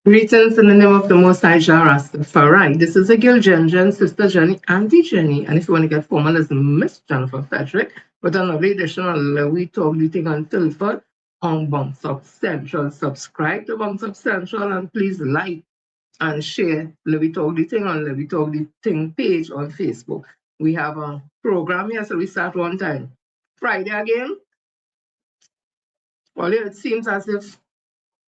Greetings in the name of the Most High Jah Rastafari. This is a girl Jen, Sister Jenny, Auntie Jenny. And if you want to get formal as Miss Jennifer Frederick, with another edition of We Talk the Thing Unfiltered on Bounce Up Central. Subscribe to Bounce Up Central and please like and share We Talk the Thing on We Talk the Thing page on Facebook. We have a program here, so we start one time. Friday again. Well, it seems as if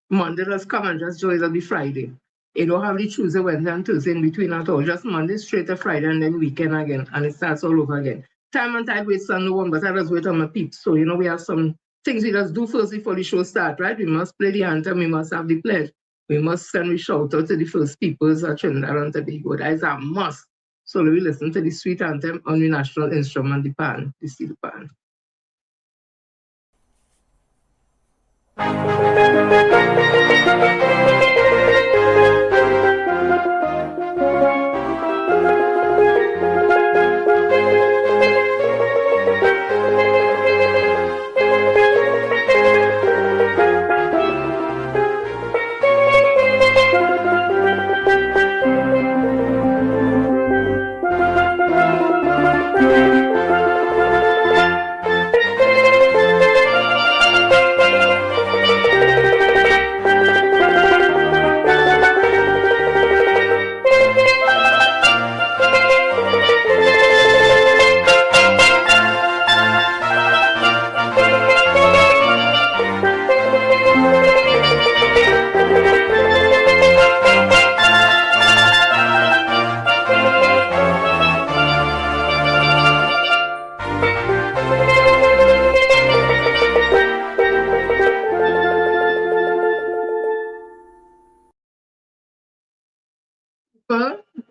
Monday just come and just join us be Friday. You don't have the Tuesday, Wednesday, and Thursday in between at all. Just Monday straight to Friday and then weekend again. And it starts all over again. Time and tide waits on no one, but I just wait on my peeps. So, we have some things we just do first before the show start, right? We must play the anthem. We must have the pledge. We must send a shout out to the first peoples at Trinidad and Tobago. That is a must. So we listen to the sweet anthem on the national instrument, the pan, the steel pan.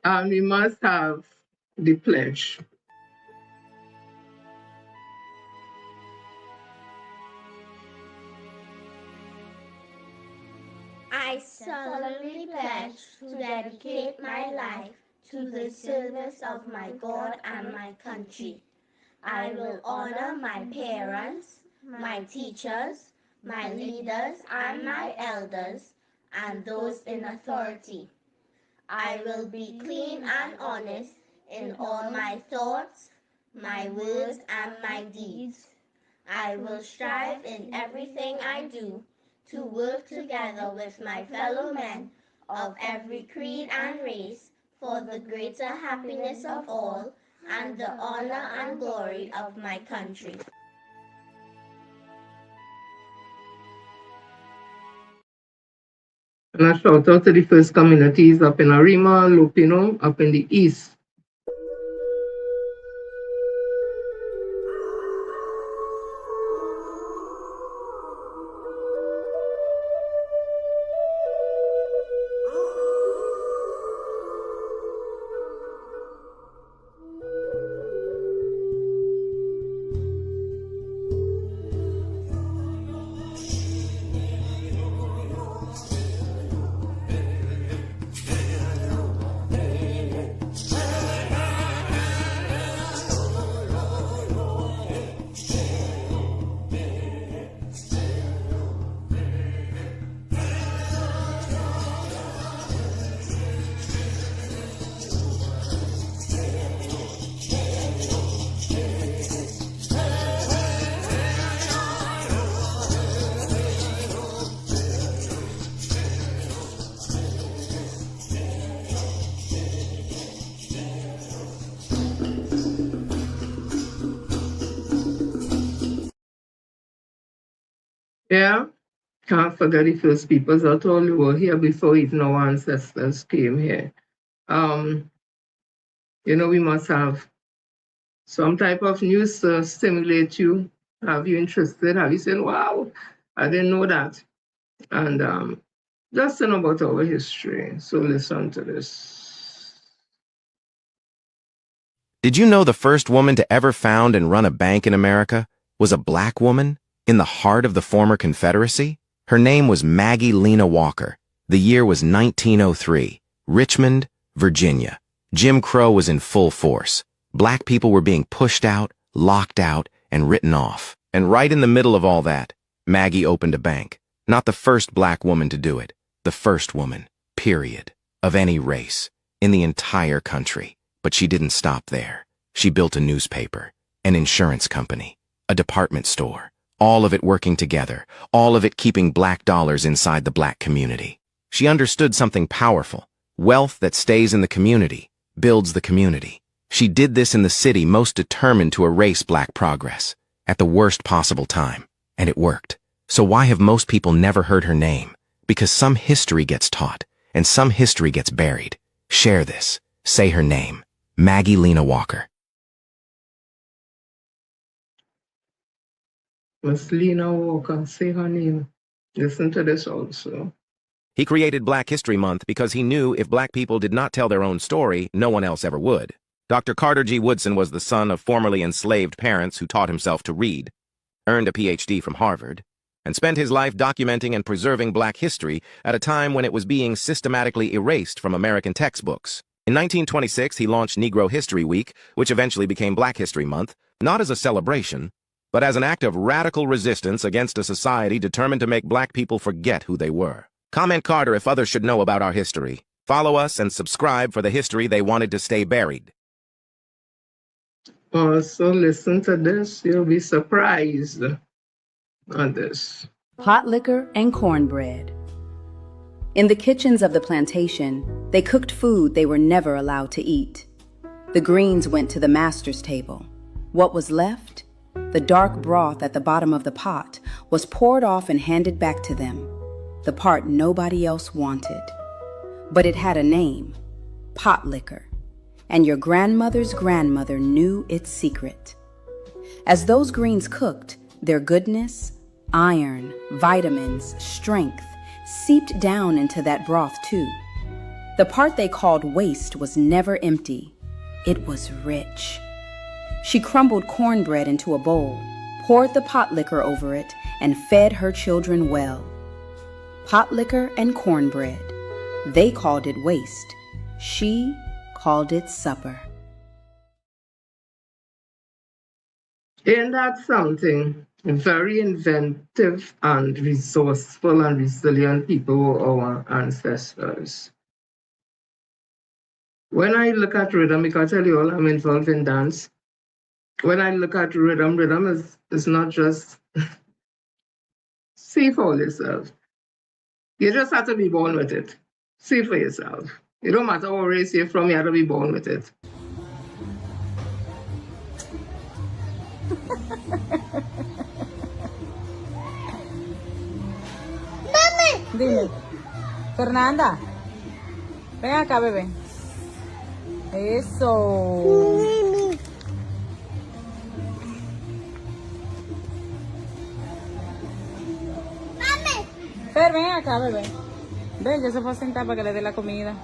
And we must have the pledge. I solemnly pledge to dedicate my life to the service of my God and my country. I will honor my parents, my teachers, my leaders, and my elders, and those in authority. I will be clean and honest in all my thoughts, my words, and my deeds. I will strive in everything I do to work together with my fellow men of every creed and race for the greater happiness of all and the honor and glory of my country. And a shout out to the first communities up in Arima, Lupino, up in the east. Yeah, can't forget the first peoples at all who were here before even our ancestors came here. We must have some type of news to stimulate you, have you interested, have you said, wow, I didn't know that. And just to know about our history. So listen to this. Did you know the first woman to ever found and run a bank in America was a black woman in the heart of the former Confederacy? Her name was Maggie Lena Walker. The year was 1903, Richmond, Virginia. Jim Crow was in full force. Black people were being pushed out, locked out, and written off. And right in the middle of all that, Maggie opened a bank. Not the first black woman to do it, the first woman. period, of any race, in the entire country. But she didn't stop there. She built a newspaper, an insurance company, a department store, all of it working together, all of it keeping black dollars inside the black community. She understood something powerful. Wealth that stays in the community builds the community. She did this in the city most determined to erase black progress, at the worst possible time. And it worked. So why have most people never heard her name? Because some history gets taught, and some history gets buried. Share this. Say her name. Maggie Lena Walker. Miss Lena Walker, say her name. Listen to this also. He created Black History Month because he knew if black people did not tell their own story, no one else ever would. Dr. Carter G. Woodson was the son of formerly enslaved parents who taught himself to read, earned a PhD from Harvard, and spent his life documenting and preserving black history at a time when it was being systematically erased from American textbooks. In 1926, he launched Negro History Week, which eventually became Black History Month, not as a celebration, but as an act of radical resistance against a society determined to make black people forget who they were. Comment Carter if others should know about our history. Follow us and subscribe for the history they wanted to stay buried. Also, listen to this. You'll be surprised on this. Pot liquor and cornbread. In the kitchens of the plantation, they cooked food they were never allowed to eat. The greens went to the master's table. What was left? The dark broth at the bottom of the pot was poured off and handed back to them, the part nobody else wanted. But it had a name, pot liquor, and your grandmother's grandmother knew its secret. As those greens cooked, their goodness, iron, vitamins, strength, seeped down into that broth too. The part they called waste was never empty. It was rich. She crumbled cornbread into a bowl, poured the pot liquor over it, and fed her children well. Pot liquor and cornbread. They called it waste. She called it supper. Ain't that something? Very inventive and resourceful and resilient people were our ancestors. When I look at rhythm, I can tell you all I'm involved in dance. When I look at rhythm, rhythm is not just see for yourself. You just have to be born with it. See for yourself. It don't matter what race you're from, you have to be born with it. Dime, Fernanda, ven acá, bebé. Eso. Fer, ven acá, bebé. Ven, ya se fue a sentar para que le dé la comida.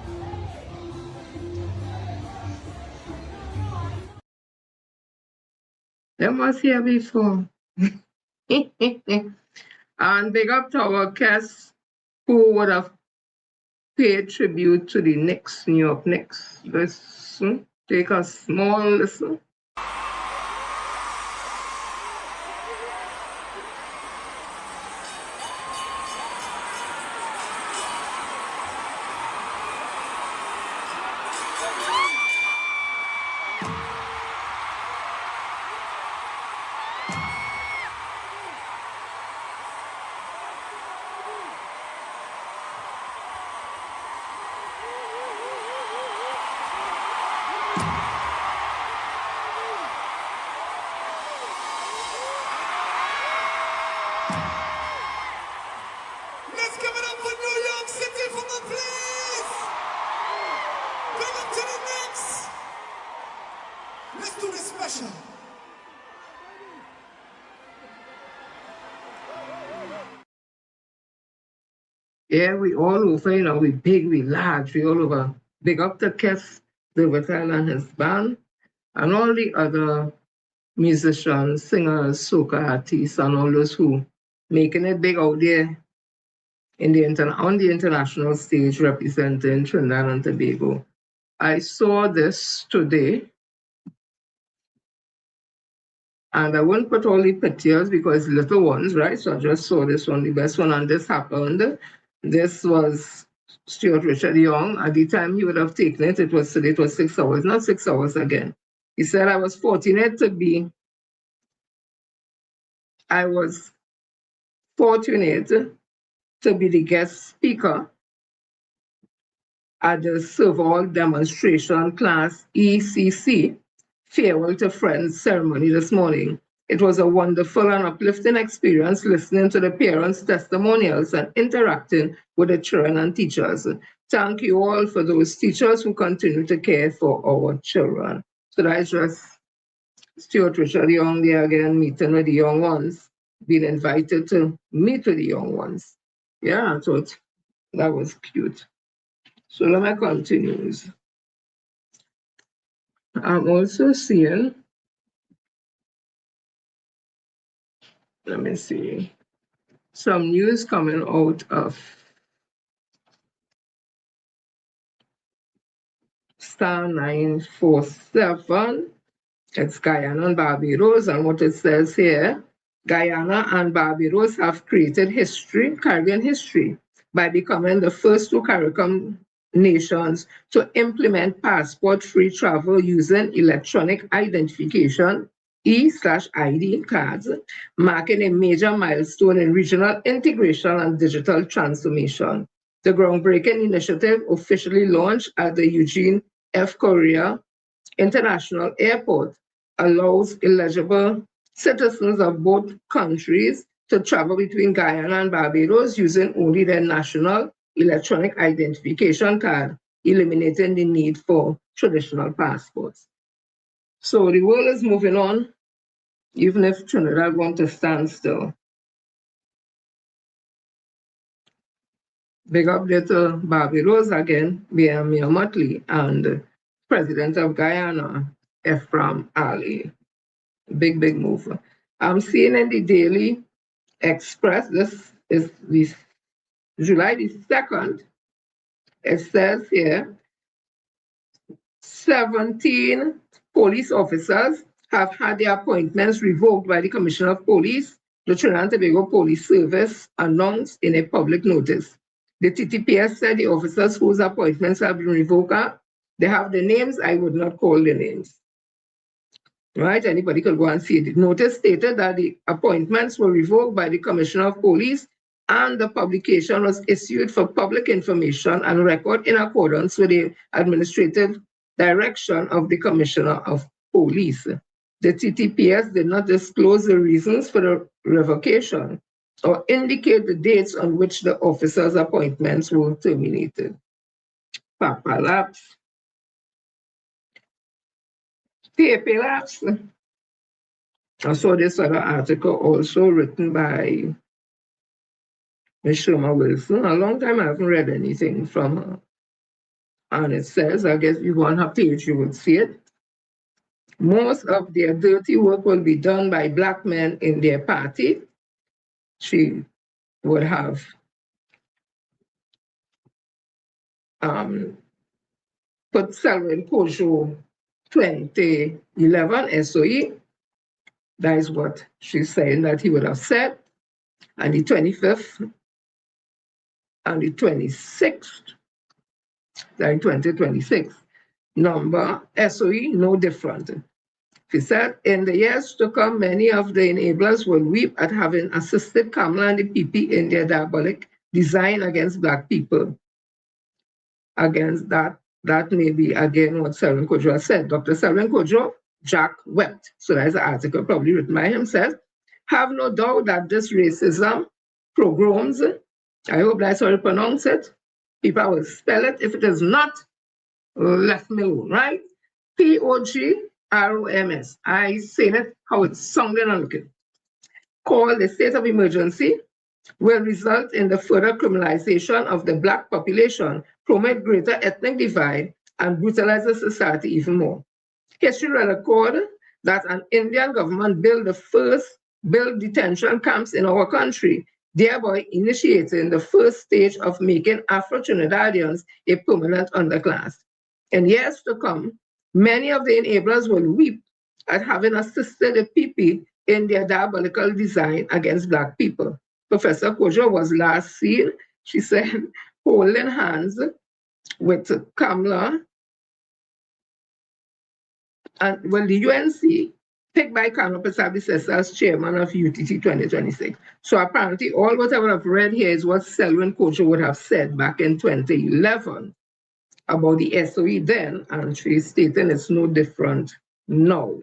Them was here before. And big up to our guests who would have paid tribute to the Knicks, New York Knicks. Listen, take a small listen. Let's give it up for New York City for the please. Bring up to the Knicks. Let's do this special. Yeah, we all over, you know, we big, we large, we all over. Big up the Kev, the veteran and his band, and all the other musicians, singers, soca artists, and all those who making it big out there in the on the international stage representing Trinidad and Tobago. I saw this today, and I won't put all the pictures because little ones, right? So I just saw this one, the best one, and this happened. This was Stuart Richard Young. At the time he would have taken it, it was 6 hours, not 6 hours again. He said, I was fortunate to be the guest speaker at the Serval Demonstration Class ECC Farewell to Friends ceremony this morning. It was a wonderful and uplifting experience listening to the parents' testimonials and interacting with the children and teachers. Thank you all for those teachers who continue to care for our children. So that's just Stuart Richard Young there again, meeting with the young ones, being invited to meet with the young ones. Yeah, I thought that was cute. So let me continue. I'm also seeing, let me see, some news coming out of star 947. It's Guyana and Barbados, and what it says here, Guyana and Barbados have created history, Caribbean history, by becoming the first two CARICOM nations to implement passport-free travel using electronic identification, E/ID cards, marking a major milestone in regional integration and digital transformation. The groundbreaking initiative officially launched at the Eugene F. Correa International Airport allows eligible citizens of both countries to travel between Guyana and Barbados using only their national electronic identification card, eliminating the need for traditional passports. So the world is moving on, even if Trinidad wants to stand still. Big up there to Barbados again, Mia Motley, and President of Guyana, Ephraim Ali. Big move. I'm seeing in the Daily Express, this is the July the 2nd, it says here, 17 police officers have had their appointments revoked by the Commissioner of Police, the Trinidad and Tobago Police Service, announced in a public notice. The TTPS said the officers whose appointments have been revoked, they have the names, I would not call the names. Right, anybody could go and see it. The notice stated that the appointments were revoked by the Commissioner of Police and the publication was issued for public information and record in accordance with the administrative direction of the Commissioner of Police. The TTPS did not disclose the reasons for the revocation or indicate the dates on which the officers' appointments were terminated. Papa lapse. Paper lapse. I saw this other article also written by Ms. Shirma Wilson. A long time I haven't read anything from her. And it says, I guess you go on her page, you will see it. Most of their dirty work will be done by Black men in their party. She would have put Selwyn Kojo 2011 SOE. That is what she's saying that he would have said. And the 25th and the 26th, like 2026, number SOE, no different. She said, in the years to come, many of the enablers will weep at having assisted Kamala and the PP in their diabolic design against Black people. Against that may be again what Selwyn Kojo said. Dr. Selwyn Kojo, Jack wept. So that's an article probably written by him, says, have no doubt that this racism pogroms, I hope that's how you pronounce it. People will spell it. If it is not, left me alone, right? POGROMS. I say it how it's sounding and looking. Called the state of emergency will result in the further criminalization of the Black population, promote greater ethnic divide, and brutalize the society even more. History will record that an Indian government built detention camps in our country, thereby initiating the first stage of making Afro-Trinidadians a permanent underclass. In years to come, many of the enablers will weep at having assisted the PP in their diabolical design against Black people. Professor Kojo was last seen, she said, holding hands with Kamala and well, the UNC picked by Kamala Persad as chairman of UTT 2026. So apparently all what I would have read here is what Selwyn Kojo would have said back in 2011 about the SOE then, and she's stating it's no different now.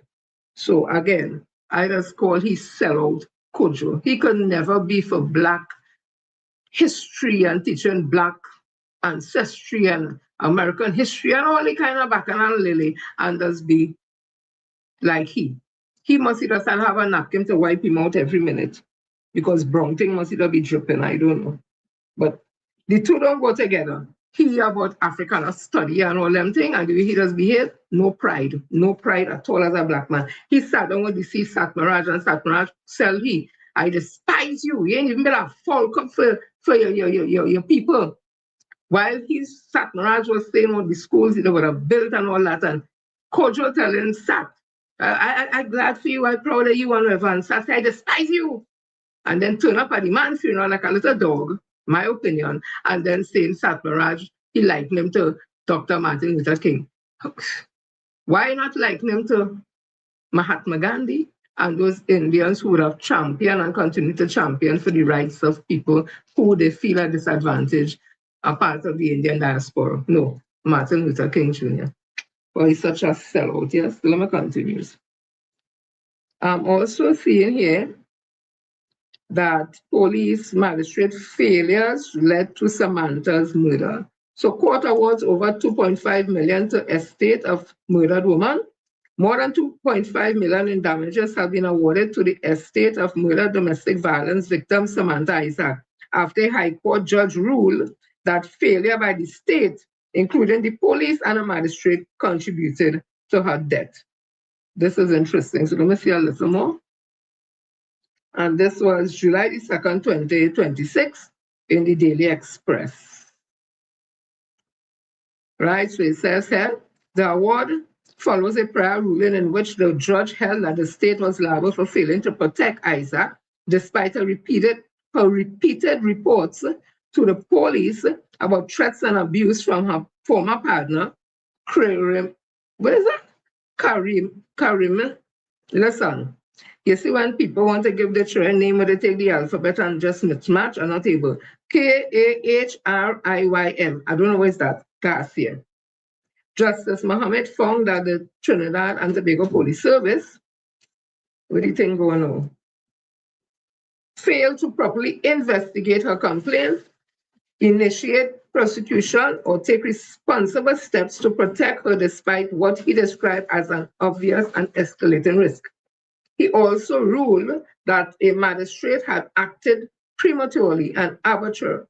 So again, I just call he sellout Kojo. He could never be for Black history and teaching Black ancestry and American history and all the kind of back and lily and just be like he. He must just have a napkin to wipe him out every minute because brown thing must either be dripping, I don't know. But the two don't go together. He about African study and all them thing, and the way he does behave, no pride at all as a Black man. He sat down with the C. Satmaraj and Satmaraj sell he. I despise you. You ain't even been a folk up for your people. While his Satmaraj was saying what the schools he would have built and all that, and Kojo telling Sat, I'm glad for you, I'm proud of you, and whatever. And Sat said, I despise you. And then turn up at the man's funeral like a little dog, my opinion, and then saying Satmaraj, he likened him to Dr. Martin Luther King. Why not liken him to Mahatma Gandhi and those Indians who would have championed and continue to champion for the rights of people who they feel are disadvantaged, a part of the Indian diaspora? No, Martin Luther King Jr. Well, he's such a sellout. Yes, let me continue. I'm also seeing here that police magistrate failures led to Samantha's murder. So court awards over 2.5 million to estate of murdered woman. More than 2.5 million in damages have been awarded to the estate of murdered domestic violence victim Samantha Isaac after a High Court judge ruled that failure by the state, including the police and a magistrate, contributed to her death. This is interesting. So let me see a little more. And this was July the 2nd, 2026 in the Daily Express. Right, so it says here, the award follows a prior ruling in which the judge held that the state was liable for failing to protect Isaac, despite her repeated reports to the police about threats and abuse from her former partner, Karim. What is that? Karim. Listen. You see, when people want to give the children name, they take the alphabet and just mismatch and not able. Kahrim. I don't know what's that. Garcia. Justice Mohammed found that the Trinidad and Tobago Police Service, what do you think going on? Failed to properly investigate her complaint, initiate prosecution, or take responsible steps to protect her despite what he described as an obvious and escalating risk. He also ruled that a magistrate had acted prematurely and arbitrarily,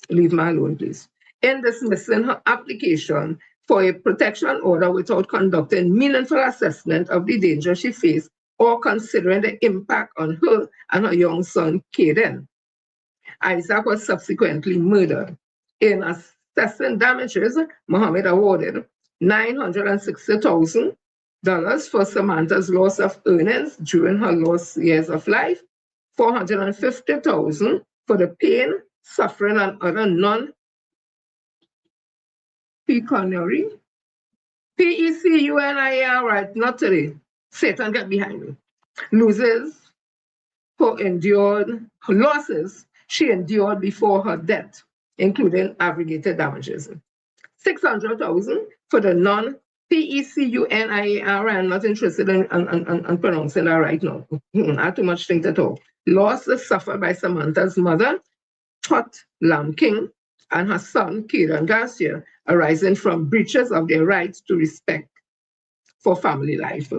leave me alone, please, in dismissing her application for a protection order without conducting meaningful assessment of the danger she faced or considering the impact on her and her young son, Caden. Isaac was subsequently murdered. In assessing damages, Mohammed awarded $960,000 for Samantha's loss of earnings during her lost years of life, $450,000 for the pain, suffering, and other non-pecuniary. PECUNIAR, right, not today. Satan, get behind me. Losses she endured before her death, including aggregated damages. $600,000 for the non-PECUNIAR. I'm not interested in pronouncing that right now. Not too much thing to talk. Losses suffered by Samantha's mother, Tot Lam King, and her son, Caden Garcia, arising from breaches of their rights to respect for family life.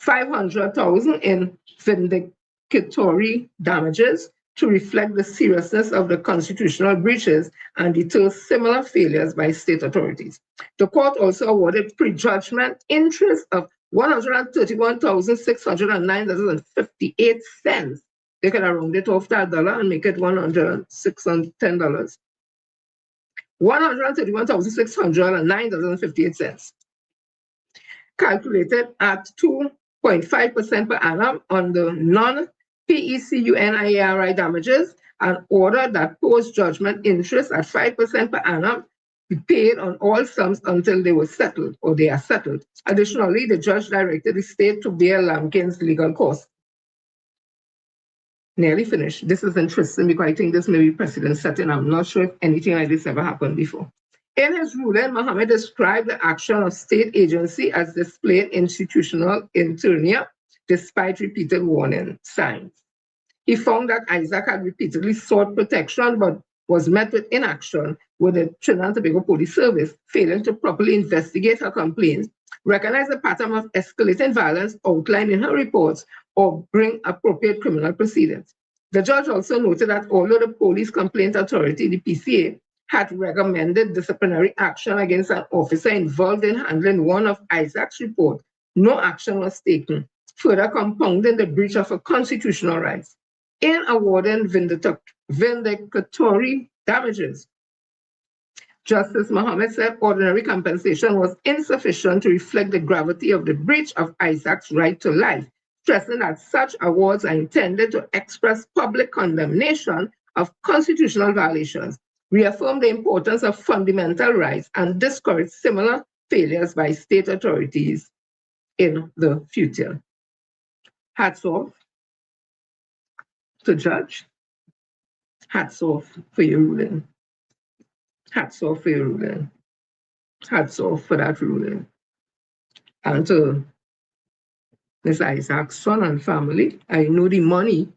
$500,000 in vindicatory damages to reflect the seriousness of the constitutional breaches and deter similar failures by state authorities. The court also awarded prejudgment interest of $131,609.58. They could have rounded it off that dollar and make it $106.10. $131,609.58. Calculated at 2.5% per annum on the PECUNIARI damages, and order that post-judgment interest at 5% per annum be paid on all sums until they were settled or they are settled. Additionally, the judge directed the state to bear Lampkin's legal costs. Nearly finished. This is interesting because I think this may be precedent setting. I'm not sure if anything like this ever happened before. In his ruling, Mohammed described the action of state agency as displaying institutional inertia despite repeated warning signs. He found that Isaac had repeatedly sought protection but was met with inaction, with the Trinidad and Tobago Police Service failing to properly investigate her complaints, recognize the pattern of escalating violence outlined in her reports, or bring appropriate criminal proceedings. The judge also noted that although the Police Complaint Authority, the PCA, had recommended disciplinary action against an officer involved in handling one of Isaac's reports, no action was taken, further compounding the breach of her constitutional rights. In awarding vindicatory damages, Justice Mohammed said ordinary compensation was insufficient to reflect the gravity of the breach of Isaac's right to life, stressing that such awards are intended to express public condemnation of constitutional violations, reaffirm the importance of fundamental rights, and discourage similar failures by state authorities in the future. Hats off to Judge. Hats off for your ruling. Hats off for your ruling. Hats off for that ruling. And to Ms. Isaac's son and family, I know the money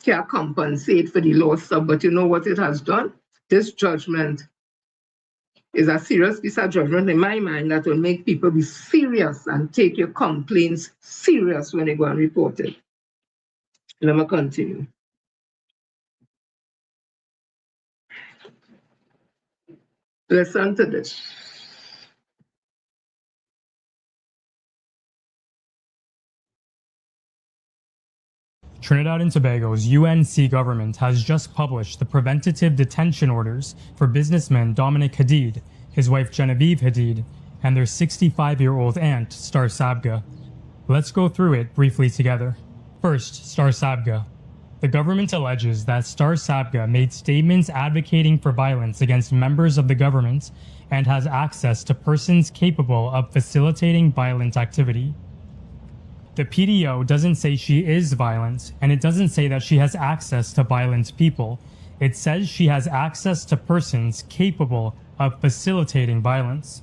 can't compensate for the loss, but you know what it has done? This judgment is a serious piece of judgment in my mind that will make people be serious and take your complaints serious when they go and report it. Let me continue. Listen to this. Trinidad and Tobago's UNC government has just published the preventative detention orders for businessman Dominic Hadid, his wife Genevieve Hadid, and their 65-year-old aunt, Star Sabga. Let's go through it briefly together. First, Star Sabga. The government alleges that Star Sabga made statements advocating for violence against members of the government and has access to persons capable of facilitating violent activity. The PDO doesn't say she is violent, and it doesn't say that she has access to violent people. It says she has access to persons capable of facilitating violence.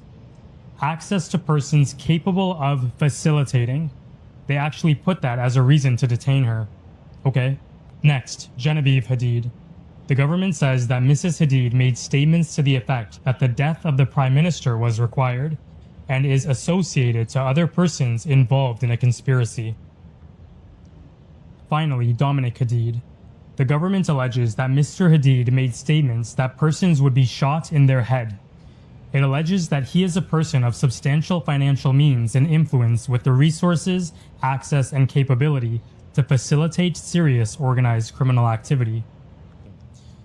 Access to persons capable of facilitating. They actually put that as a reason to detain her. Okay. Next, Genevieve Hadid. The government says that Mrs. Hadid made statements to the effect that the death of the Prime Minister was required and is associated to other persons involved in a conspiracy. Finally, Dominic Hadid. The government alleges that Mr. Hadid made statements that persons would be shot in their head. It alleges that he is a person of substantial financial means and influence with the resources, access, and capability to facilitate serious organized criminal activity.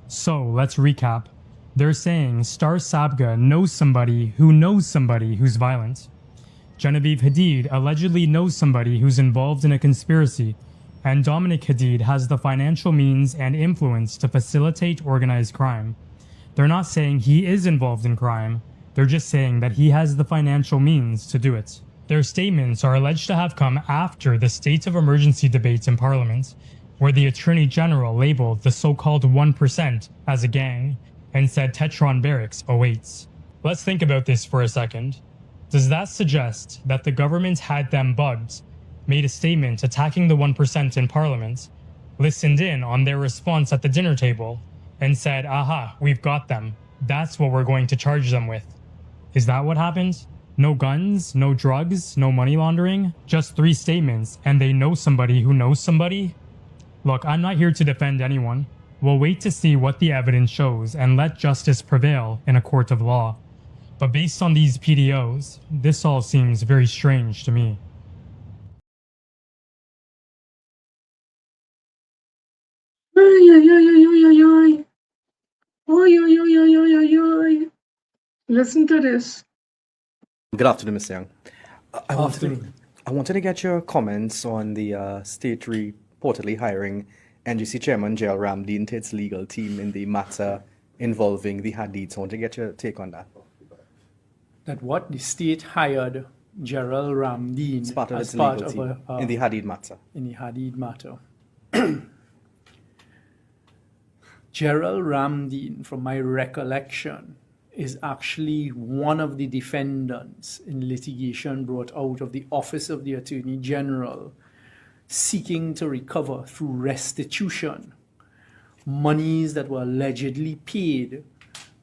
So, let's recap. They're saying Star Sabga knows somebody who's violent. Genevieve Hadid allegedly knows somebody who's involved in a conspiracy, and Dominic Hadid has the financial means and influence to facilitate organized crime. They're not saying he is involved in crime, they're just saying that he has the financial means to do it. Their statements are alleged to have come after the state of emergency debates in Parliament, where the Attorney General labeled the so-called 1% as a gang, and said Tetron barracks awaits. Let's think about this for a second. Does that suggest that the government had them bugged, made a statement attacking the 1% in Parliament, listened in on their response at the dinner table, and said, aha, we've got them, that's what we're going to charge them with? Is that what happened? No guns, no drugs, no money laundering, just 3 statements, and they know somebody who knows somebody? Look, I'm not here to defend anyone. We'll wait to see what the evidence shows and let justice prevail in a court of law. But based on these PDOs, this all seems very strange to me. Listen to this. Good afternoon, Mr. Young. I wanted to get your comments on the state reportedly hiring NGC Chairman Gerald Ramdeen to its legal team in the matter involving the Hadids. I want to get your take on that. That what the state hired Gerald Ramdeen As part of as its part legal of team in the Hadid matter. In the Hadid matter. Gerald Ramdeen, from my recollection, is actually one of the defendants in litigation brought out of the Office of the Attorney General seeking to recover through restitution monies that were allegedly paid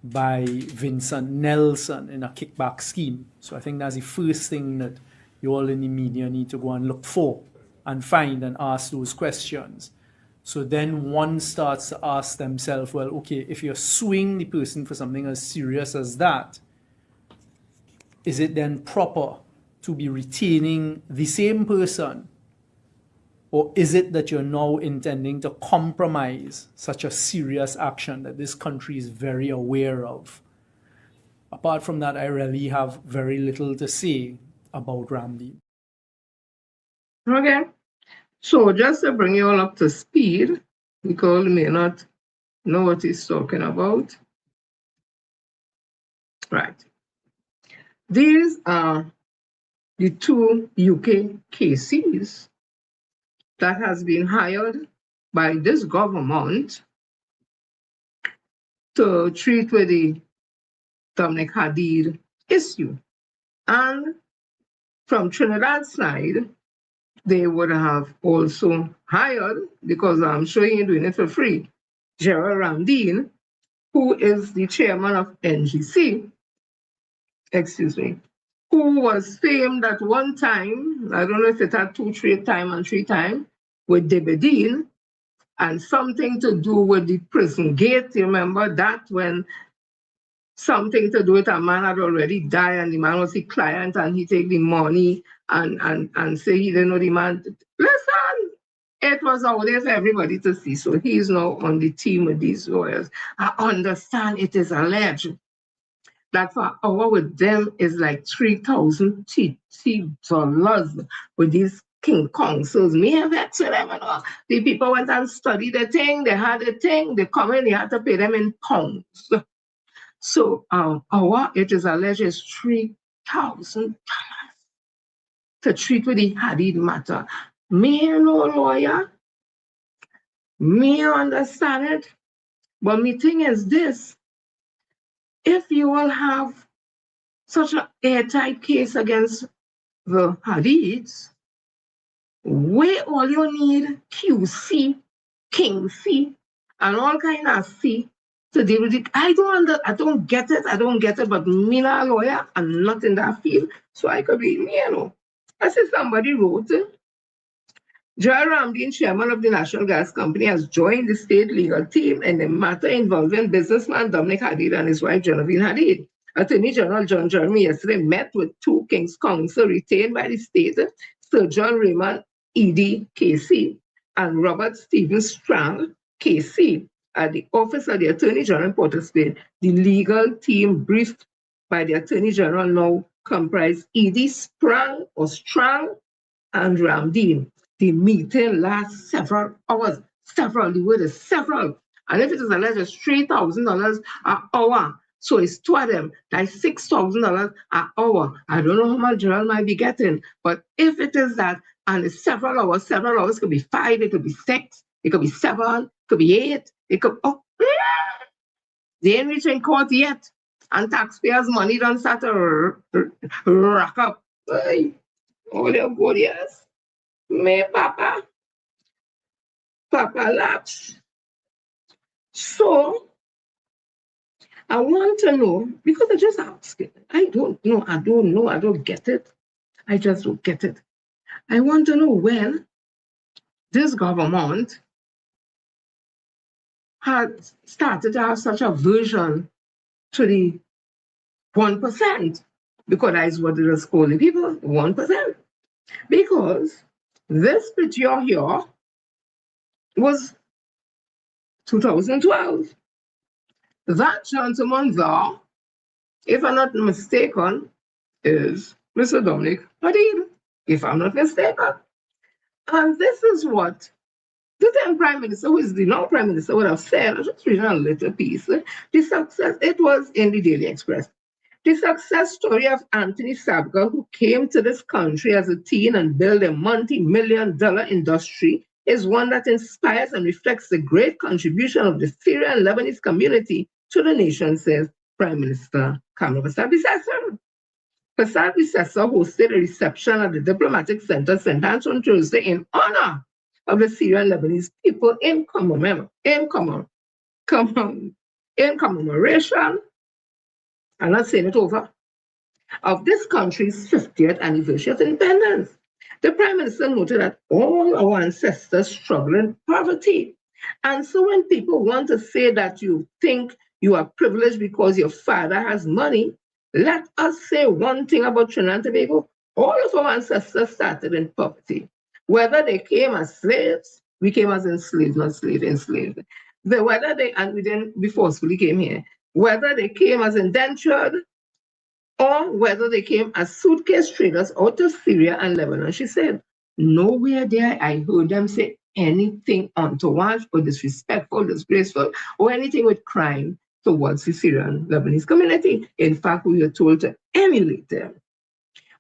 by Vincent Nelson in a kickback scheme. So I think that's the first thing that you all in the media need to go and look for and find and ask those questions. So then one starts to ask themselves, well, okay, if you're suing the person for something as serious as that, is it then proper to be retaining the same person? Or is it that you're now intending to compromise such a serious action that this country is very aware of? Apart from that, I really have very little to say about Ramdeen. Okay. So just to bring you all up to speed, because you may not know what he's talking about. Right. These are the two UK cases that has been hired by this government to treat with the Dominic Hadid issue. And from Trinidad's side, they would have also hired, because I'm sure you're doing it for free, Gerald Ramdeen, who is the chairman of NGC, who was famed at one time, I don't know if it had three times, with Debedine, and something to do with the prison gate. You remember that, when something to do with a man had already died and the man was the client and he take the money and say he didn't know the man. Listen, it was out there for everybody to see. So he's now on the team with these lawyers. I understand it is alleged that for hour with them is like $3,000 with these King Councils. Me have vexed with them and all. The people went and studied the thing, they had the thing, they come in, they had to pay them in pounds. So it is alleged is $3,000 to treat with the Hadid matter. Me no lawyer, me understand it, but me thing is this: if you will have such an airtight case against the Hadids, where all you need QC, King C, and all kind of C to deal with it. I don't get it, but me not a lawyer, I'm not in that field, so I could be, I see somebody wrote, Gerald Ramdeen, chairman of the National Gas Company, has joined the state legal team in the matter involving businessman Dominic Hadid and his wife Genevieve Hadid. Attorney General John Jeremy yesterday met with two King's Counsel retained by the state, Sir John Raymond ED KC and Robert Stephen Strang KC at the Office of the Attorney General in Port of Spain. The legal team briefed by the Attorney General now comprise ED Strang and Ramdeen. The meeting lasts several hours. The word is several. And if it is alleged it's $3,000 an hour, so it's two of them, that's $6,000 an hour. I don't know how much Gerald might be getting, but if it is that, and it's several hours could be 5, it could be 6, it could be 7, it could be 8, it could, they ain't reaching court yet. And taxpayers' money don't start to rack up. Hey, all your good years. Me, Papa laughs. So, I want to know, because I just asked it. I don't know, I don't get it. I just don't get it. I want to know when this government had started to have such a aversion to the 1%, because that is what it is calling people, 1%. Because this picture here was 2012. That gentleman there, if I'm not mistaken, is Mr. Dominic Hadid, if I'm not mistaken. And this is what The then Prime Minister, who is the now Prime Minister, would have said, I just read a little piece, the success, it was in the Daily Express. The success story of Anthony Sabga, who came to this country as a teen and built a multi-million-dollar industry, is one that inspires and reflects the great contribution of the Syrian and Lebanese community to the nation, says Prime Minister Kamel Fassad-Bissessar. Fassad-Bissessar hosted a reception at the Diplomatic Center St. Anne's on Thursday in honor of the Syrian Lebanese people in commemoration, I'm not saying it over, of this country's 50th anniversary of independence. The Prime Minister noted that all our ancestors struggled in poverty. And so when people want to say that you think you are privileged because your father has money, let us say one thing about Trinidad and Tobago. All of our ancestors started in poverty. Whether they came as slaves, we came as enslaved, not slave, enslaved. Whether they, and we didn't, we forcefully came here, whether they came as indentured or whether they came as suitcase traders out of Syria and Lebanon. She said, nowhere there I heard them say anything untoward or disrespectful, disgraceful, or anything with crime towards the Syrian Lebanese community. In fact, we were told to emulate them.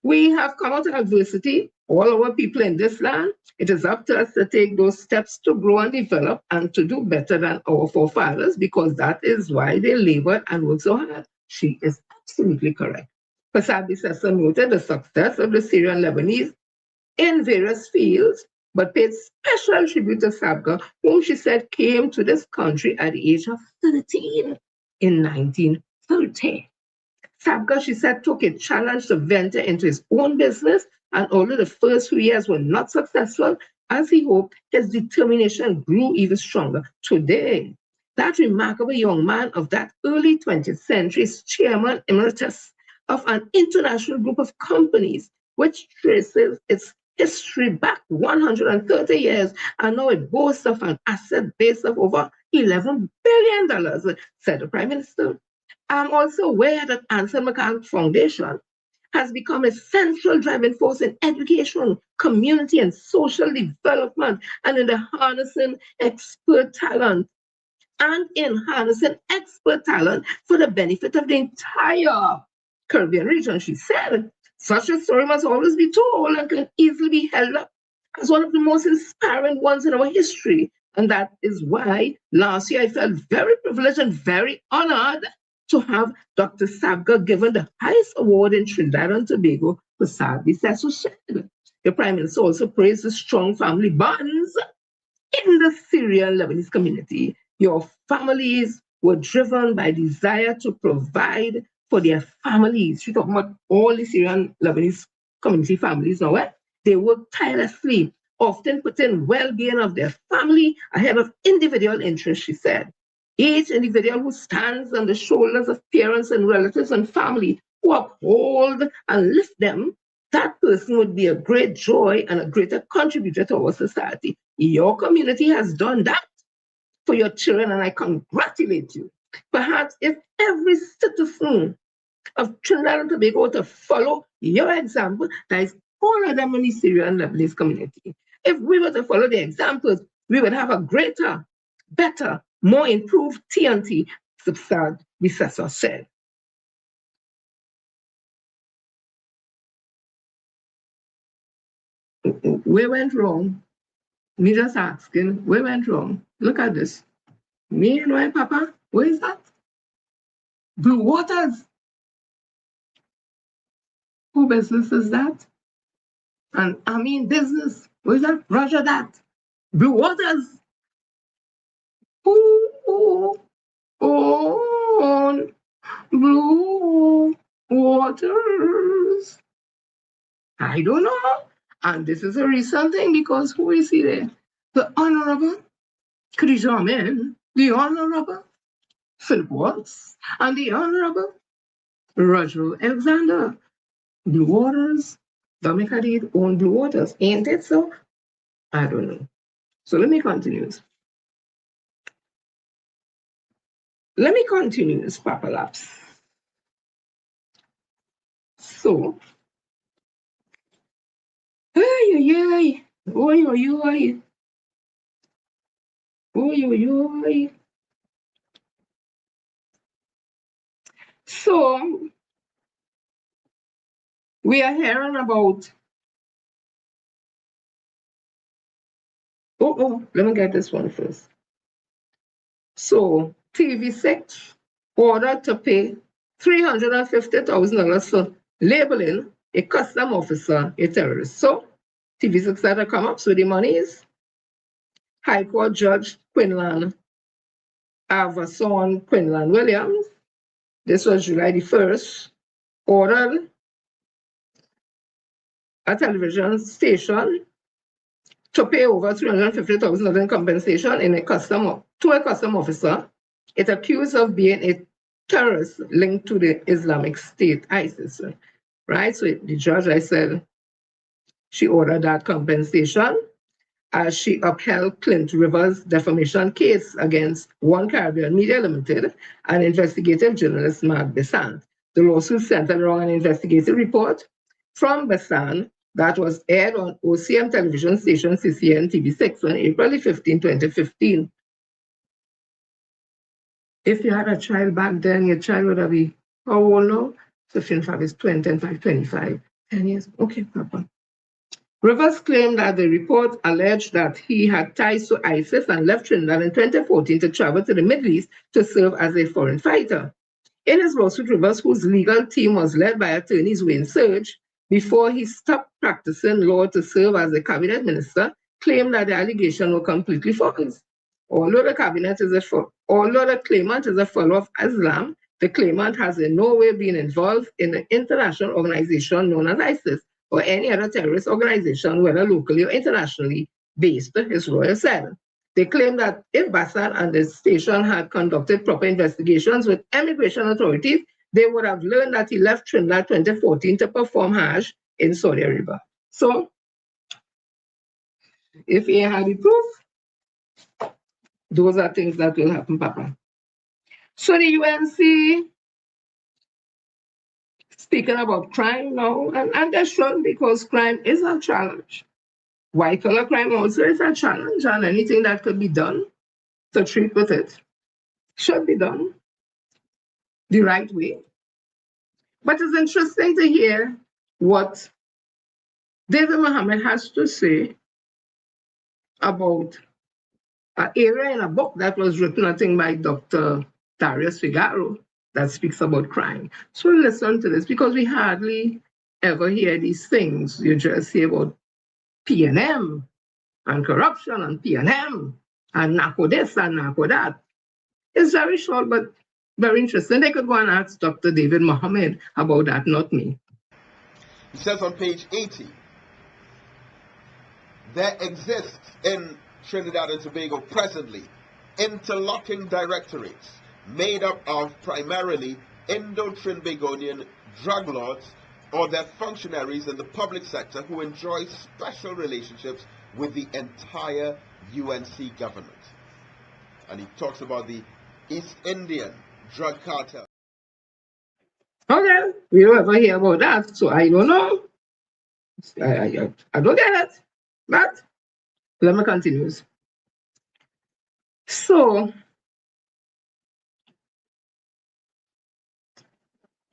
We have come out of adversity, all our people in this land. It is up to us to take those steps to grow and develop and to do better than our forefathers, because that is why they labored and worked so hard. She is absolutely correct. Fassad-Bissessar noted the success of the Syrian Lebanese in various fields, but paid special tribute to Sabga, whom she said came to this country at the age of 13 in 1930. Sabga, she said, took a challenge to venture into his own business, and although the first few years were not successful, as he hoped, his determination grew even stronger. Today, that remarkable young man of that early 20th century is chairman emeritus of an international group of companies, which traces its history back 130 years, and now it boasts of an asset base of over $11 billion, said the Prime Minister. I'm also aware that Ansel McCann Foundation has become a central driving force in education, community, and social development, and in the harnessing expert talent, for the benefit of the entire Caribbean region. She said, such a story must always be told and can easily be held up as one of the most inspiring ones in our history. And that is why last year I felt very privileged and very honored to have Dr. Sabga given the highest award in Trinidad and Tobago for Fassad-Bissessar. The Prime Minister also praised the strong family bonds in the Syrian Lebanese community. Your families were driven by desire to provide for their families. She's talking about all the Syrian Lebanese community families now. They work tirelessly, often putting well-being of their family ahead of individual interests, she said. Each individual who stands on the shoulders of parents and relatives and family who uphold and lift them, that person would be a great joy and a greater contributor to our society. Your community has done that for your children, and I congratulate you. Perhaps if every citizen of Trinidad and Tobago to follow your example, that is all of them in the Syrian Lebanese community. If we were to follow the examples, we would have a greater, better, more improved TNT, Fassad-Bissessar said. Where went wrong? Me just asking, where went wrong? Look at this. Me and my papa, where is that? Blue Waters. Who business is that? And I mean business. Where is that? Roger that. Blue Waters. Who own Blue Waters? I don't know. And this is a recent thing because who is he there? The Honorable Krijamin, the Honorable Philip Watts, and the Honorable Roger Alexander. Blue Waters, Dominic Hadid own Blue Waters, ain't it so? I don't know. So let me continue. Papa Laps. So, Oy. So we are hearing about. Let me get this one first. So TV6 ordered to pay $350,000 for labeling a custom officer a terrorist. So TV6 had to come up with the monies. High Court Judge Quinlan Iverson Quinlan Williams, this was July the 1st, ordered a television station to pay over $350,000 in compensation to a custom officer. It accused of being a terrorist linked to the Islamic State, ISIS. Right? So the judge, I said, she ordered that compensation as she upheld Clint Rivers' defamation case against One Caribbean Media Limited and investigative journalist Mark Besant. The lawsuit centered around an investigative report from Besant that was aired on OCM television station CCN TV6 on April 15, 2015. If you had a child back then, your child would have been, how old now? So 5 is 20 and 5, 25. 10 years. Okay, Papa. Rivers claimed that the report alleged that he had ties to ISIS and left Trinidad in 2014 to travel to the Middle East to serve as a foreign fighter. In his lawsuit, Rivers, whose legal team was led by attorneys Wayne Surge, before he stopped practicing law to serve as a cabinet minister, claimed that the allegations were completely false. Although the claimant is a follower of Islam, the claimant has in no way been involved in an international organization known as ISIS or any other terrorist organization, whether locally or internationally based, his lawyer said. They claim that if Bassan and the station had conducted proper investigations with immigration authorities, they would have learned that he left Trinidad 2014 to perform Hajj in Saudi Arabia. So, if he had the proof, those are things that will happen, Papa. So the UNC, speaking about crime now, and they should, because crime is a challenge. White-collar crime also is a challenge, and anything that could be done to treat with it should be done the right way. But it's interesting to hear what David Mohammed has to say about an area in a book that was written, I think, by Dr. Darius Figaro that speaks about crime. So listen to this, because we hardly ever hear these things. You just hear about P&M and corruption and P&M and narco this and narco that. It's very short, but very interesting. They could go and ask Dr. David Mohammed about that, not me. He says on page 80, there exists in Trinidad and Tobago presently interlocking directorates made up of primarily Indo-Trinbagonian drug lords or their functionaries in the public sector who enjoy special relationships with the entire UNC government. And he talks about the East Indian drug cartel. Okay, we don't ever hear about that, so I don't know. I don't get it, but let me continue. So,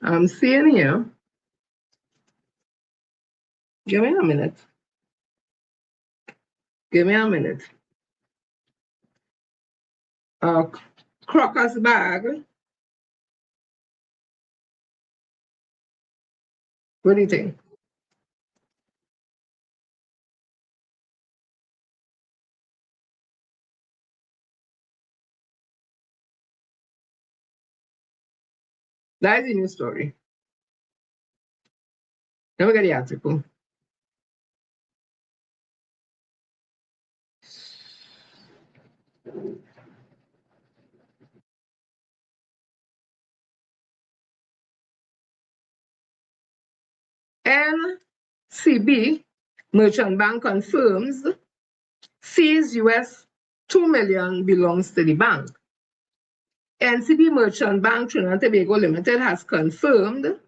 I'm seeing here, give me a minute. Crocker's bag. What do you think? That is a new story. Let me get the article. NCB Merchant Bank confirms sees US $2 million belongs to the bank. NCB Merchant Bank Trinidad and Tobago Limited has confirmed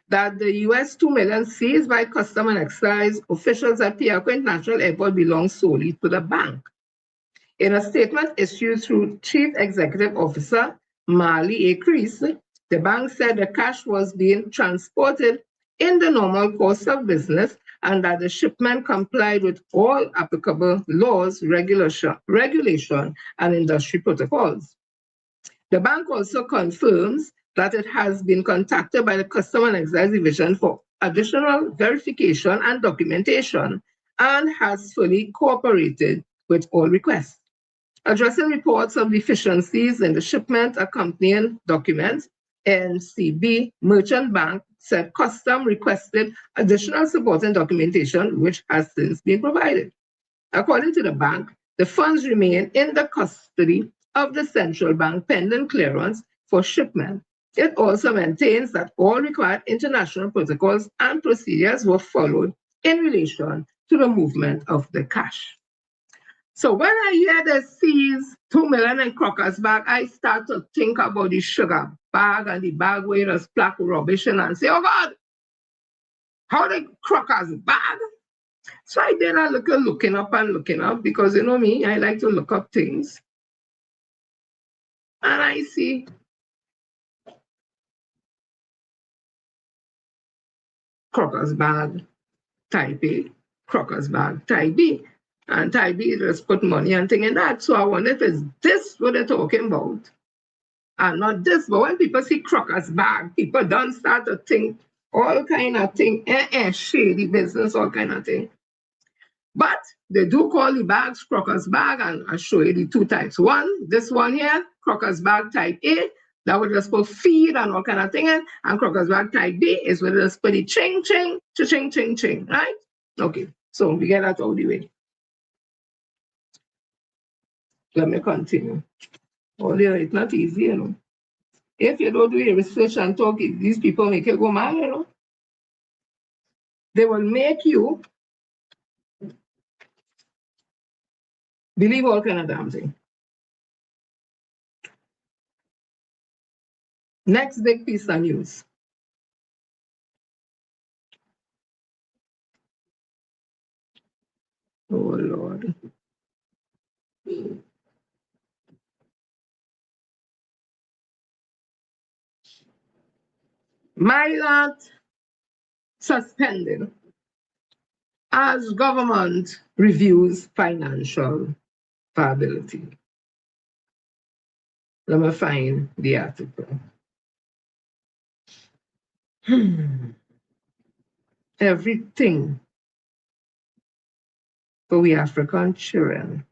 that the US $2 million seized by Customs and Excise officials at Piarco International Airport belongs solely to the bank. In a statement issued through Chief Executive Officer Marley A. Crease, the bank said the cash was being transported in the normal course of business and that the shipment complied with all applicable laws, regulation, and industry protocols. The bank also confirms that it has been contacted by the Custom and Excise Division for additional verification and documentation and has fully cooperated with all requests. Addressing reports of deficiencies in the shipment accompanying documents, NCB Merchant Bank said Custom requested additional supporting documentation, which has since been provided. According to the bank, the funds remain in the custody of the central bank pending clearance for shipment. It also maintains that all required international protocols and procedures were followed in relation to the movement of the cash. So when I hear they seize 2 million in Crocker's bag, I start to think about the sugar bag and the bag where there's black rubbish and say, oh God, how the Crocker's bag? So I did a little looking up because you know me, I like to look up things. And I see Crocker's bag, type A, Crocker's bag, type B. And type B just put money and thing in that. So I wonder if it's this what they're talking about. And not this, but when people see Crocker's bag, people don't start to think all kind of thing, shady business, all kind of thing. But they do call the bags Crocker's bag, and I'll show you the two types. One, this one here, Crocker's bag type A, that would just put feed and all kind of thing in, and Crocker's bag type B is where they just put the ching, ching, ching, ching, ching, right? Okay, so we get that out of the way. Let me continue. Oh, yeah, it's not easy, you know. If you don't do your research and talk, these people make you go mad, you know. They will make you believe all kind of damn thing. Next big piece of news. Oh, Lord. Mylat suspended as government reviews financial viability. Let me find the article. Everything for we African children.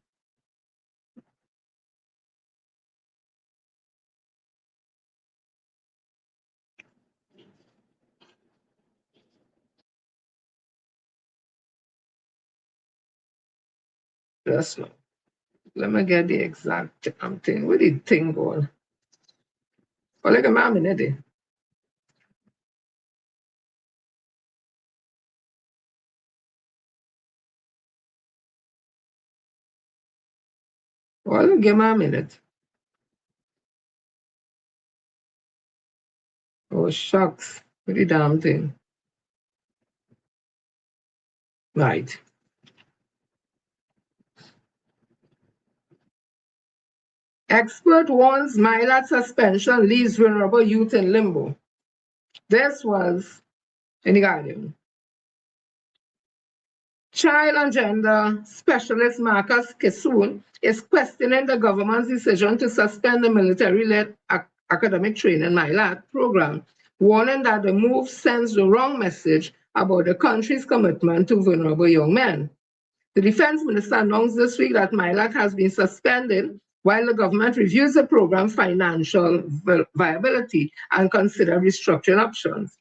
Just now. Let me get the exact thing. Where did thing go? Oh, look at my minute. Well, give me a minute. Oh, shucks. What the damn thing? Right. Expert warns Mylat suspension leaves vulnerable youth in limbo. This was in the Guardian. Child and gender specialist Marcus Kissoon is questioning the government's decision to suspend the military-led academic training Mylat program, warning that the move sends the wrong message about the country's commitment to vulnerable young men. The defense minister announced this week that Mylat has been suspended while the government reviews the program's financial viability and consider restructuring options.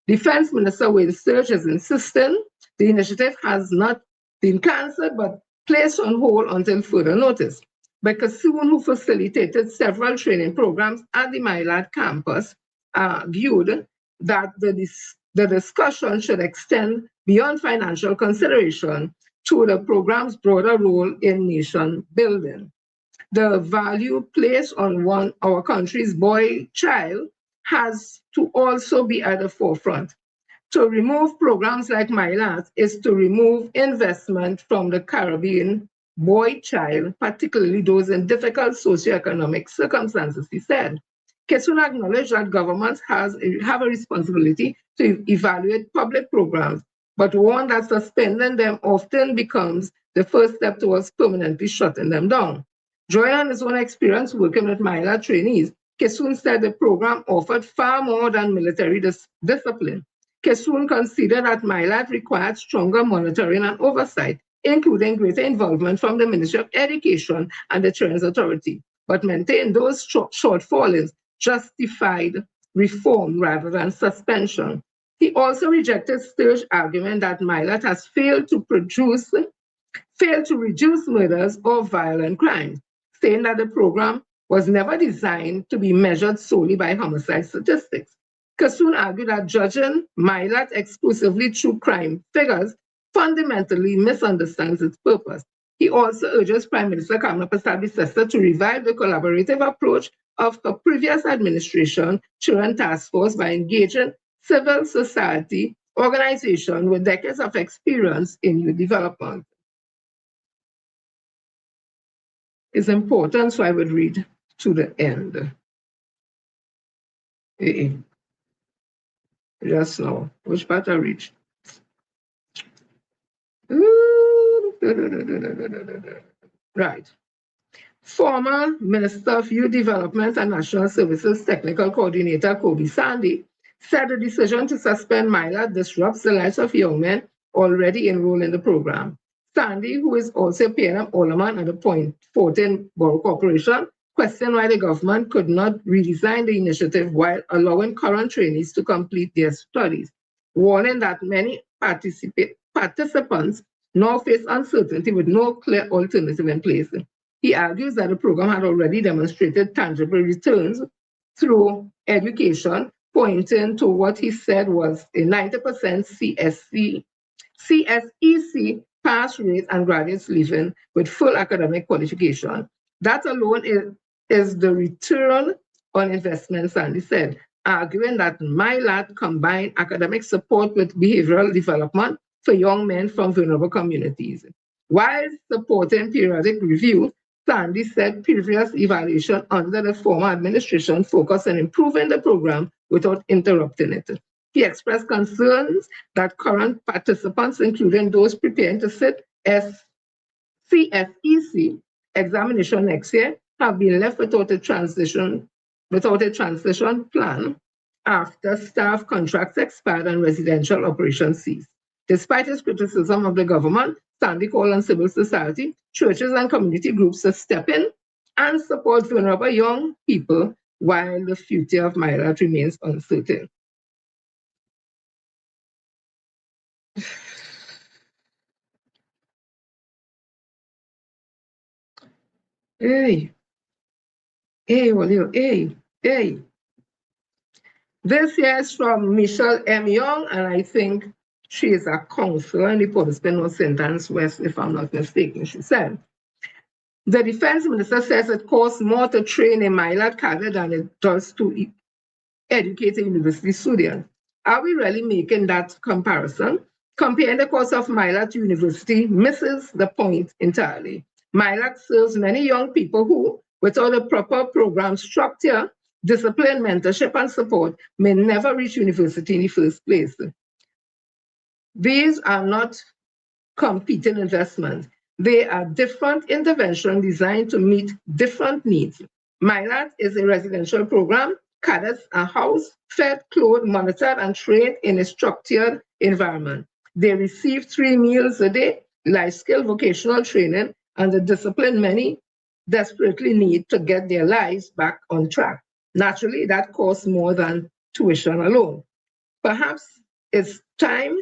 Defense Minister Wayne Sturge is insisting the initiative has not been cancelled but placed on hold until further notice. Because soon who facilitated several training programs at the Mylat campus argued that the discussion should extend beyond financial consideration to the program's broader role in nation building. The value placed on our country's boy child has to also be at the forefront. To remove programs like Mylat is to remove investment from the Caribbean boy child, particularly those in difficult socioeconomic circumstances, he said. Kesun acknowledged that governments have a responsibility to evaluate public programs, but warned that suspending them often becomes the first step towards permanently shutting them down. Drawing on his own experience working with Myla trainees, Kesun said the program offered far more than military discipline. Kesun considered that Myla required stronger monitoring and oversight, including greater involvement from the Ministry of Education and the Children's Authority, but maintained those shortfalls justified reform rather than suspension. He also rejected Sturge's argument that Myla has failed to reduce murders or violent crimes, saying that the program was never designed to be measured solely by homicide statistics. Kesun argued that judging Myla exclusively through crime figures fundamentally misunderstands its purpose. He also urges Prime Minister Kamala Persad-Bissessar to revive the collaborative approach of her previous administration Children Task Force by engaging civil society organizations with decades of experience in youth development. It's important, so I would read to the end. Just now, which part I reached? Right. Former Minister of Youth Development and National Services Technical Coordinator Kobe Sandy said the decision to suspend Myla disrupts the lives of young men already enrolled in the program. Sandy, who is also a PNM alderman at the Point 14 Borough Corporation, questioned why the government could not redesign the initiative while allowing current trainees to complete their studies, warning that many participants now face uncertainty with no clear alternative in place. He argues that the program had already demonstrated tangible returns through education, pointing to what he said was a 90% CSEC pass rate and graduates leaving with full academic qualification. That alone is the return on investment, Sandy said, arguing that MyLAT combined academic support with behavioral development for young men from vulnerable communities. While supporting periodic review, Sandy said previous evaluation under the former administration focused on improving the program without interrupting it. He expressed concerns that current participants, including those preparing to sit CSEC examination next year, have been left without a transition plan after staff contracts expired and residential operations ceased. Despite his criticism of the government, Sandy called on civil society, churches, and community groups to step in and support vulnerable young people while the future of Myla remains uncertain. Hey. This here is from Michelle M. Young, and I think she is a counselor in the Port of Spain, St. Anne's West, if I'm not mistaken, she said. The defense minister says it costs more to train a Myla cadre than it does to educate a university student. Are we really making that comparison? Comparing the cost of Myla to university misses the point entirely. Myla serves many young people who, without a proper program structure, discipline, mentorship, and support, may never reach university in the first place. These are not competing investments. They are different interventions designed to meet different needs. MyLAT is a residential program. Cadets are housed, fed, clothed, monitored, and trained in a structured environment. They receive 3 meals a day, life skill vocational training, and the discipline many desperately need to get their lives back on track. Naturally, that costs more than tuition alone. Perhaps it's time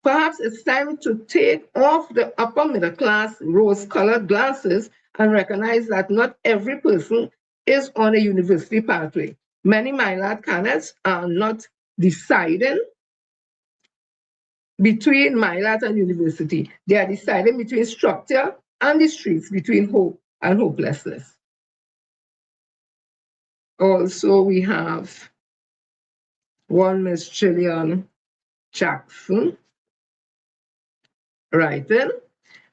to take off the upper middle class rose-colored glasses and recognize that not every person is on a university pathway. Many MyLAT candidates are not deciding between MyLAT and university. They are deciding between structure and the streets, between hope and hopelessness. Also, we have one Miss Gillian Jackson writing,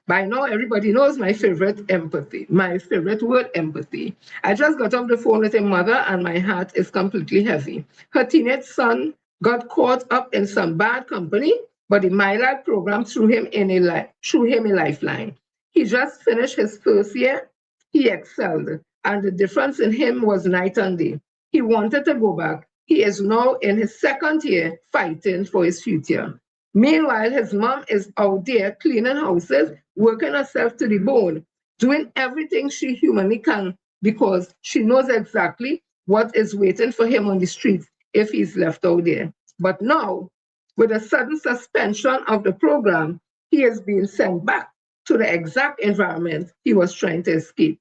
By now, everybody knows my favorite empathy, my favorite word, empathy. I just got off the phone with a mother and my heart is completely heavy. Her teenage son got caught up in some bad company, but the My Life program threw him a lifeline. He just finished his first year. He excelled, and the difference in him was night and day. He wanted to go back. He is now in his second year fighting for his future. Meanwhile, his mom is out there cleaning houses, working herself to the bone, doing everything she humanly can because she knows exactly what is waiting for him on the streets if he's left out there. But now, with a sudden suspension of the program, he is being sent back to the exact environment he was trying to escape.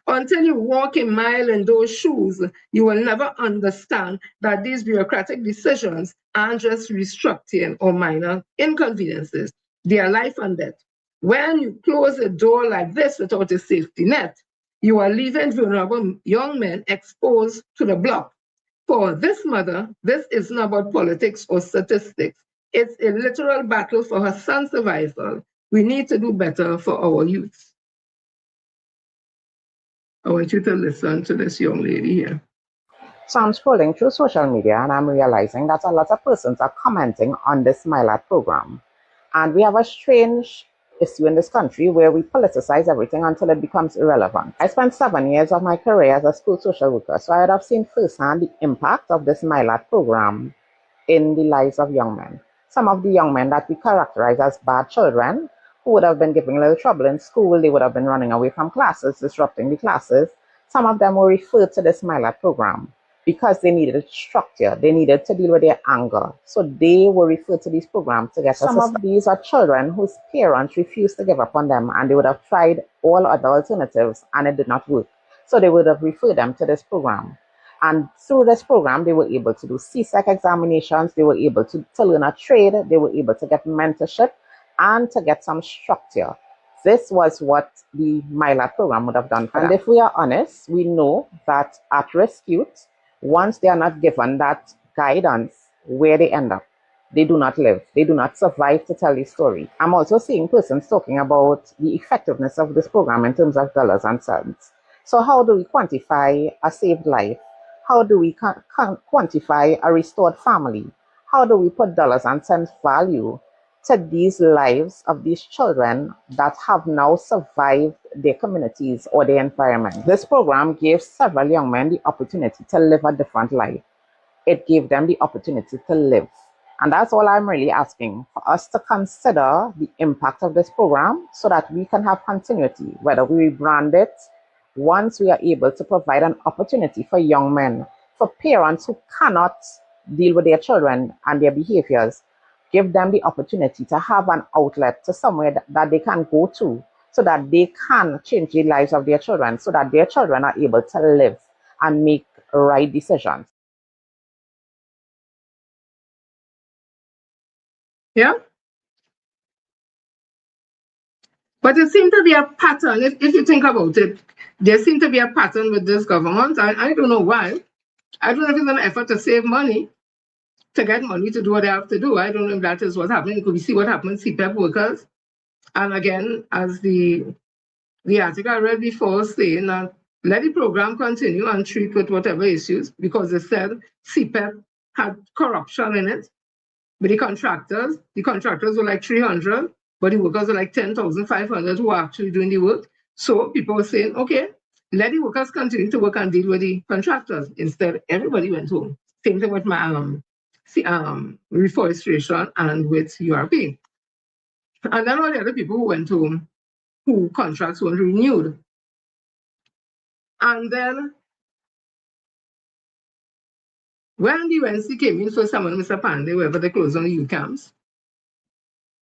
Until you walk a mile in those shoes, you will never understand that these bureaucratic decisions aren't just restructuring or minor inconveniences. They are life and death. When you close a door like this without a safety net, you are leaving vulnerable young men exposed to the block. For this mother, this isn't about politics or statistics. It's a literal battle for her son's survival. We need to do better for our youth. I want you to listen to this young lady here. So I'm scrolling through social media and I'm realizing that a lot of persons are commenting on this MyLab program. And we have a strange issue in this country where we politicize everything until it becomes irrelevant. I spent 7 years of my career as a school social worker, so I have seen firsthand the impact of this MyLab program in the lives of young men. Some of the young men that we characterize as bad children, who would have been giving a little trouble in school, they would have been running away from classes, disrupting the classes. Some of them were referred to this MyLab program because they needed structure, they needed to deal with their anger. So they were referred to these programs to get assistance. Some of these are children whose parents refused to give up on them and they would have tried all other alternatives and it did not work. So they would have referred them to this program. And through this program, they were able to do CSEC examinations, they were able to learn a trade, they were able to get mentorship and to get some structure. This was what the MyLab program would have done for them. And if we are honest, we know that at-risk youth, once they are not given that guidance, where they end up, they do not live. They do not survive to tell the story. I'm also seeing persons talking about the effectiveness of this program in terms of dollars and cents. So how do we quantify a saved life? How do we quantify a restored family? How do we put dollars and cents value to these lives of these children that have now survived their communities or their environment? This program gave several young men the opportunity to live a different life. It gave them the opportunity to live. And that's all I'm really asking, for us to consider the impact of this program so that we can have continuity, whether we rebrand it, once we are able to provide an opportunity for young men, for parents who cannot deal with their children and their behaviors, give them the opportunity to have an outlet, to somewhere that they can go to so that they can change the lives of their children, so that their children are able to live and make right decisions. Yeah? But there seems to be a pattern, if you think about it, there seems to be a pattern with this government. I don't know why. I don't know if it's an effort to save money, to get money to do what they have to do. I don't know if that is what's happening. Could we see what happened with CPAP workers? And again, as the article I read before saying that let the program continue and treat with whatever issues, because they said CPAP had corruption in it. But the contractors were like 300, but the workers were like 10,500 who were actually doing the work. So people were saying, okay, let the workers continue to work and deal with the contractors. Instead, everybody went home. Same thing with my reforestation and with URP. And then all the other people who went home, who contracts weren't renewed. And then when the UNC came in for someone, Mr. Pandey, wherever they closed on the youth camps,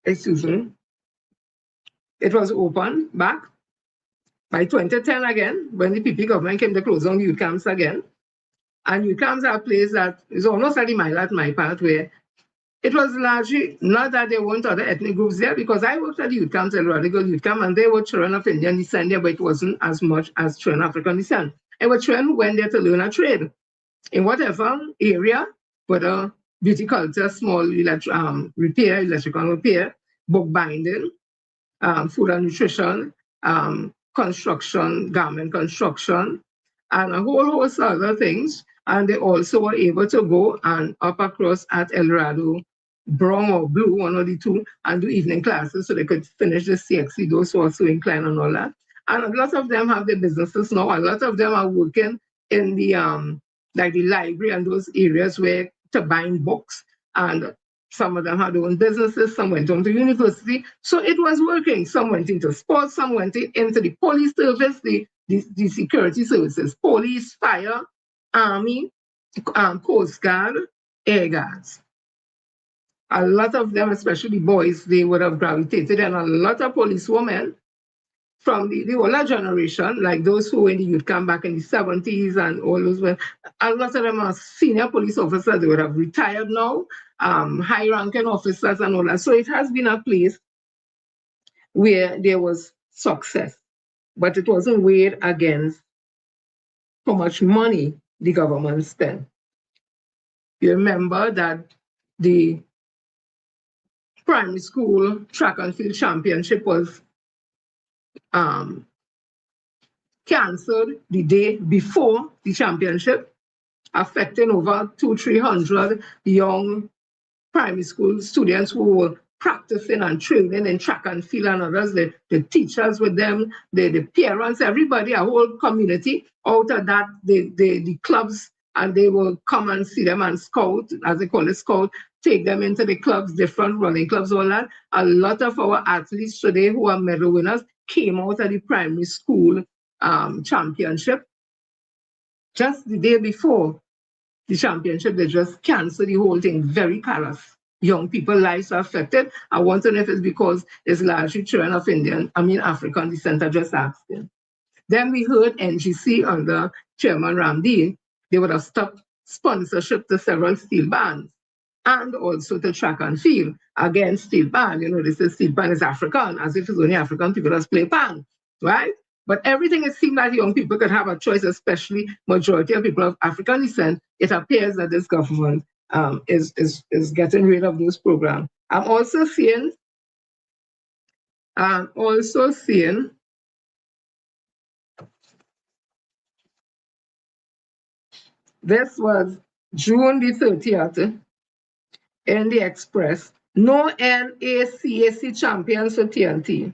excuse me, it was open back by 2010 again, when the PP government came to close on youth camps again. And youth camps are a place that is almost like my part, where it was largely not that there weren't other ethnic groups there, because I worked at the youth camps, El Radical Youth Camp, and they were children of Indian descent there, but it wasn't as much as children of African descent. It were children who went there to learn a trade in whatever area, whether beauty culture, small repair, electrical repair, book binding, food and nutrition, construction, garment construction, and a whole host of other things. And they also were able to go and up across at El Dorado, Brown or Blue, one of the two, and do evening classes so they could finish the CXC, those who are so inclined and all that. And a lot of them have their businesses now. A lot of them are working in the like the library and those areas where to buying books. And some of them had their own businesses, some went on to university. So it was working. Some went into sports, some went into the police service, the security services, police, fire, army, coast guard, air guards. A lot of them, especially boys, they would have gravitated, and a lot of policewomen from the older generation, like those who were in the youth camp back in the 70s and all those, a lot of them are senior police officers. They would have retired now, high-ranking officers and all that. So it has been a place where there was success, but it wasn't weighed against how much money the government spent. You remember that the primary school track and field championship was cancelled the day before the championship, affecting over 200-300 young primary school students who were practicing and training in track and field, and others, the teachers with them, the parents, everybody, a whole community. Out of that, the clubs, and they will come and see them and scout, as they call it, scout, take them into the clubs, different running clubs, all that. A lot of our athletes today who are medal winners came out of the primary school championship. Just the day before the championship, they just canceled the whole thing. Very callous. Young people's lives are affected. I want to know if it's because it's largely children of African descent. I just asked them. Then we heard NGC under Chairman Ramdeen, they would have stopped sponsorship to several steel bands and also to track and field. Again, steel band, they say steel band is African, as if it's only African people that play band, right? But everything, it seemed that young people could have a choice, especially majority of people of African descent. It appears that this government is getting rid of those programs. I'm also seeing this was June the 30th in the Express. No NACAC champions for TNT.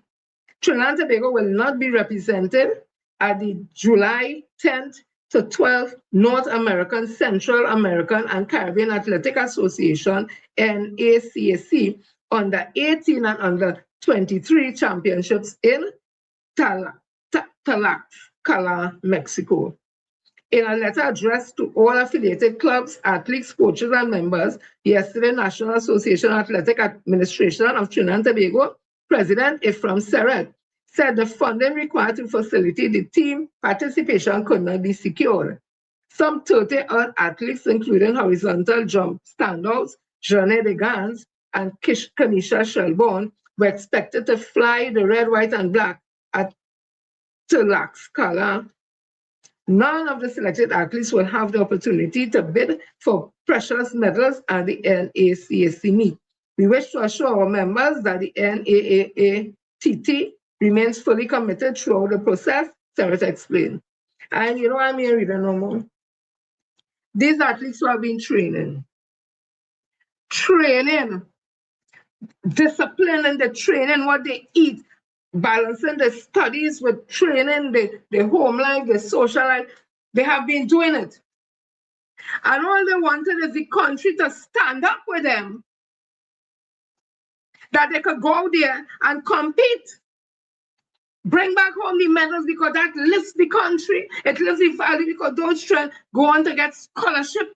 Trinidad and Tobago will not be represented at the July 10th to 12th North American, Central American and Caribbean Athletic Association, NACAC, under 18 and under 23 championships in Tlaxcala, Mexico. In a letter addressed to all affiliated clubs, athletes, coaches, and members, yesterday, National Association Athletic Administration of Trinidad and Tobago President Ephraim Seret said the funding required to facilitate the team participation could not be secured. Some 30 odd athletes, including horizontal jump standouts, Jeanne de Gans and Kanisha Shelbourne, were expected to fly the red, white, and black at Tlaxcala. None of the selected athletes will have the opportunity to bid for precious medals at the NACAC meet. We wish to assure our members that the NAAATT remains fully committed throughout the process, Seret explained. And I'm here reading no more. These athletes who have been training, discipline in the training, what they eat, balancing the studies with training, the home life, the social life, they have been doing it. And all they wanted is the country to stand up with them, that they could go out there and compete, bring back home the medals, because that lifts the country, it lifts the value, because those children go on to get scholarship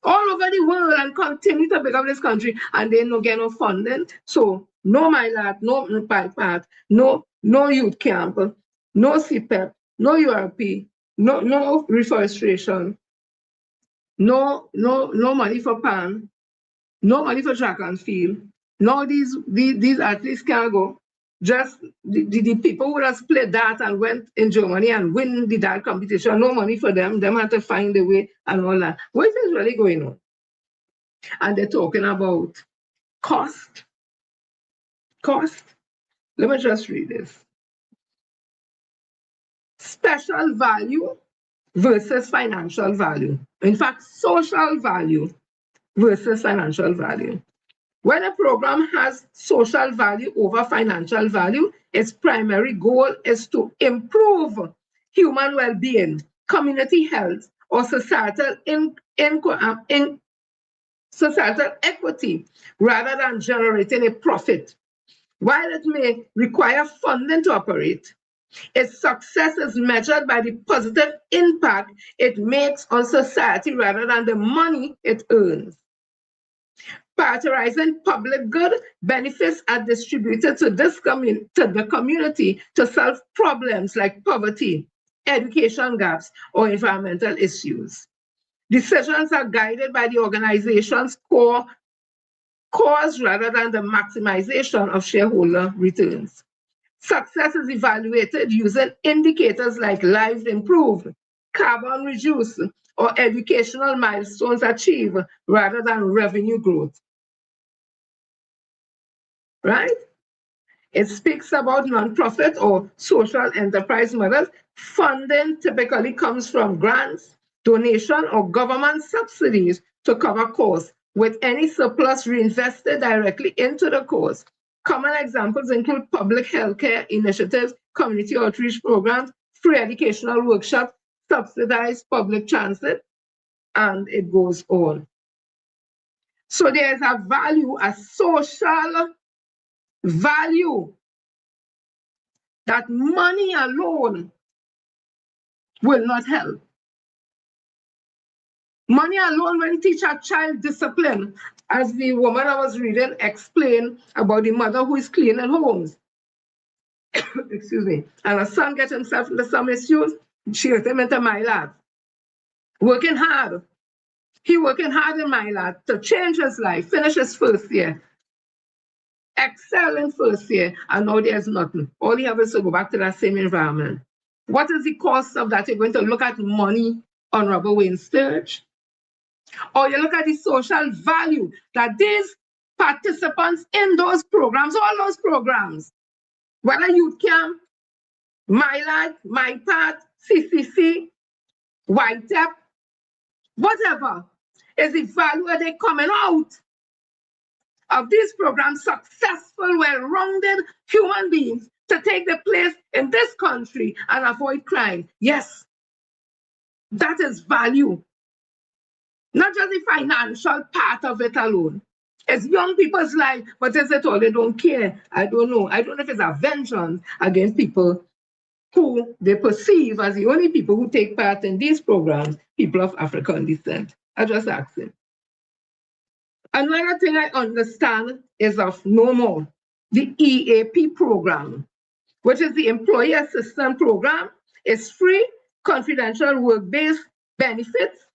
all over the world and continue to build up this country, and they no get no funding. So no MyLab, no PIPAT, no youth camp, no CPEP, no URP, no reforestation, no money for PAN, no money for track and field. Now these athletes can't go. Just the people who have played that and went in Germany and win the that competition, no money for them. Them have to find a way and all that. What is really going on? And they're talking about cost. Let me just read this. Special value versus financial value. In fact, social value versus financial value. When a program has social value over financial value, its primary goal is to improve human well-being, community health, or societal societal equity, rather than generating a profit. While it may require funding to operate, its success is measured by the positive impact it makes on society rather than the money it earns. Prioritizing public good benefits are distributed to the community to solve problems like poverty, education gaps, or environmental issues. Decisions are guided by the organization's core cause rather than the maximization of shareholder returns. Success is evaluated using indicators like lives improved, carbon reduced, or educational milestones achieved rather than revenue growth. Right? It speaks about nonprofit or social enterprise models. Funding typically comes from grants, donation, or government subsidies to cover costs, with any surplus reinvested directly into the cause. Common examples include public healthcare initiatives, community outreach programs, free educational workshops, subsidized public transit, and it goes on. So there is a value, a social value, that money alone will not help. Money alone will teach a child discipline, as the woman I was reading explained about the mother who is cleaning homes. Excuse me. And her son gets himself into some issues, she gets him into my lab. Working hard. He working hard in my lab to change his life, finish his first year, excel in first year, and now there's nothing. All he has is to go back to that same environment. What is the cost of that? You're going to look at money on Robert Wayne Sturge, or you look at the social value that these participants in those programs, all those programs, whether youth camp, My Lad, My Path, CCC, YTEP, whatever, is the value that they coming out of these programs, successful, well-rounded human beings to take the place in this country and avoid crime. Yes, that is value. Not just the financial part of it alone. It's young people's life, but is it all? They don't care. I don't know. I don't know if it's a vengeance against people who they perceive as the only people who take part in these programs, people of African descent. I just ask him. Another thing I understand is of no more, the EAP program, which is the Employee Assistance Program, is free, confidential work-based benefits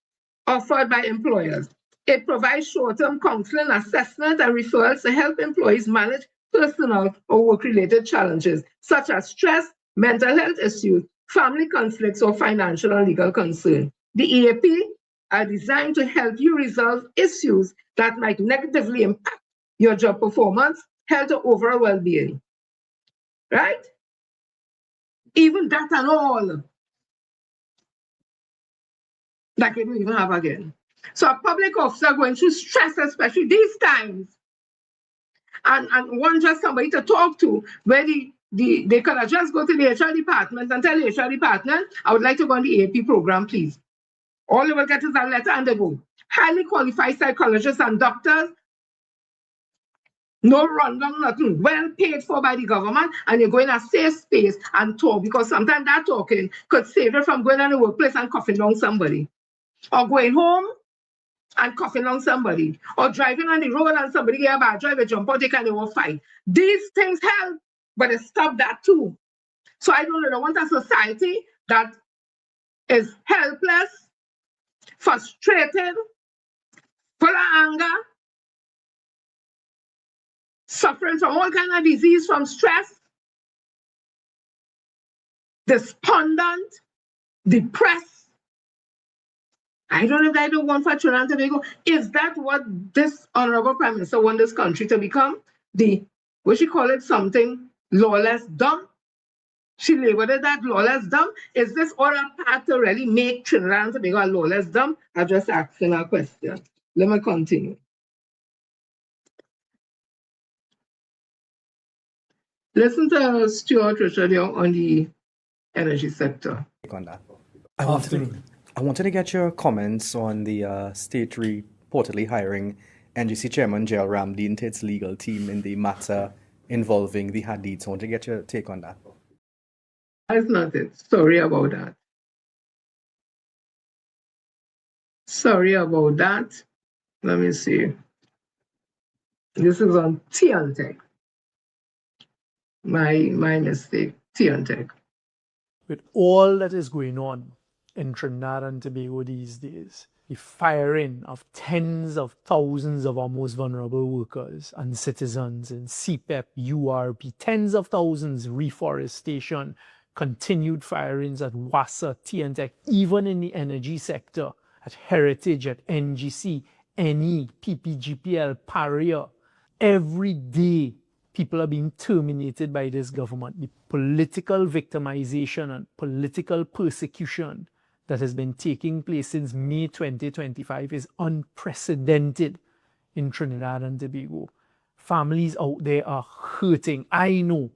offered by employers. It provides short-term counseling, assessment, and referrals to help employees manage personal or work-related challenges, such as stress, mental health issues, family conflicts, or financial and legal concern. The EAP are designed to help you resolve issues that might negatively impact your job performance, health, or overall well-being. Right? Even that and all, that you don't even have again. So a public officer going through stress, especially these times, and want just somebody to talk to, where they could have just go to the HR department and tell the HR department, I would like to go on the EAP program, please. All they will get is a letter and they go. Highly qualified psychologists and doctors, no rundown, nothing, well paid for by the government, and you go in a safe space and talk, because sometimes that talking could save you from going in the workplace and coughing down somebody, or going home and coughing on somebody, or driving on the road and somebody get a bad driver, jump out, they can will fight. These things help, but it stop that too. So I don't know, I want a society that is helpless, frustrated, full of anger, suffering from all kinds of disease, from stress, despondent, depressed. I don't know if I don't want for Trinidad and Tobago. Is that what this honorable Prime Minister wants this country to become? What you call it, something lawless dump. She labeled it that lawless dump. Is this all a part to really make Trinidad and Tobago a lawless dump? I'm just asking a question. Let me continue. Listen to Stuart Richard Young on the energy sector. On that. I wanted to get your comments on the state reportedly hiring NGC Chairman Jael Ramdeen to its legal team in the matter involving the Hadids. I want to get your take on that. That's not it. Sorry about that. Sorry about that. Let me see. This is on TNTech. My mistake. TNTech. With all that is going on in Trinidad and Tobago these days, the firing of tens of thousands of our most vulnerable workers and citizens in CPEP, URP, tens of thousands, reforestation, continued firings at WASA, TNTech, even in the energy sector, at Heritage, at NGC, NE, PPGPL, Paria. Every day, people are being terminated by this government. The political victimization and political persecution that has been taking place since May 2025 is unprecedented in Trinidad and Tobago. Families out there are hurting. I know,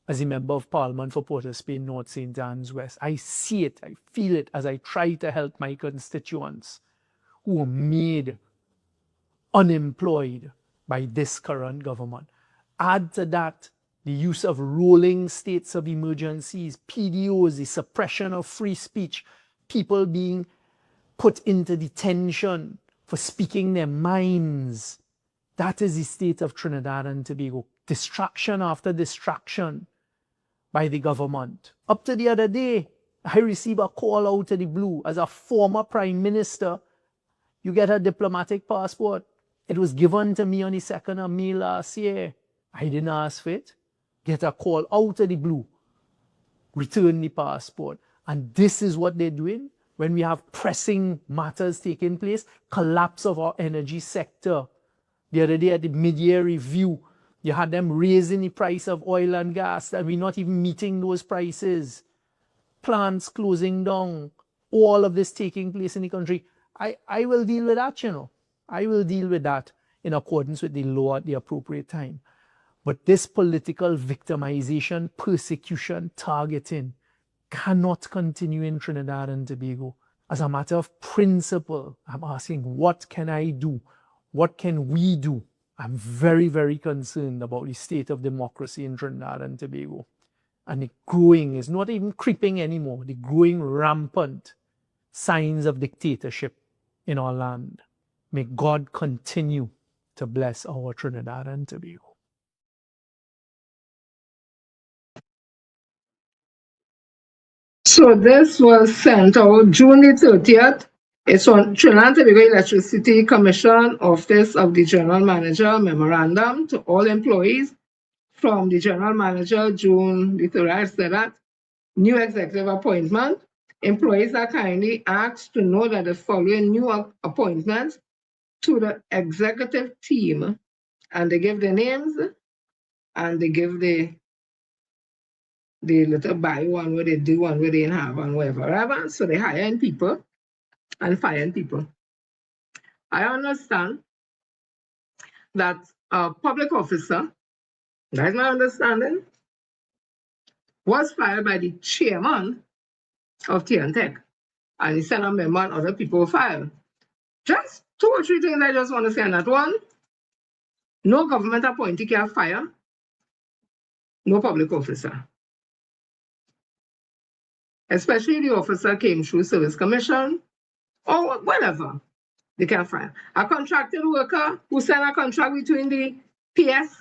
as a member of Parliament for Port of Spain, North St. Anne's West, I see it, I feel it as I try to help my constituents who are made unemployed by this current government. Add to that the use of rolling states of emergencies, PDOs, the suppression of free speech, people being put into detention for speaking their minds. That is the state of Trinidad and Tobago. Distraction after distraction by the government. Up to the other day, I received a call out of the blue. As a former prime minister, you get a diplomatic passport. It was given to me on the 2nd of May last year. I didn't ask for it. Get a call out of the blue. Return the passport. And this is what they're doing when we have pressing matters taking place. Collapse of our energy sector. The other day at the mid-year review, you had them raising the price of oil and gas, and we're not even meeting those prices. Plants closing down. All of this taking place in the country. I will deal with that, you know. I will deal with that in accordance with the law at the appropriate time. But this political victimization, persecution, targeting cannot continue in Trinidad and Tobago. As a matter of principle, I'm asking, what can I do? What can we do? I'm very, very concerned about the state of democracy in Trinidad and Tobago. And the growing, is not even creeping anymore, the growing rampant signs of dictatorship in our land. May God continue to bless our Trinidad and Tobago. So this was sent out June the 30th. It's on Trinidad and Tobago Electricity Commission Office of the General Manager memorandum to all employees from the General Manager, June the 3rd. I said that. New executive appointment. Employees are kindly asked to know that the following new appointments to the executive team, and they give the names and they give the little bio, one where they do, one where they didn't have, and whatever. So they hiring people and firing people. I understand that a public officer, that's my understanding, was fired by the chairman of TNTech, and the Senate member and other people were fired. Just 2 or 3 things I just want to say on that. One, no government appointee can fire no public officer. Especially if the officer came through service commission or whatever, they can fire. A contracted worker who signed a contract between the PS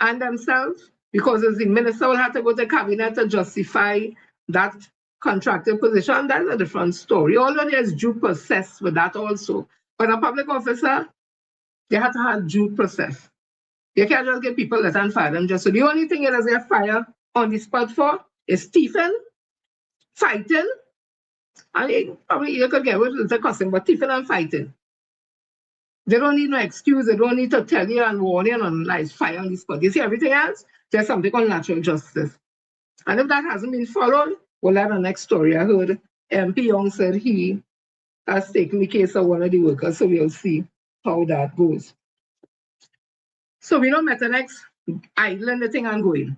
and themselves, because as the minister will have to go to cabinet to justify that contracted position, that's a different story. Although there's due process with that also. But a public officer, they have to have due process. You can't just get people let and fire them just so. The only thing it does get fire on the spot for is thieving, fighting, and probably you could get with the cussing, but thieving and fighting. They don't need no excuse. They don't need to tell you and warn you and like fire on the spot. You see everything else? There's something called natural justice. And if that hasn't been followed, well, that's the next story. I heard MP Young said he has taken the case of one of the workers, so we'll see how that goes. So we know Methanex idling the thing and going,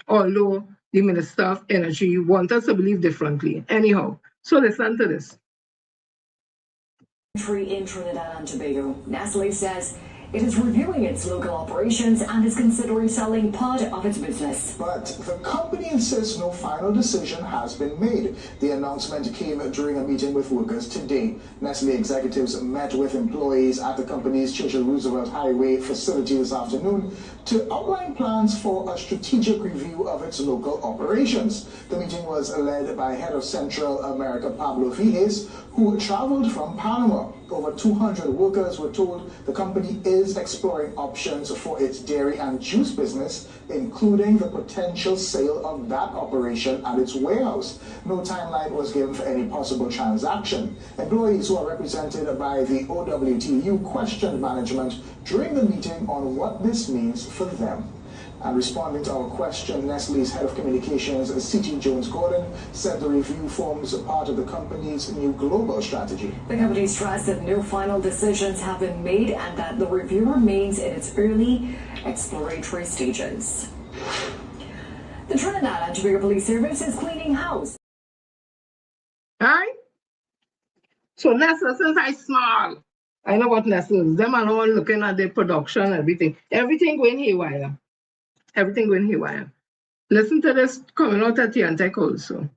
although the Minister of Energy wants us to believe differently. Anyhow, so listen to this. In Trinidad and Tobago, Nestle says it is reviewing its local operations and is considering selling part of its business. But the company insists no final decision has been made. The announcement came during a meeting with workers today. Nestle executives met with employees at the company's Churchill Roosevelt Highway facility this afternoon to outline plans for a strategic review of its local operations. The meeting was led by Head of Central America Pablo Vijes, who traveled from Panama. Over 200 workers were told the company is exploring options for its dairy and juice business, including the potential sale of that operation and its warehouse. No timeline was given for any possible transaction. Employees who are represented by the OWTU questioned management during the meeting on what this means for them. And responding to our question, Nestle's head of communications, C.T. Jones-Gordon, said the review forms part of the company's new global strategy. The company stressed that no final decisions have been made and that the review remains in its early exploratory stages. The Trinidad and Tobago Police Service is cleaning house. Right? So Nestle, since I small, I know what Nestle is. Them are all looking at their production, everything going haywire. Everything going haywire. Listen to this coming out at TNTech also.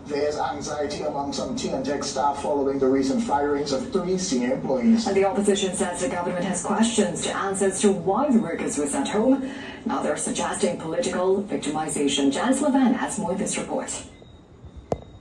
There's anxiety among some TNTech staff following the recent firings of 3 senior employees. And the opposition says the government has questions to answer as to why the workers were sent home. Now they're suggesting political victimization. Janice Levan has more in this report.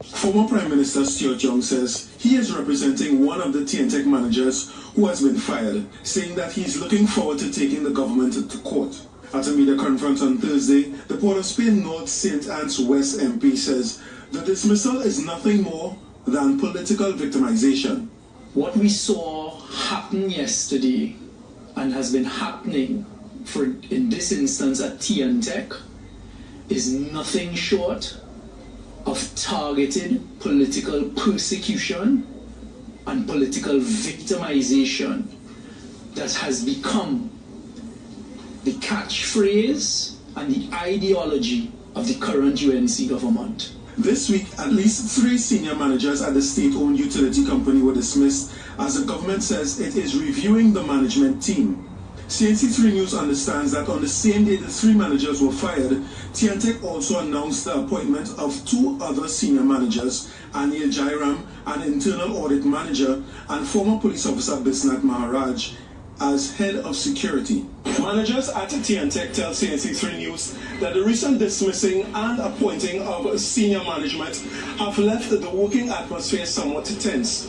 Former Prime Minister Stuart Young says he is representing one of the TNTech managers who has been fired, saying that he's looking forward to taking the government to court. At a media conference on Thursday, the Port of Spain North St. Anne's West MP says the dismissal is nothing more than political victimization. What we saw happen yesterday and has been happening in this instance at TNTech is nothing short of targeted political persecution and political victimization that has become the catchphrase and the ideology of the current UNC government. This week, at least 3 senior managers at the state-owned utility company were dismissed as the government says it is reviewing the management team. CNC3 News understands that on the same day the 3 managers were fired, TNTech also announced the appointment of 2 other senior managers, Anil Jairam, an internal audit manager, and former police officer Bisnath Maharaj, as head of security. Managers at TNTech tell CNC3 News that the recent dismissing and appointing of senior management have left the working atmosphere somewhat tense.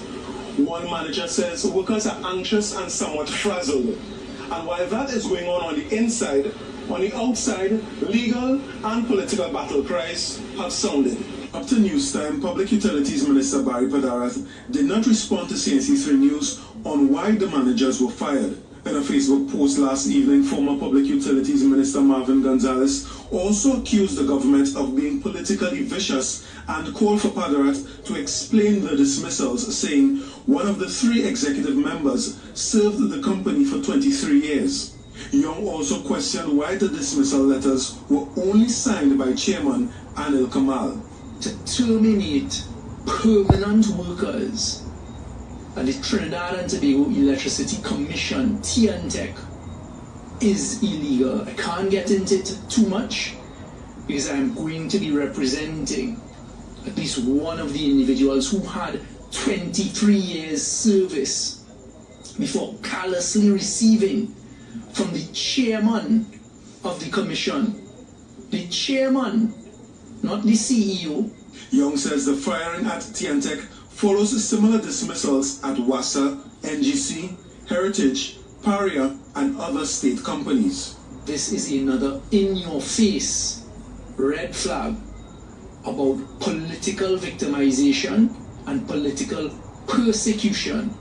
One manager says workers are anxious and somewhat frazzled. And while that is going on the inside, on the outside, legal and political battle cries have sounded. Up to news time, Public Utilities Minister Barry Padarath did not respond to CNC3 News on why the managers were fired. In a Facebook post last evening, former Public Utilities Minister Marvin Gonzalez also accused the government of being politically vicious and called for Padarath to explain the dismissals, saying one of the 3 executive members served the company for 23 years. Young also questioned why the dismissal letters were only signed by Chairman Anil Kamal. To terminate permanent workers and the Trinidad and Tobago Electricity Commission, TNTech, is illegal. I can't get into it too much because I'm going to be representing at least one of the individuals who had 23 years service before callously receiving from the chairman of the commission. The chairman, not the CEO. Young says the firing at TNTech follows similar dismissals at WASA, NGC, Heritage, Paria, and other state companies. This is another in-your-face red flag about political victimization and political persecution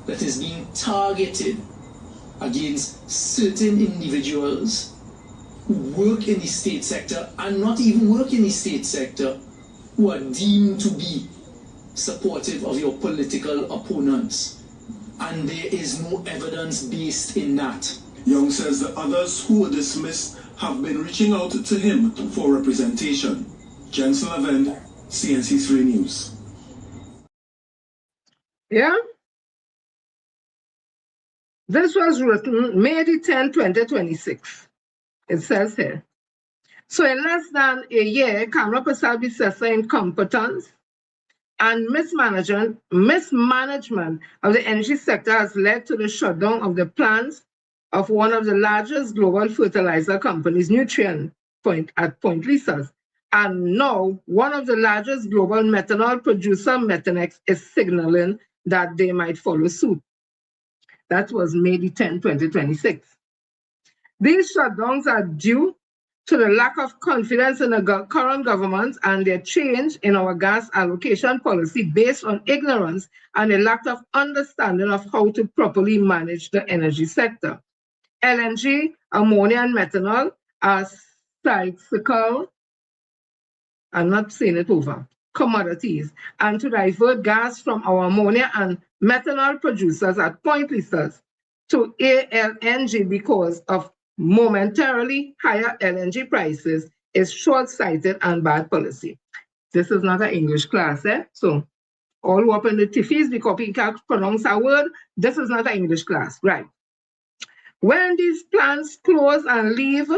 that is being targeted against certain individuals who work in the state sector and not even work in the state sector, who are deemed to be supportive of your political opponents. And there is no evidence based in that. Young says the others who were dismissed have been reaching out to him for representation. Jensen Lavend, CNC3 News. Yeah? This was written May 10, 2026. It says here. So in less than a year, Kamala Prasad-Bissessar incompetence and mismanagement of the energy sector has led to the shutdown of the plants of one of the largest global fertilizer companies, Nutrient at Point Lisas. And now one of the largest global methanol producer, Methanex, is signaling that they might follow suit. That was May 10, 2026. These shutdowns are due to the lack of confidence in the current government and their change in our gas allocation policy based on ignorance and a lack of understanding of how to properly manage the energy sector. LNG, ammonia, and methanol are cyclical, I'm not saying it over, commodities, and to divert gas from our ammonia and methanol producers at Point Lisas to ALNG because of momentarily higher LNG prices is short-sighted and bad policy. This is not an English class, eh? So all up in the tiffies because people can't pronounce a word. This is not an English class, right? When these plants close and leave,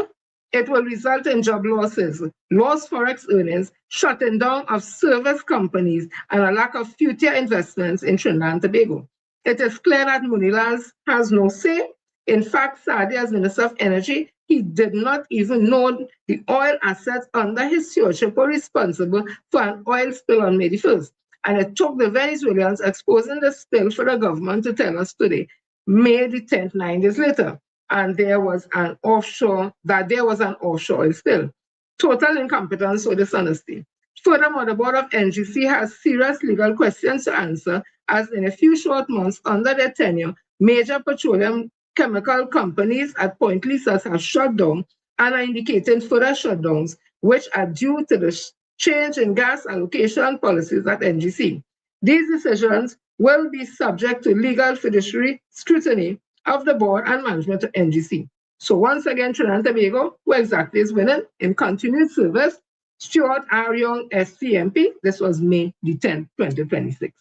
it will result in job losses, lost forex earnings, shutting down of service companies, and a lack of future investments in Trinidad and Tobago. It is clear that Munilas has no say. In fact, Sadi, as Minister of Energy, he did not even know the oil assets under his stewardship were responsible for an oil spill on May 1st. And it took the Venezuelans exposing the spill for the government to tell us today, May 10th, 9 days later. And there was an offshore oil spill. Total incompetence or dishonesty. Furthermore, the Board of NGC has serious legal questions to answer, as in a few short months under their tenure, major petroleum chemical companies at Point Lisas have shut down and are indicating further shutdowns, which are due to the change in gas allocation policies at NGC. These decisions will be subject to legal fiduciary scrutiny of the board and management of NGC. So once again, Trinidad and Tobago, who exactly is winning in continued service, Stuart R. Young, SCMP. This was May 10, 2026.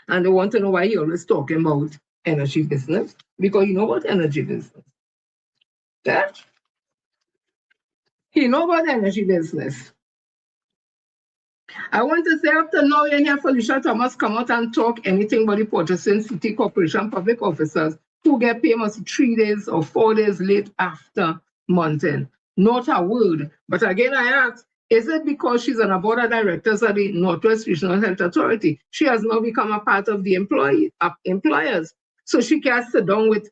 And they want to know why he always talking about energy business, because you know about energy business. Yeah? He know about energy business. I want to say up to now, you hear Felicia Thomas come out and talk anything about the Port of St. City Corporation public officers who get paid almost 3 days or 4 days late after month end. Not a word. But again, I ask, is it because she's on a board of directors of the Northwest Regional Health Authority? She has now become a part of the employers. So she can sit down with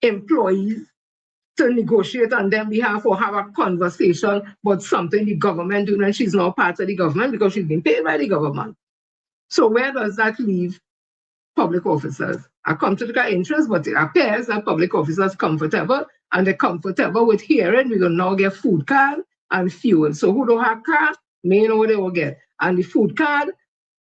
employees to negotiate on their behalf or have a conversation about something the government doing, and she's now part of the government because she's been paid by the government. So where does that leave public officers? I come to the interest, but it appears that public officers comfortable, and they're comfortable with hearing we will now get food card and fuel. So who don't have car, may know what they will get. And the food card,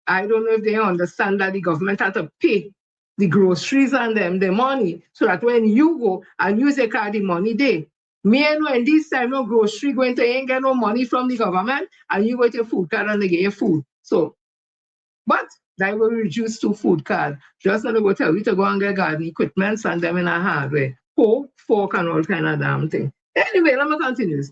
I don't know if they understand that the government had to pay the groceries and them the money, so that when you go and use a card, the money there. Me and when this time no grocery going to ain't get no money from the government, and you go to your food card and they get your food. So, but that will reduce to food card. Just not to go tell you to go and get garden equipment and them in a hardware, fork and all kind of damn thing. Anyway, let me continue.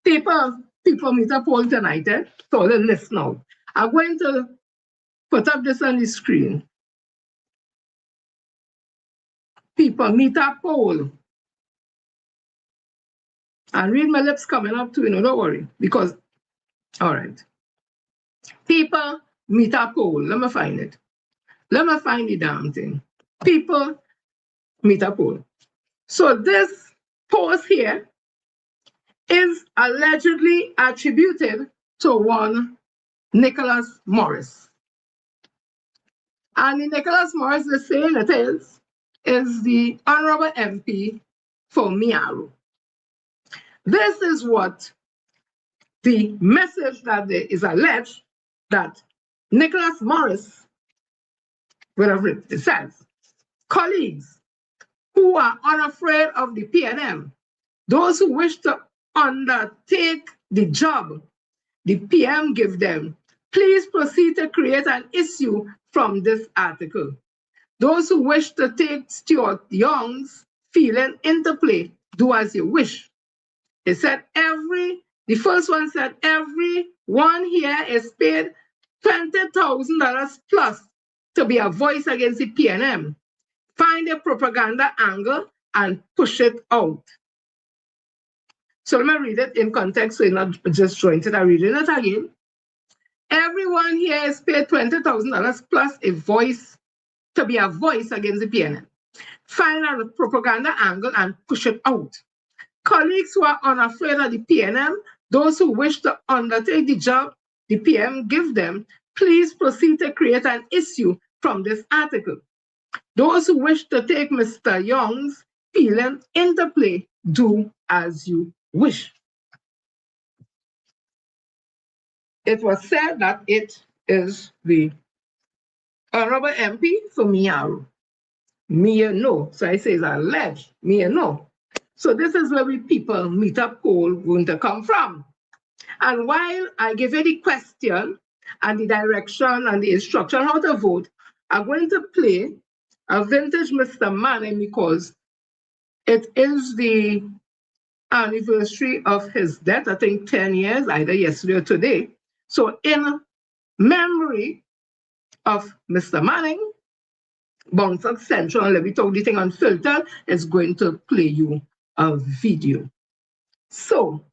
People meet a poll tonight, eh? So let's listen now. I'm going to put up this on the screen. People meet a poll. And read my lips coming up too, don't worry. Because, all right. People meet a poll. Let me find it. Let me find the damn thing. People meet a poll. So this post here is allegedly attributed to one Nicholas Morris. And the Nicholas Morris, the saying it is the Honorable MP for Mearu. This is what the message that there is alleged that Nicholas Morris would have written. It says, colleagues who are unafraid of the PNM, those who wish to undertake the job the PM give them, please proceed to create an issue from this article. Those who wish to take Stuart Young's feeling into play, do as you wish. It said the first one said everyone here is paid $20,000 plus to be a voice against the PNM. Find a propaganda angle and push it out. So let me read it in context so you're not just jointed. I'm reading it again. Everyone here is paid $20,000 plus a voice to be a voice against the PNM. Find a propaganda angle and push it out. Colleagues who are unafraid of the PNM, those who wish to undertake the job the PM give them, please proceed to create an issue from this article. Those who wish to take Mr. Young's feeling into play, do as you wish. It was said that it is the Honorable MP for Mearu. Me no. So I say it's alleged. Me no. So this is where we people meet up poll going to come from. And while I give you the question and the direction and the instruction how to vote, I'm going to play a vintage Mr. Manning because it is the anniversary of his death, I think 10 years, either yesterday or today. So in memory of Mr. Manning, Bouncer Central, and let me talk the thing unfiltered, is going to play you a video. So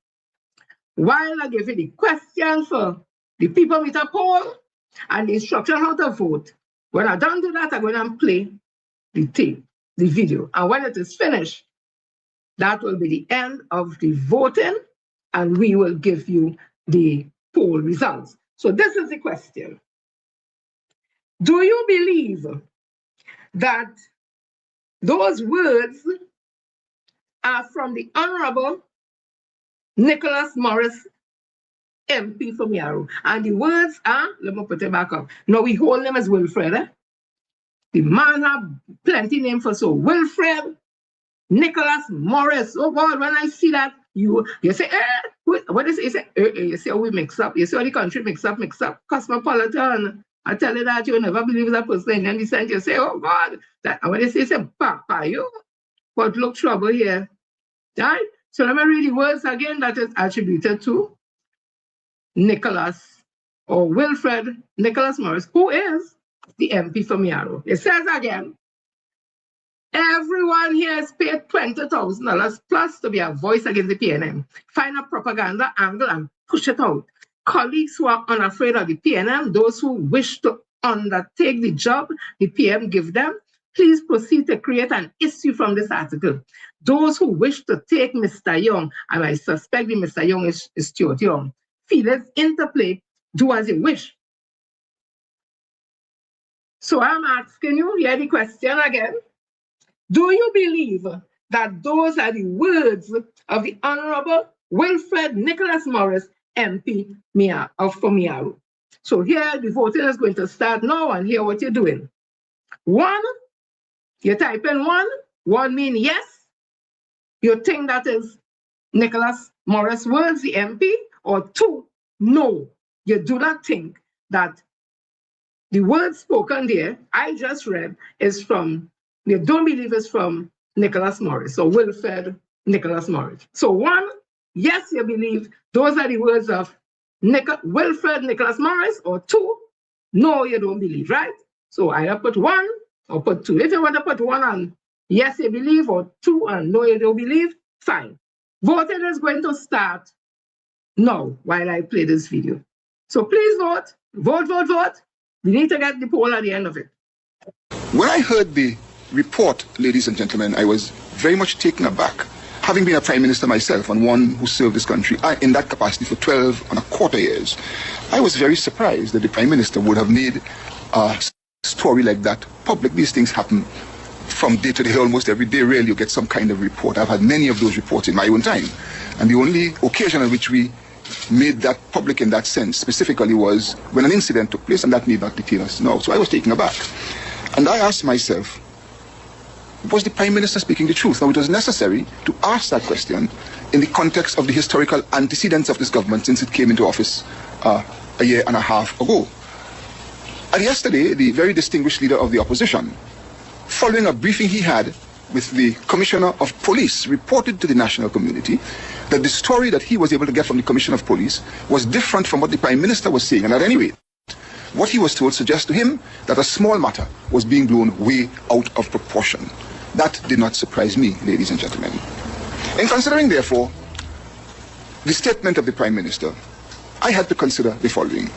while I give you the question for the people with a poll and the instruction how to vote, when I done do that, I'm going to play the tape, the video. And when it is finished, that will be the end of the voting, and we will give you the poll results. So this is the question. Do you believe that those words are from the Honorable Nicholas Morris, MP from Mearu? And the words are, let me put it back up. Now we hold them as Wilfred. The man have plenty name for so. Wilfred Nicholas Morris. Oh God, when I see that, you say, what is it? You say, you see how we mix up. You see how the country mix up. Cosmopolitan. I tell you that you never believe that person. And then you say, oh God. That, and when they say, Papa, you, but look trouble here. Right? So let me read the words again that is attributed to Nicholas or Wilfred Nicholas Morris, who is the MP for Mearu. It says again, everyone here is paid $20,000 plus to be a voice against the PNM. Find a propaganda angle and push it out. Colleagues who are unafraid of the PNM, those who wish to undertake the job the PM give them, please proceed to create an issue from this article. Those who wish to take Mr. Young, and I suspect the Mr. Young is Stuart Young, feelings into play, do as you wish. So I'm asking you here the question again. Do you believe that those are the words of the Honorable Wilfred Nicholas Morris, MP for Mearu? So here the voting is going to start now, and hear what you're doing. 1, you type in 1. 1 means yes. You think that is Nicholas Morris words, the MP, or 2, no. You do not think that the words spoken there, I just read, is from, you don't believe it's from Nicholas Morris, or Wilfred Nicholas Morris. So 1, yes, you believe those are the words of Wilfred Nicholas Morris, or 2, no, you don't believe, right? So either put 1 or put 2. If you want to put 1 on yes, you believe, or 2 and no, you don't believe, fine. Voting is going to start now while I play this video. So please vote, vote, vote, vote. We need to get the poll at the end of it. When I heard the report, ladies and gentlemen, I was very much taken aback. Having been a prime minister myself and one who served this country in that capacity for 12 and a quarter years, I was very surprised that the prime minister would have made a story like that public. These things happen from day to day, almost every day. Rarely you get some kind of report. I've had many of those reports in my own time. And the only occasion on which we made that public in that sense specifically was when an incident took place, and that need not detain us now. So I was taken aback. And I asked myself, was the Prime Minister speaking the truth? Now, it was necessary to ask that question in the context of the historical antecedents of this government since it came into office a year and a half ago. And yesterday, the very distinguished leader of the opposition, following a briefing he had with the Commissioner of Police, reported to the national community that the story that he was able to get from the Commissioner of Police was different from what the Prime Minister was saying. And at any rate, what he was told suggests to him that a small matter was being blown way out of proportion. That did not surprise me, ladies and gentlemen. In considering, therefore, the statement of the Prime Minister, I had to consider the following.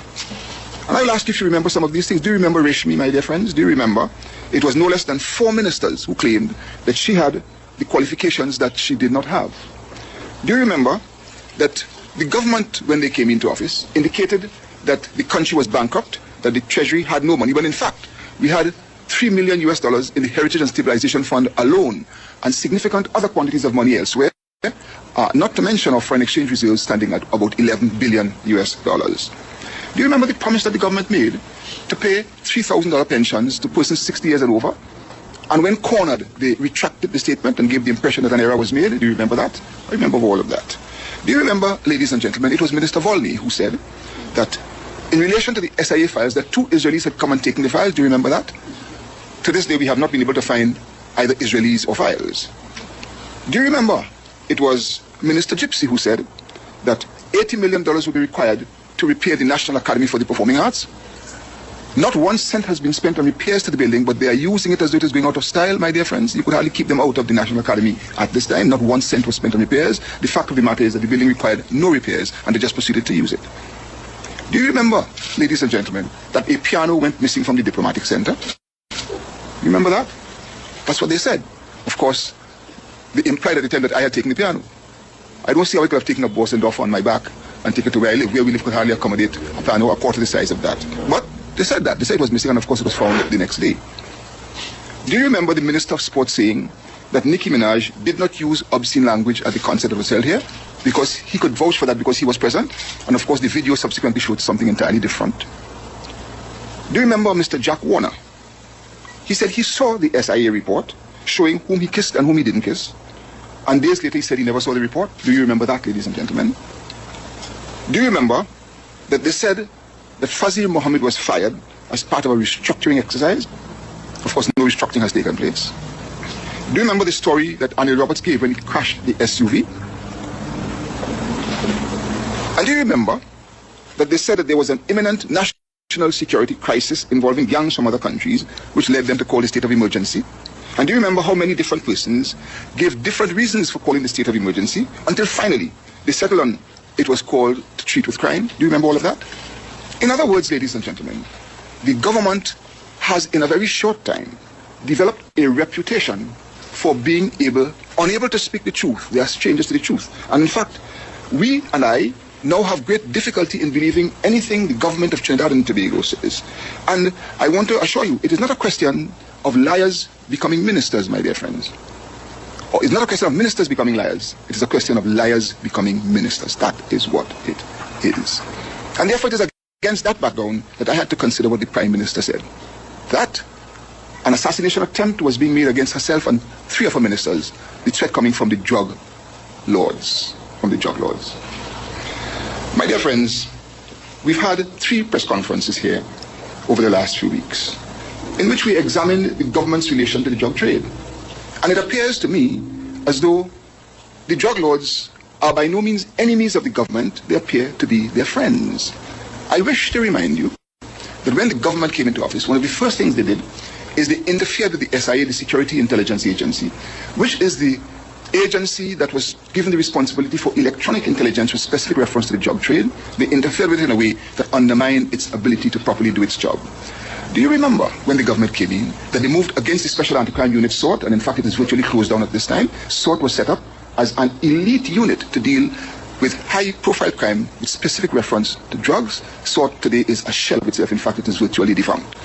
And I'll ask if you remember some of these things. Do you remember Reshmi, my dear friends? Do you remember? It was no less than 4 ministers who claimed that she had the qualifications that she did not have. Do you remember that the government, when they came into office, indicated that the country was bankrupt, that the Treasury had no money, when in fact we had $3 million in the Heritage and Stabilization Fund alone, and significant other quantities of money elsewhere, not to mention our foreign exchange reserves standing at about $11 billion. Do you remember the promise that the government made to pay $3,000 pensions to persons 60 years and over? And when cornered, they retracted the statement and gave the impression that an error was made. Do you remember that? I remember all of that. Do you remember, ladies and gentlemen, it was Minister Volney who said that in relation to the SIA files, that 2 Israelis had come and taken the files. Do you remember that? To this day, we have not been able to find either Israelis or files. Do you remember it was Minister Gypsy who said that $80 million would be required to repair the National Academy for the Performing Arts? Not 1 cent has been spent on repairs to the building, but they are using it as though it is going out of style, my dear friends. You could hardly keep them out of the National Academy at this time. Not 1 cent was spent on repairs. The fact of the matter is that the building required no repairs, and they just proceeded to use it. Do you remember, ladies and gentlemen, that a piano went missing from the Diplomatic Center? You remember that? That's what they said. Of course, they implied at the time that I had taken the piano. I don't see how I could have taken a Borsendorf on my back and take it to where I live. Where we live could hardly accommodate a piano a quarter the size of that. But they said that. They said it was missing, and of course it was found the next day. Do you remember the Minister of Sport saying that Nicki Minaj did not use obscene language at the concert that was held here? Because he could vouch for that because he was present. And of course the video subsequently showed something entirely different. Do you remember Mr. Jack Warner? He said he saw the SIA report showing whom he kissed and whom he didn't kiss. And days later he said he never saw the report. Do you remember that, ladies and gentlemen? Do you remember that they said that Fazil Mohammed was fired as part of a restructuring exercise? Of course, no restructuring has taken place. Do you remember the story that Anil Roberts gave when he crashed the SUV? And do you remember that they said that there was an imminent national security crisis involving gangs from other countries, which led them to call the state of emergency? And do you remember how many different persons gave different reasons for calling the state of emergency, until finally they settled on it was called to treat with crime? Do you remember all of that? In other words, ladies and gentlemen, the government has in a very short time developed a reputation for being unable to speak the truth. They are strangers to the truth. And in fact, we and I now have great difficulty in believing anything the government of Trinidad and Tobago says. And I want to assure you, it is not a question of liars becoming ministers, my dear friends. Or it's not a question of ministers becoming liars. It is a question of liars becoming ministers. That is what it is. And therefore it is against that background that I had to consider what the Prime Minister said. That an assassination attempt was being made against herself and 3 of her ministers, the threat coming from the drug lords. My dear friends, we've had 3 press conferences here over the last few weeks in which we examined the government's relation to the drug trade. And it appears to me as though the drug lords are by no means enemies of the government. They appear to be their friends. I wish to remind you that when the government came into office, one of the first things they did is they interfered with the SIA, the Security Intelligence Agency, which is the agency that was given the responsibility for electronic intelligence with specific reference to the drug trade. They interfered with it in a way that undermined its ability to properly do its job. Do you remember when the government came in that they moved against the Special Anti-Crime Unit SORT, and in fact it is virtually closed down at this time? SORT was set up as an elite unit to deal with high-profile crime with specific reference to drugs. SORT today is a shell of itself. In fact, it is virtually defunct.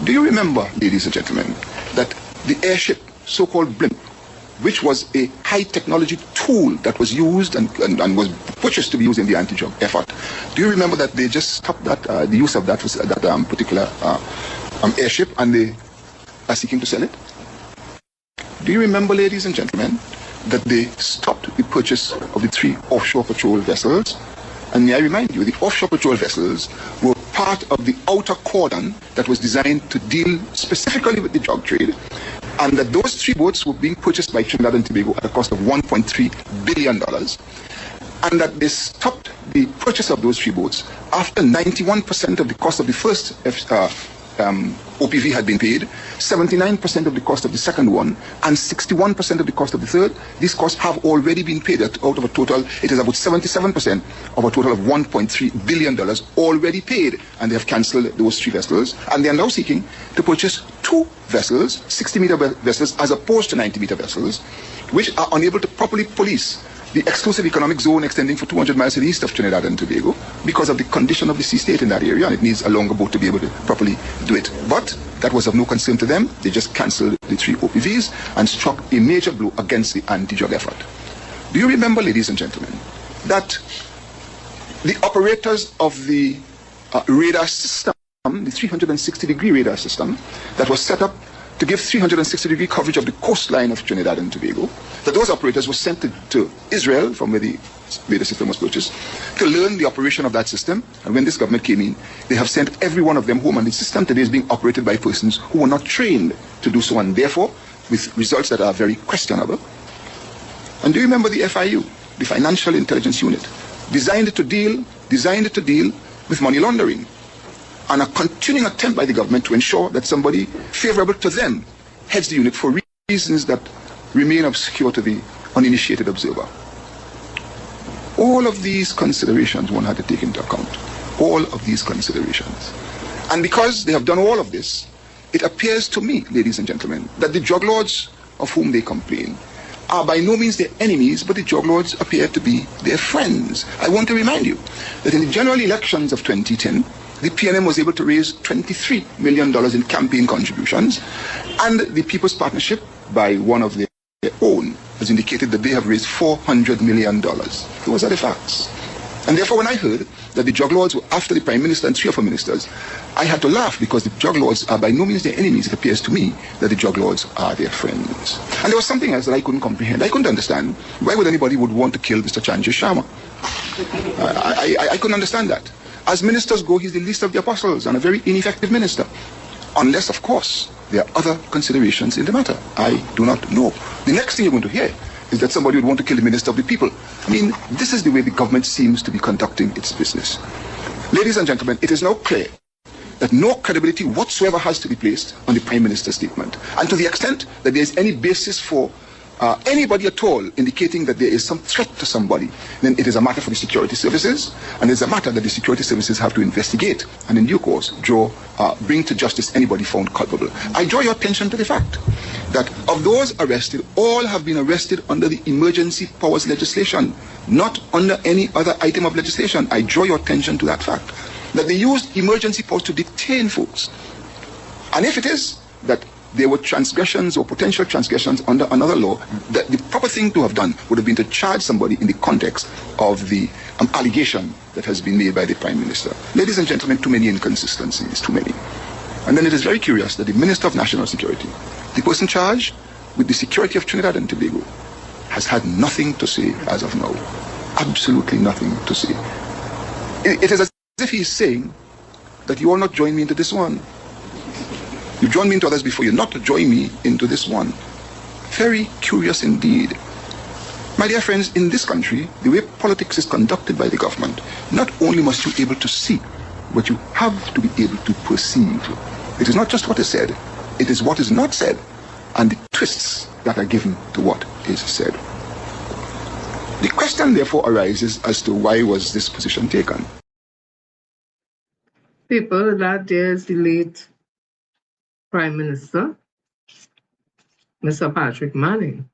Do you remember, ladies and gentlemen, that the airship, so-called blimp, which was a high-technology tool that was used and was purchased to be used in the anti-drug effort, do you remember that they just stopped that the use of that particular airship, and they are seeking to sell it? Do you remember, ladies and gentlemen, that they stopped the purchase of the 3 offshore patrol vessels? And may I remind you, the offshore patrol vessels were part of the outer cordon that was designed to deal specifically with the drug trade, and that those 3 boats were being purchased by Trinidad and Tobago at a cost of $1.3 billion, and that they stopped the purchase of those 3 boats after 91% of the cost of the first OPV had been paid, 79% of the cost of the second one, and 61% of the cost of the third. These costs have already been paid. Out of a total, it is about 77% of a total of $1.3 billion already paid, and they have cancelled those 3 vessels, and they are now seeking to purchase 2 vessels, 60-meter vessels, as opposed to 90-meter vessels, which are unable to properly police the exclusive economic zone extending for 200 miles to the east of Trinidad and Tobago because of the condition of the sea state in that area, and it needs a longer boat to be able to properly do it. But that was of no concern to them. They just cancelled the 3 OPVs and struck a major blow against the anti-drug effort. Do you remember, ladies and gentlemen, that the operators of the radar system, the 360-degree radar system that was set up to give 360-degree coverage of the coastline of Trinidad and Tobago, that those operators were sent to Israel, from where the system was purchased, to learn the operation of that system. And when this government came in, they have sent every one of them home, and the system today is being operated by persons who were not trained to do so, and therefore with results that are very questionable. And do you remember the FIU, the Financial Intelligence Unit, designed to deal with money laundering, and a continuing attempt by the government to ensure that somebody favorable to them heads the unit for reasons that remain obscure to the uninitiated observer. All of these considerations one had to take into account. All of these considerations. And because they have done all of this, it appears to me, ladies and gentlemen, that the drug lords of whom they complain are by no means their enemies, but the drug lords appear to be their friends. I want to remind you that in the general elections of 2010, the PNM was able to raise $23 million in campaign contributions, and the People's Partnership, by one of their own, has indicated that they have raised $400 million. Those are the facts. And therefore, when I heard that the drug lords were after the Prime Minister and 3 of her ministers, I had to laugh, because the drug lords are by no means their enemies. It appears to me that the drug lords are their friends. And there was something else that I couldn't comprehend. I couldn't understand. Why would anybody would want to kill Mr. Chanji Sharma? I couldn't understand that. As ministers go, he's the least of the apostles and a very ineffective minister. Unless, of course, there are other considerations in the matter. I do not know. The next thing you're going to hear is that somebody would want to kill the minister of the people. I mean, this is the way the government seems to be conducting its business. Ladies and gentlemen, it is now clear that no credibility whatsoever has to be placed on the Prime Minister's statement. And to the extent that there is any basis for anybody at all indicating that there is some threat to somebody, then it is a matter for the security services, and it's a matter that the security services have to investigate and in due course bring to justice anybody found culpable. I draw your attention to the fact that of those arrested, all have been arrested under the emergency powers legislation, not under any other item of legislation. I draw your attention to that fact, that they used emergency powers to detain folks. And if it is that there were transgressions or potential transgressions under another law, that the proper thing to have done would have been to charge somebody in the context of the allegation that has been made by the Prime Minister. Ladies and gentlemen, too many inconsistencies, too many. And then it is very curious that the Minister of National Security, the person charged with the security of Trinidad and Tobago, has had nothing to say as of now. Absolutely nothing to say. It is as if he is saying that you will not join me into this one. You joined me into others before, you're not to join me into this one. Very curious indeed. My dear friends, in this country, the way politics is conducted by the government, not only must you be able to see, but you have to be able to perceive. It is not just what is said, it is what is not said, and the twists that are given to what is said. The question therefore arises as to why was this position taken? People, that there's the late Prime Minister, Mr. Patrick Manning.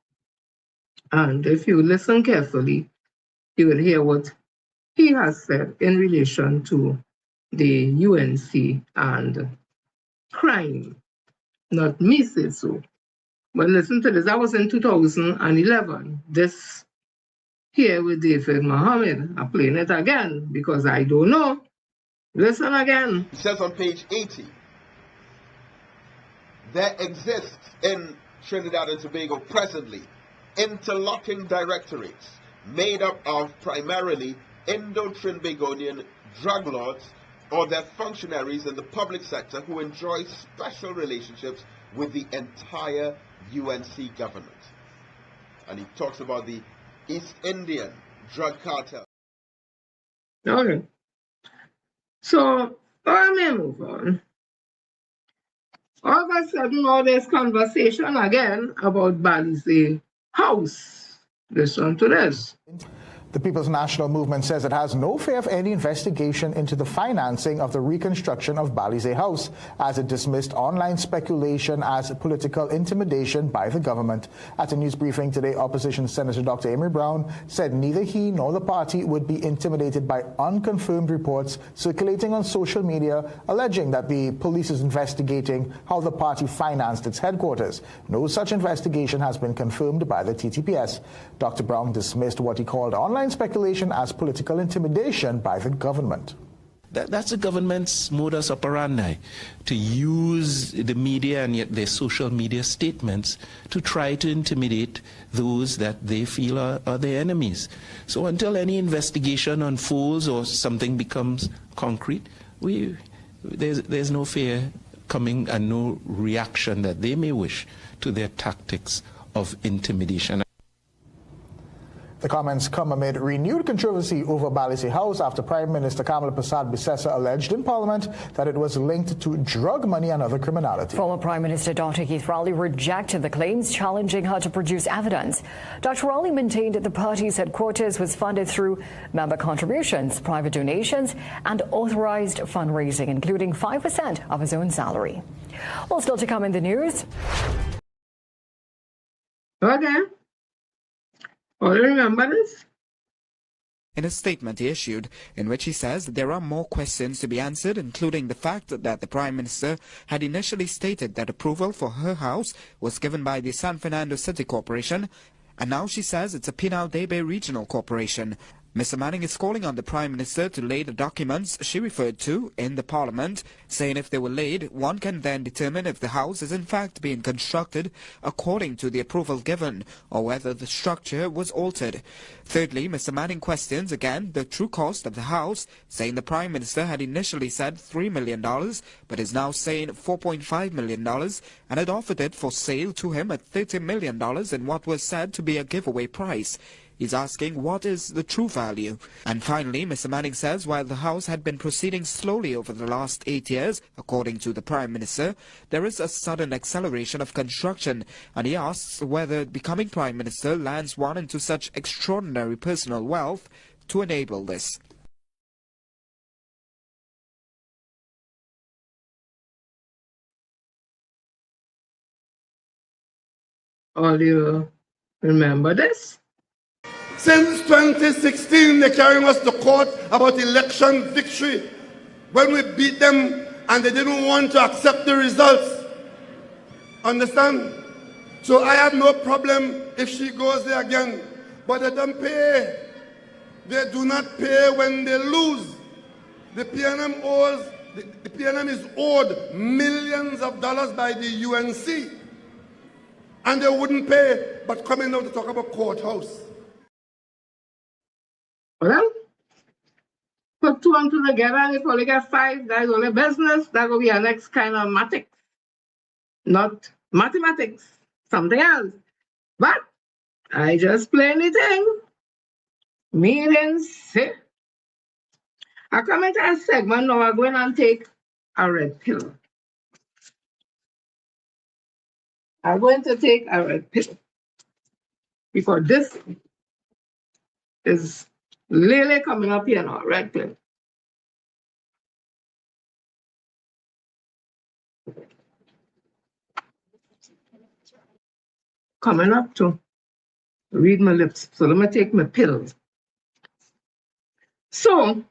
And if you listen carefully, you will hear what he has said in relation to the UNC and crime. Not me say so. But listen to this. That was in 2011. This here with David Mohammed. I'm playing it again because I don't know. Listen again. It says on page 80, there exists in Trinidad and Tobago presently interlocking directorates made up of primarily Indo-Trinbagonian drug lords or their functionaries in the public sector who enjoy special relationships with the entire UNC government. And he talks about the East Indian drug cartel. Okay. So, let me move on. All of a sudden, all this conversation again about Bali's house. Listen to this. The People's National Movement says it has no fear of any investigation into the financing of the reconstruction of Balize House, as it dismissed online speculation as political intimidation by the government. At a news briefing today, Opposition Senator Dr. Amy Brown said neither he nor the party would be intimidated by unconfirmed reports circulating on social media alleging that the police is investigating how the party financed its headquarters. No such investigation has been confirmed by the TTPS. Dr. Brown dismissed what he called online speculation as political intimidation by the government. That's the government's modus operandi, to use the media and yet their social media statements to try to intimidate those that they feel are their enemies. So until any investigation unfolds or something becomes concrete, there's no fear coming and no reaction that they may wish to their tactics of intimidation. The comments come amid renewed controversy over Balize House after Prime Minister Kamala Persad-Bissessar alleged in Parliament that it was linked to drug money and other criminality. Former Prime Minister Dr. Keith Rowley rejected the claims, challenging her to produce evidence. Dr. Rowley maintained that the party's headquarters was funded through member contributions, private donations, and authorized fundraising, including 5% of his own salary. Well, still to come in the news. Okay. Oh, you remember this? In a statement he issued, in which he says there are more questions to be answered, including the fact that the Prime Minister had initially stated that approval for her house was given by the San Fernando City Corporation, and now she says it's a Pinal-Debe Regional Corporation. Mr. Manning is calling on the Prime Minister to lay the documents she referred to in the Parliament, saying if they were laid, one can then determine if the house is in fact being constructed according to the approval given, or whether the structure was altered. Thirdly, Mr. Manning questions again the true cost of the house, saying the Prime Minister had initially said $3 million, but is now saying $4.5 million, and had offered it for sale to him at $30 million in what was said to be a giveaway price. He's asking what is the true value. And finally, Mr. Manning says while the House had been proceeding slowly over the last 8 years, according to the Prime Minister, there is a sudden acceleration of construction, and he asks whether becoming Prime Minister lands one into such extraordinary personal wealth to enable this. All you remember this? Since 2016, they're carrying us to court about election victory when we beat them and they didn't want to accept the results. Understand? So I have no problem if she goes there again. But they don't pay. They do not pay when they lose. The PNM owes, the PNM is owed millions of dollars by the UNC. And they wouldn't pay, but coming out to talk about courthouse. Well, put two and two together, and if you only get 5, that's only business. That will be our next kind of mathematics. Not mathematics, something else. But I just play anything. Meaning, say. I come into a segment now, I'm going and take a red pill. I'm going to take a red pill. Because this is Lily coming up here now, red pill. Coming up to read my lips. So let me take my pills. So,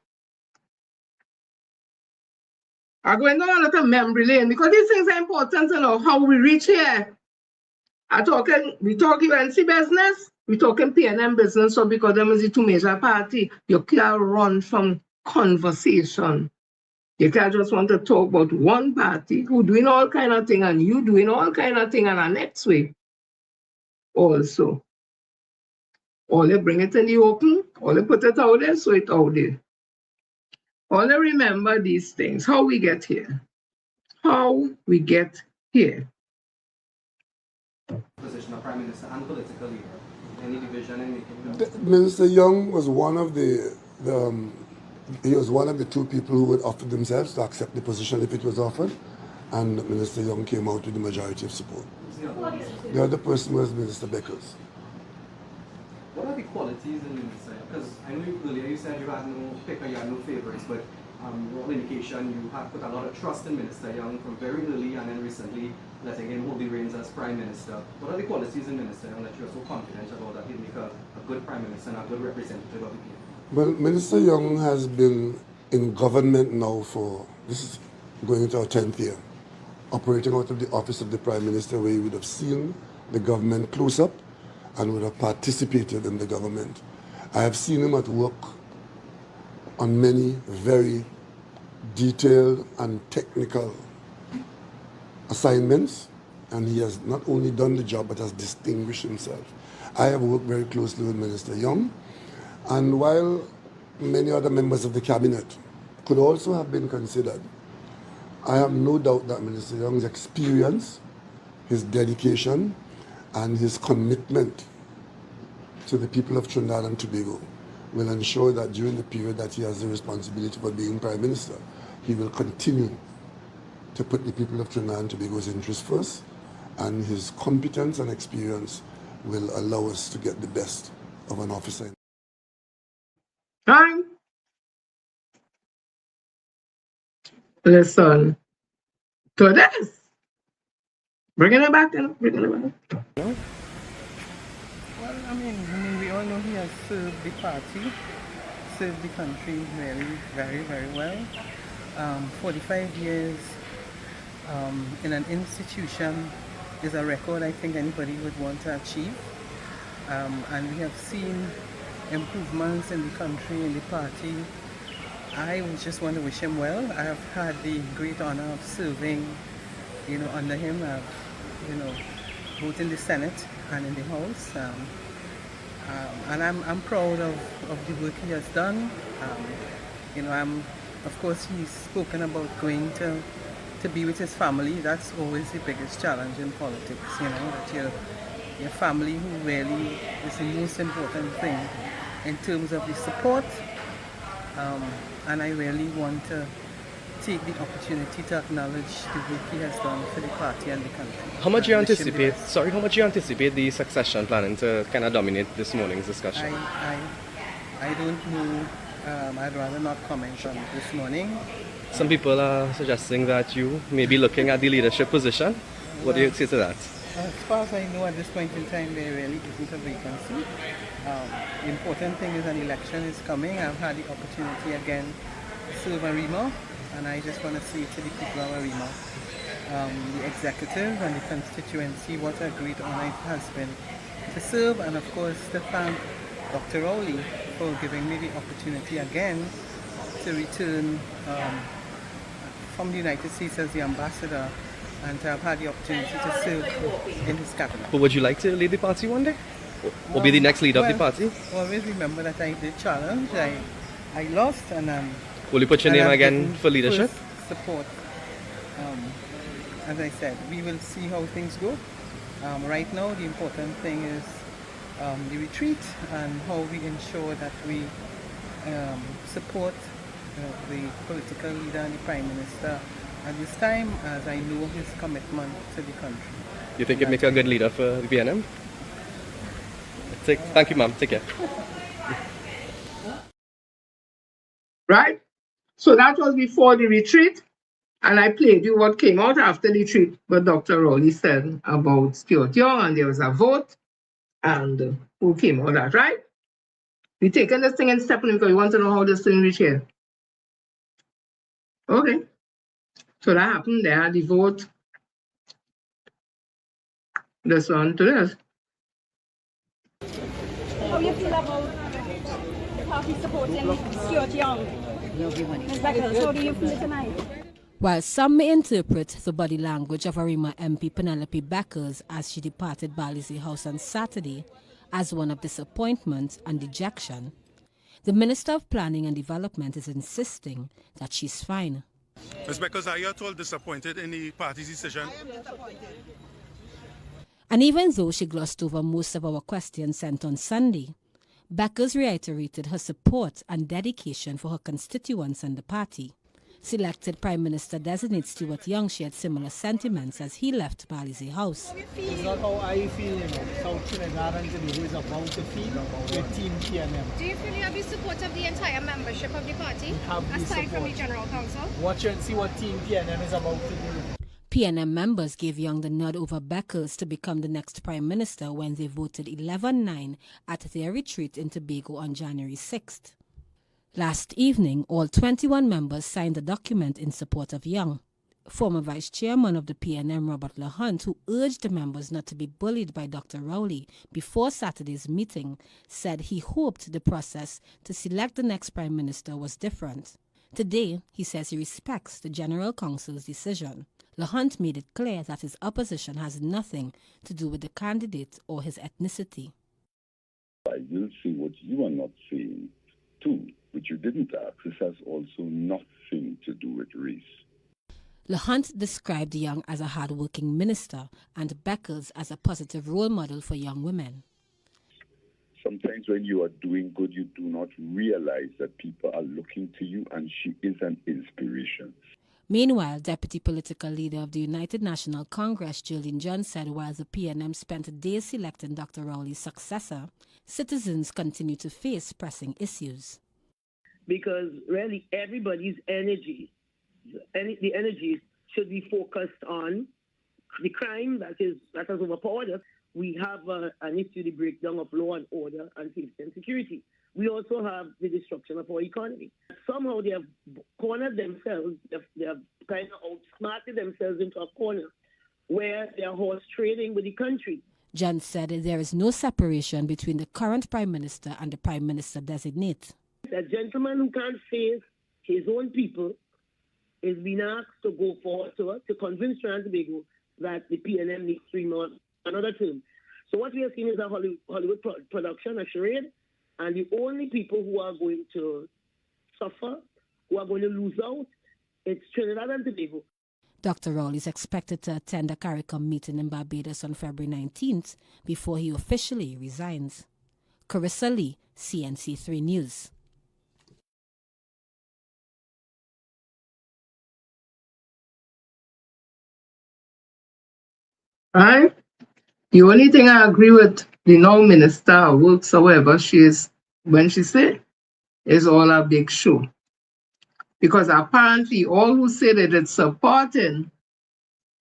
I'm going down a lot of memory lane because these things are important to know how we reach here. We talk UNC business, we talking PNM business, so because them is the two major party, you can't run from conversation. You can't just want to talk about one party who doing all kind of thing and you doing all kind of thing and the next way also. All they bring it in the open, all they put it out there, so it out there. All they remember these things, how we get here. How we get here. Position of Prime Minister and political leader. Any division in making Minister Young was one of he was one of the two people who would offer themselves to accept the position if it was offered, and Minister Young came out with the majority of support. The other person was Minister Beckers. What are the qualities in Minister? Because I know earlier you said you had no pick or you had no favorites, but all indication you had put a lot of trust in Minister Young from very early and then recently letting him hold the reins as Prime Minister. What are the qualities in Minister Young that you are so confident about that he'll make a good Prime Minister and a good representative of the people? Well, Minister Young has been in government now for, this is going into our 10th year, operating out of the office of the Prime Minister, where he would have seen the government close up and would have participated in the government. I have seen him at work on many very detailed and technical assignments, and he has not only done the job but has distinguished himself. I have worked very closely with Minister Young, and while many other members of the cabinet could also have been considered, I have no doubt that Minister Young's experience, his dedication, and his commitment to the people of Trinidad and Tobago will ensure that during the period that he has the responsibility for being Prime Minister, he will continue to put the people of Trinidad and Tobago's interests first, and his competence and experience will allow us to get the best of an officer. Time. Listen to this. Bringing it back. Well, I mean, we all know he has served the party, served the country very, very, very well. 45 years in an institution is a record I think anybody would want to achieve. And we have seen improvements in the country, in the party. I just want to wish him well. I have had the great honor of serving, under him. Both in the Senate and in the House. And I'm proud of the work he has done. Of course, he's spoken about going to be with his family. That's always the biggest challenge in politics, that your family who really is the most important thing in terms of the support. And I really want to take the opportunity to acknowledge the work he has done for the party and the country. How much do you anticipate the succession planning to kind of dominate this morning's discussion? I don't know. I'd rather not comment on this morning. Some people are suggesting that you may be looking at the leadership position. What do you say to that? As far as I know, at this point in time, there really isn't a vacancy. The important thing is an election is coming. I've had the opportunity again to serve Arima, and I just want to say to the people of Arima, the executive and the constituency, what a great honor it has been to serve, and of course to thank Dr. Rowley for giving me the opportunity again to return from the United States as the ambassador and to have had the opportunity to serve in his cabinet. But would you like to lead the party one day? Or be the next leader of the party? Always remember that I did challenge. I lost, and will you put your name again for leadership? Support. As I said, we will see how things go. Right now, the important thing is the retreat and how we ensure that we support the political leader and the Prime Minister at this time, as I know his commitment to the country. You think you'd make a good leader for the PNM? Thank you, ma'am. Take care. Right? So that was before the retreat, and I played you what came out after the retreat, what Dr. Rowley said about Stuart Young, and there was a vote, and who came out of that, right? We taking this thing and stepping in because we want to know how this thing reached here. Okay. So that happened. They had the vote. This one to this. How do you feel about the party supporting Stuart Young? Ms. Beckles, how do you feel tonight? While some may interpret the body language of Arima MP Penelope Beckles as she departed Bally's House on Saturday as one of disappointment and dejection, the Minister of Planning and Development is insisting that she's fine. Ms. Beckles, are you at all disappointed in the party's decision? And even though she glossed over most of our questions sent on Sunday, Beckles reiterated her support and dedication for her constituents and the party. Selected Prime Minister-designate Stuart Young shared similar sentiments as he left Bally's House. It's not how I feel, South Trinidad and Tobago is about to feel with Team PNM. Do you feel you have the support of the entire membership of the party, aside from the General Council? Watch and see what Team PNM is about to do. PNM members gave Young the nod over Beckles to become the next Prime Minister when they voted 11-9 at their retreat in Tobago on January 6th. Last evening, all 21 members signed a document in support of Young. Former Vice Chairman of the PNM, Robert LaHunt, who urged the members not to be bullied by Dr. Rowley before Saturday's meeting, said he hoped the process to select the next Prime Minister was different. Today, he says he respects the General Council's decision. LaHunt made it clear that his opposition has nothing to do with the candidate or his ethnicity. I will say what you are not saying, too, which you didn't ask. This has also nothing to do with race. LaHunt described Young as a hard-working minister and Beckles as a positive role model for young women. Sometimes when you are doing good, you do not realize that people are looking to you, and she is an inspiration. Meanwhile, Deputy Political Leader of the United National Congress, Julian John, said while the PNM spent days selecting Dr. Rowley's successor, citizens continue to face pressing issues. Because really everybody's energy, the energy should be focused on the crime that has overpowered us. We have an issue, the breakdown of law and order and safety and security. We also have the destruction of our economy. Somehow they have cornered themselves, they have kind of outsmarted themselves into a corner where they are horse trading with the country. John said there is no separation between the current Prime Minister and the Prime Minister-designate. A gentleman who can't face his own people is being asked to go forward to convince Trinidad and Tobago that the PNM needs 3 months, another term. So what we are seeing is a Hollywood production, a charade, and the only people who are going to suffer, who are going to lose out, it's Trinidad and Tobago. Dr. Rowley is expected to attend a CARICOM meeting in Barbados on February 19th before he officially resigns. Carissa Lee, CNC3 News. Right? The only thing I agree with the now Minister of Works, however, when she said, is all a big show. Because apparently all who said that it's supporting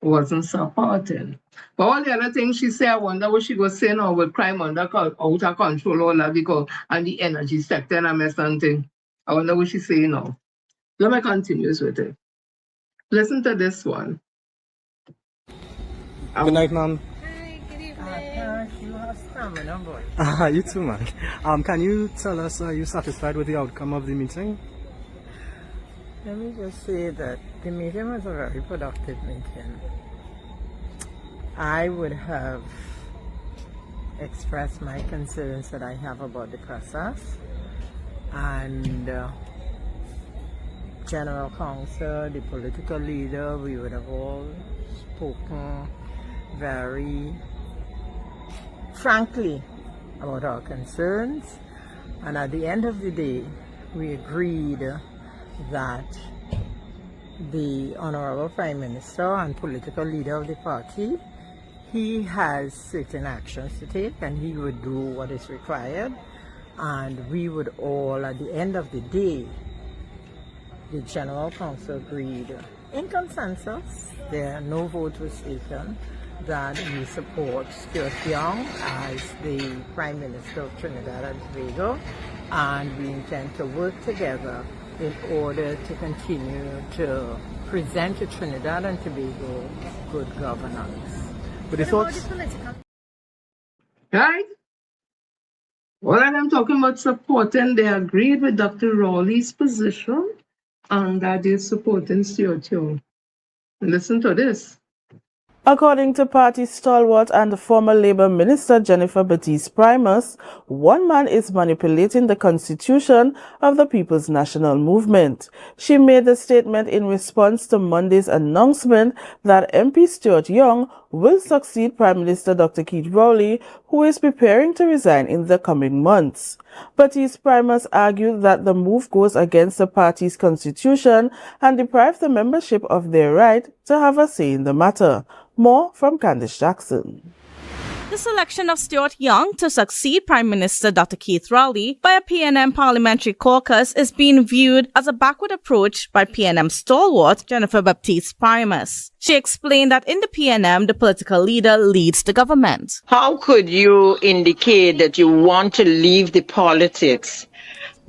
wasn't supporting. But all the other things she said, I wonder what she was saying now with crime out of control, all that, because, and the energy sector and a mess and thing. I wonder what she's saying now. Let me continue with it. Listen to this one. Good night, ma'am. You have stamina, boy. You too, man. Can you tell us, are you satisfied with the outcome of the meeting? Let me just say that the meeting was a very productive meeting. I would have expressed my concerns that I have about the process, and General Council, the political leader, we would have all spoken very frankly about our concerns, and at the end of the day we agreed that the Honorable Prime Minister and political leader of the party, he has certain actions to take and he would do what is required, and we would all, at the end of the day, the General Council agreed in consensus, no vote was taken, that we support Stuart Young as the Prime Minister of Trinidad and Tobago, and we intend to work together in order to continue to present to Trinidad and Tobago good governance. But the thoughts? Right? What are them talking about supporting? They agreed with Dr. Rowley's position and that they're supporting Stuart Young. Listen to this. According to party stalwart and former Labour Minister Jennifer Baptiste-Primus, one man is manipulating the constitution of the People's National Movement. She made the statement in response to Monday's announcement that MP Stuart Young will succeed Prime Minister Dr. Keith Rowley, who is preparing to resign in the coming months. Baptiste-Primus argued that the move goes against the party's constitution and deprives the membership of their right to have a say in the matter. More from Candice Jackson. The selection of Stuart Young to succeed Prime Minister Dr. Keith Rowley by a PNM parliamentary caucus is being viewed as a backward approach by PNM stalwart Jennifer Baptiste-Primus. She explained that in the PNM, the political leader leads the government. How could you indicate that you want to leave the politics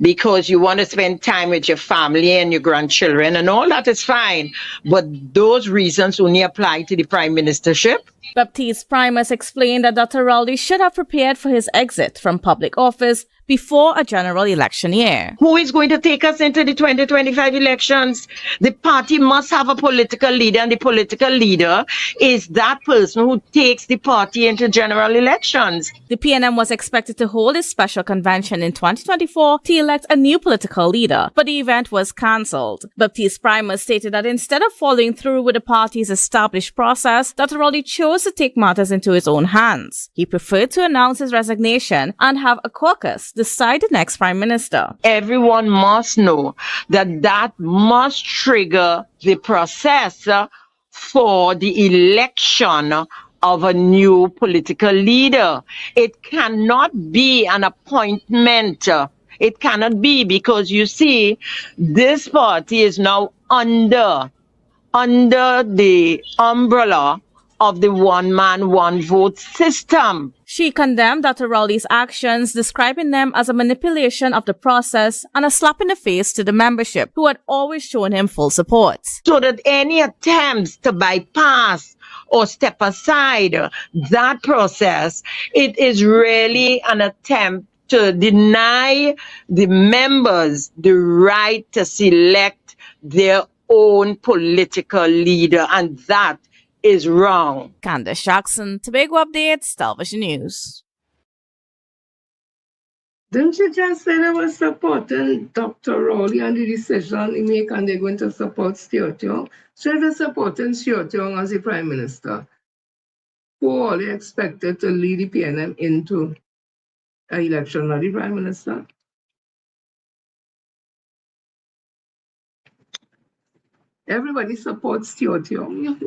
because you want to spend time with your family and your grandchildren, and all that is fine, but those reasons only apply to the prime ministership? Baptiste-Primus explained that Dr. Rowley should have prepared for his exit from public office before a general election year. Who is going to take us into the 2025 elections? The party must have a political leader, and the political leader is that person who takes the party into general elections. The PNM was expected to hold a special convention in 2024 to elect a new political leader, but the event was cancelled. Baptiste-Primus stated that instead of following through with the party's established process, Dr. Rowley chose to take matters into his own hands. He preferred to announce his resignation and have a caucus decide the next prime minister. Everyone must know that that must trigger the process for the election of a new political leader. It cannot be an appointment. It cannot be, because you see, this party is now under the umbrella of the one-man, one-vote system. She condemned Dr. Rowley's actions, describing them as a manipulation of the process and a slap in the face to the membership, who had always shown him full support. So that any attempts to bypass or step aside that process, it is really an attempt to deny the members the right to select their own political leader, and that is wrong. Candice Jackson, Tobago Updates, Television News. Didn't you just say they were supporting Dr. Rowley and the decision he made, and they're going to support Stuart Young? So they're supporting Stuart Young as the Prime Minister, who all they expected to lead the PNM into an election of the Prime Minister. Everybody supports Stuart Young.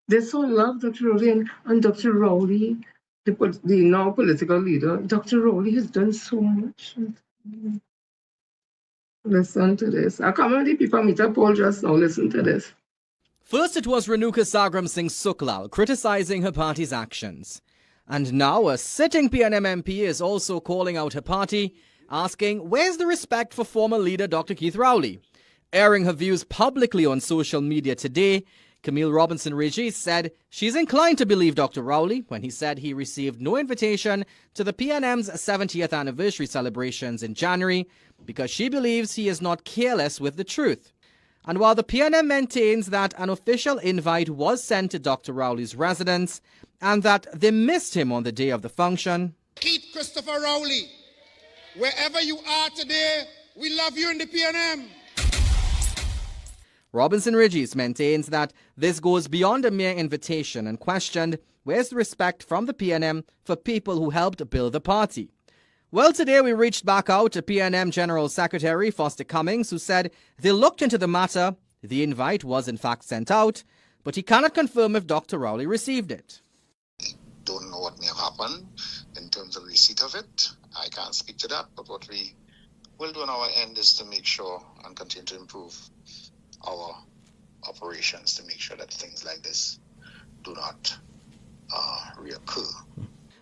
They so love Dr. Rowley and Dr. Rowley, the now political leader. Dr. Rowley has done so much. Listen to this. I come on the people meet up all just now. Listen to this. First it was Renuka Sagram Singh Suklal criticizing her party's actions. And now a sitting PNM MP is also calling out her party, asking where's the respect for former leader Dr. Keith Rowley. Airing her views publicly on social media today, Camille Robinson-Regis said she's inclined to believe Dr. Rowley when he said he received no invitation to the PNM's 70th anniversary celebrations in January because she believes he is not careless with the truth. And while the PNM maintains that an official invite was sent to Dr. Rowley's residence and that they missed him on the day of the function, Keith Christopher Rowley, wherever you are today, we love you in the PNM. Robinson-Regis maintains that this goes beyond a mere invitation and questioned where's the respect from the PNM for people who helped build the party. Well, today we reached back out to PNM General Secretary Foster Cummings, who said they looked into the matter. The invite was in fact sent out, but he cannot confirm if Dr. Rowley received it. Don't know what may have happened in terms of receipt of it. I can't speak to that, but what we will do on our end is to make sure and continue to improve our operations to make sure that things like this do not reoccur.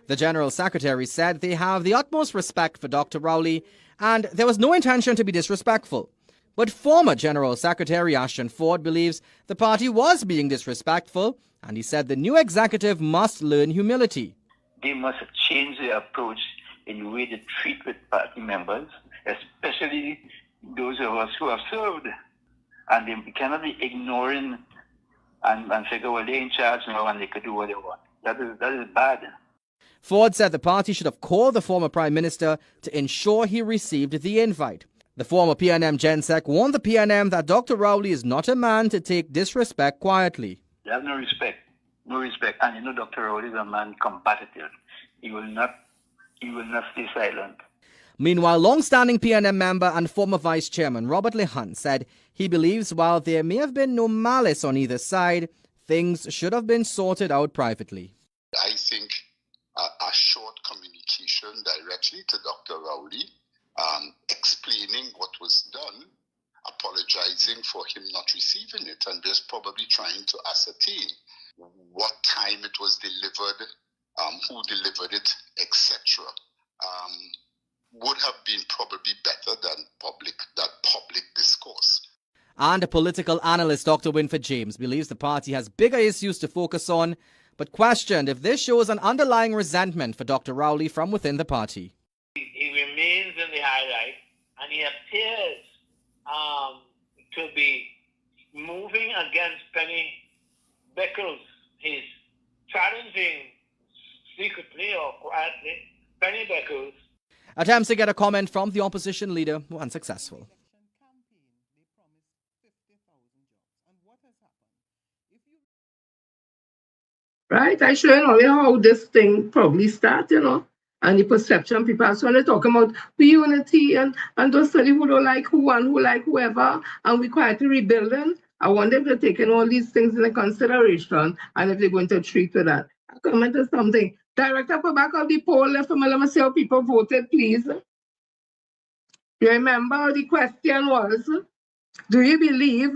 The General Secretary said they have the utmost respect for Dr. Rowley and there was no intention to be disrespectful. But former General Secretary Ashton Ford believes the party was being disrespectful, and he said the new executive must learn humility. They must change their approach in the way they treat with party members, especially those of us who have served. And they cannot be ignoring and figure, well, they're in charge now and they could do what they want. That is bad. Ford said the party should have called the former Prime Minister to ensure he received the invite. The former PNM Gensec warned the PNM that Dr. Rowley is not a man to take disrespect quietly. They have no respect. No respect. And you know Dr. Rowley is a man combative. He will not stay silent. Meanwhile, long-standing PNM member and former Vice Chairman Robert Lehan said he believes while there may have been no malice on either side, things should have been sorted out privately. I think a short communication directly to Dr. Rowley, explaining what was done, apologizing for him not receiving it, and just probably trying to ascertain what time it was delivered, who delivered it, etc. Would have been probably better than public discourse. And political analyst Dr. Winford James believes the party has bigger issues to focus on, but questioned if this shows an underlying resentment for Dr. Rowley from within the party. He remains in the highlight, and he appears to be moving against Penny Beckles. He's challenging secretly or quietly Penny Beckles. Attempts to get a comment from the opposition leader were unsuccessful. Right? I show you how this thing probably started, and the perception people are when they talk about the unity and those study who don't like who and who like whoever, and we quietly rebuilding. I wonder if they're taking all these things into consideration and if they're going to treat with that. I comment on something. Director, put back up the poll left from let me see how people voted, please. You remember the question was, do you believe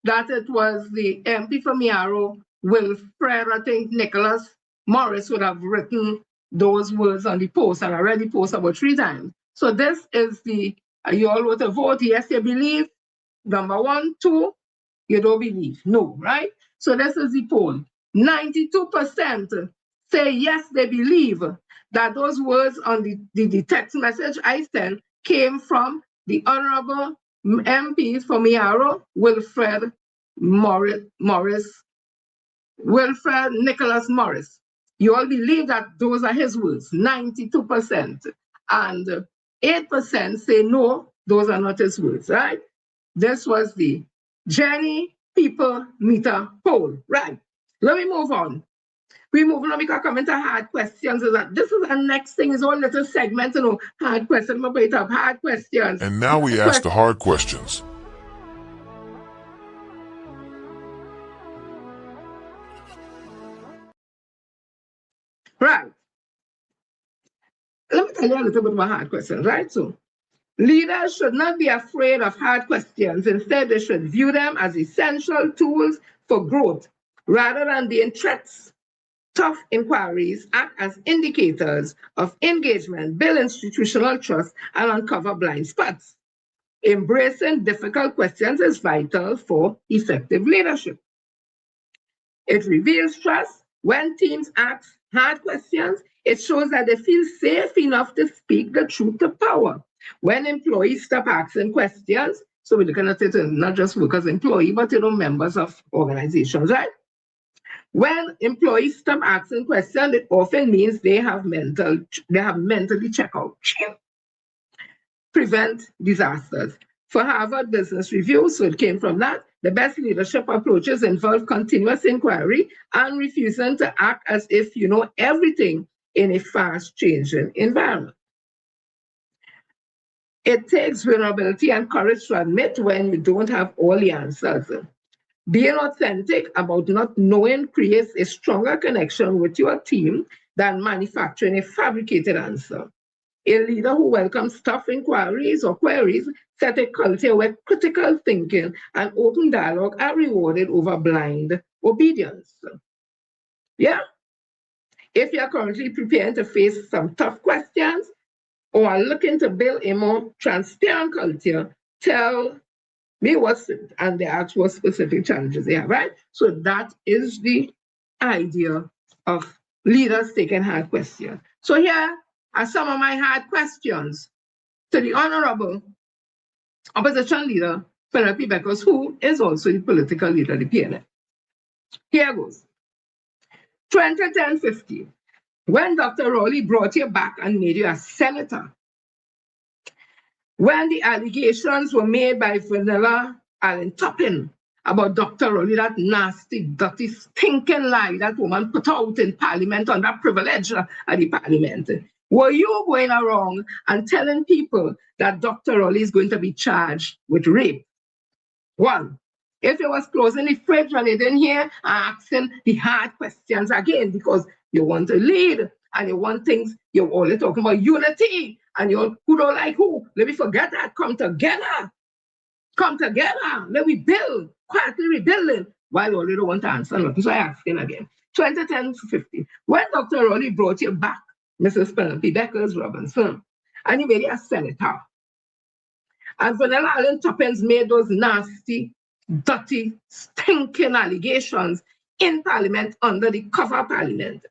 that it was the MP from Yarrow, Wilfred, I think Nicholas Morris would have written those words on the post, and I read the post about 3 times. So this is the, you all want to vote, yes, you believe, number 1, 2, you don't believe, no, right? So this is the poll. 92% say yes, they believe that those words on the text message I sent came from the Honorable MP from Yarrow, Wilfred Nicholas Morris. You all believe that those are his words, 92%. And 8% say no, those are not his words, right? This was the Jenny People Meter poll, right? Let me move on. We move on, we can come into hard questions. This is the next thing, is one little segment, hard questions. I'm going to hard questions. And now we ask the hard questions. Right. Let me tell you a little bit about hard questions, right? So, leaders should not be afraid of hard questions. Instead, they should view them as essential tools for growth rather than being threats. Tough inquiries act as indicators of engagement, build institutional trust, and uncover blind spots. Embracing difficult questions is vital for effective leadership. It reveals trust. When teams ask hard questions, it shows that they feel safe enough to speak the truth to power. When employees stop asking questions, so we're looking at it not just workers, employees, but members of organizations, right? When employees stop asking questions, it often means they have mentally checked out. Prevent disasters. For Harvard Business Review, so it came from that, the best leadership approaches involve continuous inquiry and refusing to act as if you know everything in a fast-changing environment. It takes vulnerability and courage to admit when you don't have all the answers. Being authentic about not knowing creates a stronger connection with your team than manufacturing a fabricated answer. A leader who welcomes tough inquiries or queries set a culture where critical thinking and open dialogue are rewarded over blind obedience. Yeah? If you're currently preparing to face some tough questions, or are looking to build a more transparent culture, tell me what's it, and the actual specific challenges they have, right? So that is the idea of leaders taking hard questions. So here are some of my hard questions to the Honorable Opposition Leader, Penelope Beckers, who is also the political leader of the PNM. Here goes. 2010-15, when Dr. Rowley brought you back and made you a senator, when the allegations were made by Vanilla Allen Toppin about Dr. Rowley, that nasty, dirty, stinking lie that woman put out in Parliament on that privilege at the Parliament, were you going around and telling people that Dr. Rowley is going to be charged with rape? One, if you was closing the fridge and you didn't hear, asking the hard questions again, because you want to lead and you want things, you're only talking about unity and you who don't like who. Let me forget that. Come together. Come together. Let me build. Quietly rebuilding. While you only don't want to answer nothing. So I asking again. 2010-15. When Dr. Rowley brought you back, Mrs. Penelope Beckers Robinson, and he made you a senator. And Vanilla Allen Toppins made those nasty, dirty, stinking allegations in Parliament under the cover of Parliament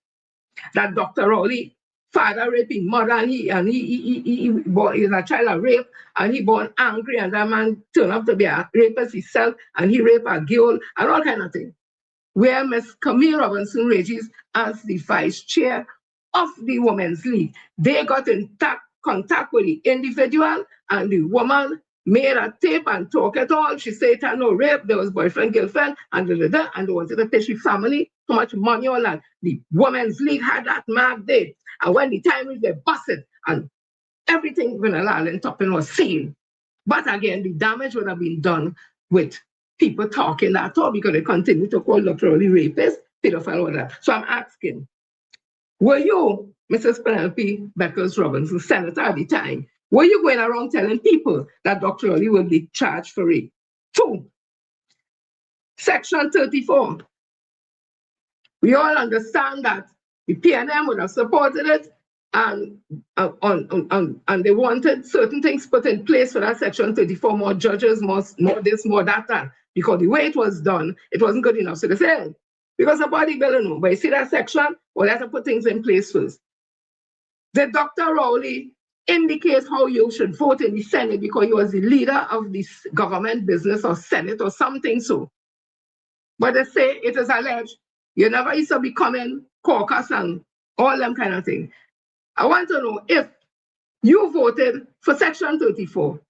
that Dr. Rowley, father raping mother, and he is a child of rape, and he born angry, and that man turned out to be a rapist himself, and he raped a girl, and all kind of things. Where Ms. Camille Robinson Regis, as the vice chair of the Women's League, they got in contact with the individual, and the woman made a tape and talk it all. She said it had no rape, there was boyfriend, girlfriend, and and they wanted to pay the family so much money, all that. The Women's League had that mark there. And when the time is, they bust it, and everything Vanilla Allen Toppin was seen. But again, the damage would have been done with people talking that all, because they continue to call Dr. Rowley rapist, pedophile, all that. So I'm asking, were you, Mrs. Penelope Beckers Robinson, senator at the time, were you going around telling people that Dr. Rowley will be charged for rape? 2, Section 34. We all understand that the PNM would have supported it, and they wanted certain things put in place for that Section 34, more judges, more this, more that, because the way it was done, it wasn't good enough. So they said, because the body bill, no, but you see that section, well, let's put things in place first. Did Dr. Rowley indicate how you should vote in the Senate because he was the leader of this government business or Senate or something so? But they say it is alleged you never used to be coming caucus and all them kind of things. I want to know if you voted for Section 34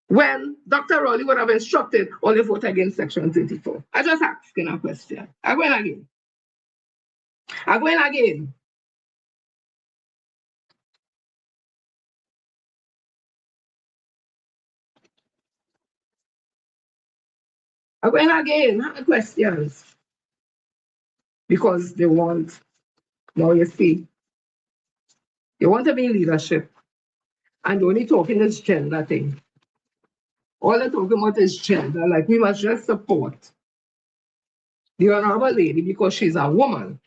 when Dr. Rowley would have instructed all the vote against Section 34. I just asking a question. I'm going again. I'm going again. I'm going again. Have questions. Because they want, now you see, they want to be in leadership. And the only talking is gender thing. All they're talking about is gender. Like, we must just support the honorable lady because she's a woman.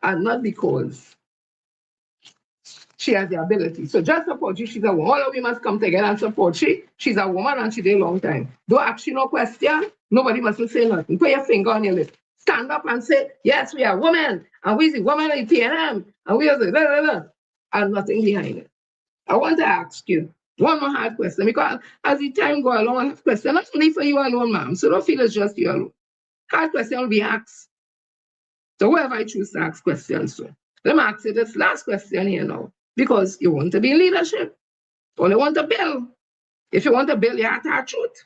And not because she has the ability. So just support you. She's a woman. All of we must come together and support she. She's a woman and she did a long time. Don't ask you no question. Nobody must say nothing. Put your finger on your lip. Stand up and say, yes, we are women. And we the women in PNM. And we are the blah, blah, blah. And nothing behind it. I want to ask you one more hard question, because as the time go along, I have questions, not only for you alone, ma'am. So don't feel it's just you alone. Hard question will be asked. So whoever I choose to ask questions to. Let me ask you this last question here now. Because you want to be in leadership. You only want to build. If you want to build, you have to have truth.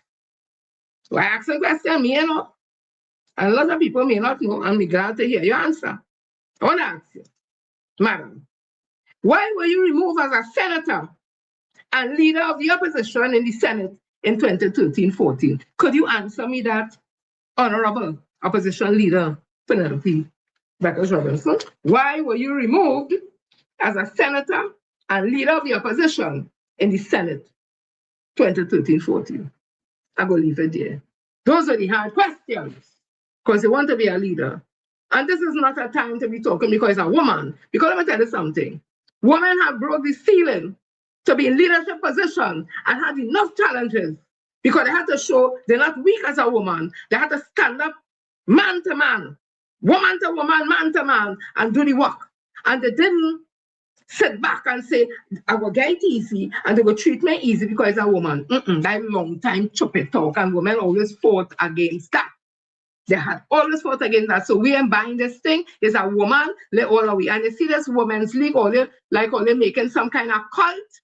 So I ask a question, me you know. And a lot of people may not know, and I'm glad to hear your answer. I want to ask you, madam, why were you removed as a senator and leader of the opposition in the Senate in 2013-14? Could you answer me that, honorable opposition leader, Penelope Beckers Robinson? Why were you removed as a senator and leader of the opposition in the Senate 2013-14? I'm going to leave it there. Those are the hard questions, because you want to be a leader. And this is not a time to be talking because a woman, because let me tell you something. Women have broke the ceiling to be in leadership positions and had enough challenges because they had to show they're not weak as a woman. They had to stand up man to man, woman to woman, man to man, and do the work. And they didn't sit back and say, I will get it easy, and they will treat me easy because I'm a woman. That long time stupid talk, and women always fought against that. They had always fought against that. So we ain't buying this thing. It's a woman, let all of we. And you see this women's league, all they making some kind of cult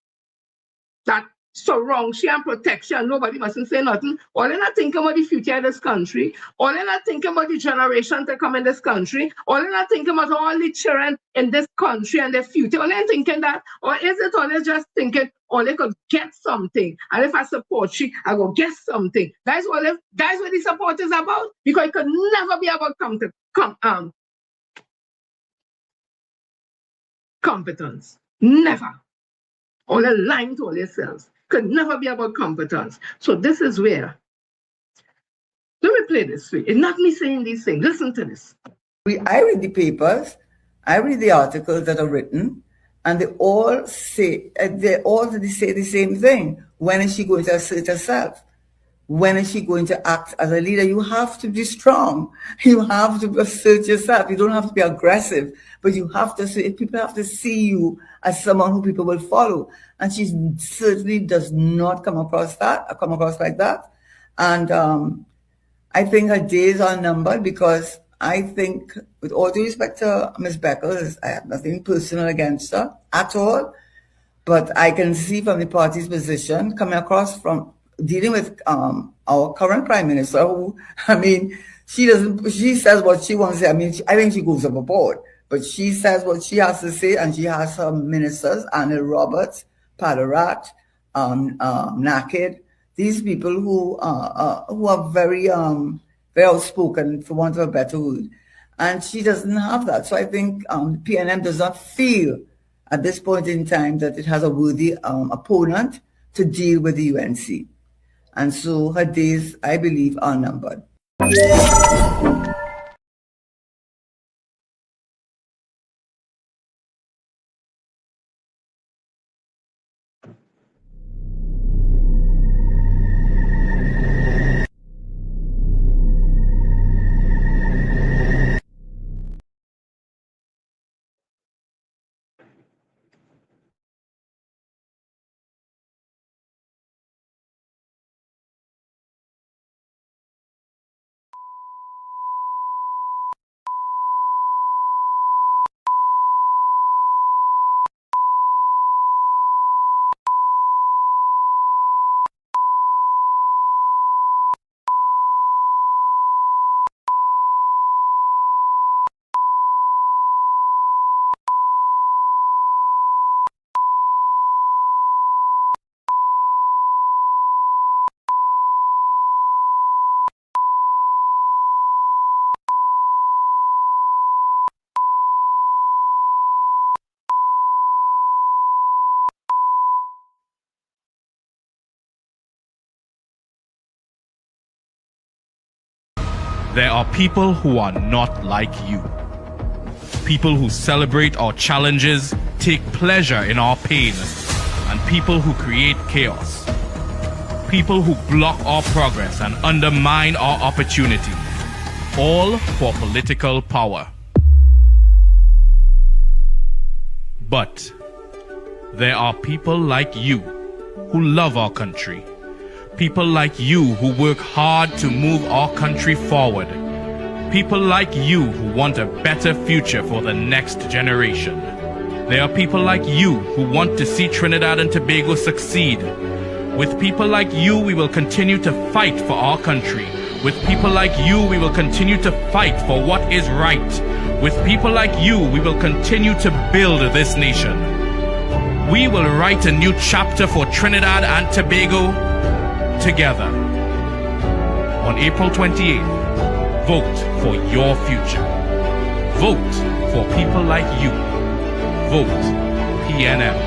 that surround she and protection. Nobody mustn't say nothing. All they're not thinking about the future of this country. All they're not thinking about the generation to come in this country. All they're not thinking about all the children in this country and their future. All they're thinking that, or is it all they're just thinking, or they could get something. And if I support she, I will get something. That's what the support is about. Because it could never be about competence. Never. All they're lying to all themselves. Could never be about competence. So this is where, let me play this for you. It's not me saying these things. Listen to this. I read the papers, I read the articles that are written, and they all say the same thing. When is she going to assert herself? When is she going to act as a leader? You have to be strong. You have to assert yourself. You don't have to be aggressive, but you have to say, people have to see you as someone who people will follow. And she certainly does not come across like that. And I think her days are numbered, because I think, with all due respect to Ms. Beckles, I have nothing personal against her at all. But I can see from the party's position coming across from dealing with our current prime minister, who, I mean, she says what she wants to say. I mean, I think she goes overboard, but she says what she has to say, and she has her ministers, Anil Roberts, Padarat, Naked, these people who are very outspoken, for want of a better word. And she doesn't have that. So I think PNM does not feel at this point in time that it has a worthy opponent to deal with the UNC. And so her days, I believe, are numbered. There are people who are not like you. People who celebrate our challenges, take pleasure in our pain, and people who create chaos. People who block our progress and undermine our opportunity, all for political power. But there are people like you who love our country. People like you who work hard to move our country forward. People like you who want a better future for the next generation. There are people like you who want to see Trinidad and Tobago succeed. With people like you, we will continue to fight for our country. With people like you, we will continue to fight for what is right. With people like you, we will continue to build this nation. We will write a new chapter for Trinidad and Tobago together. On April 28th, vote for your future. Vote for people like you. Vote PNM.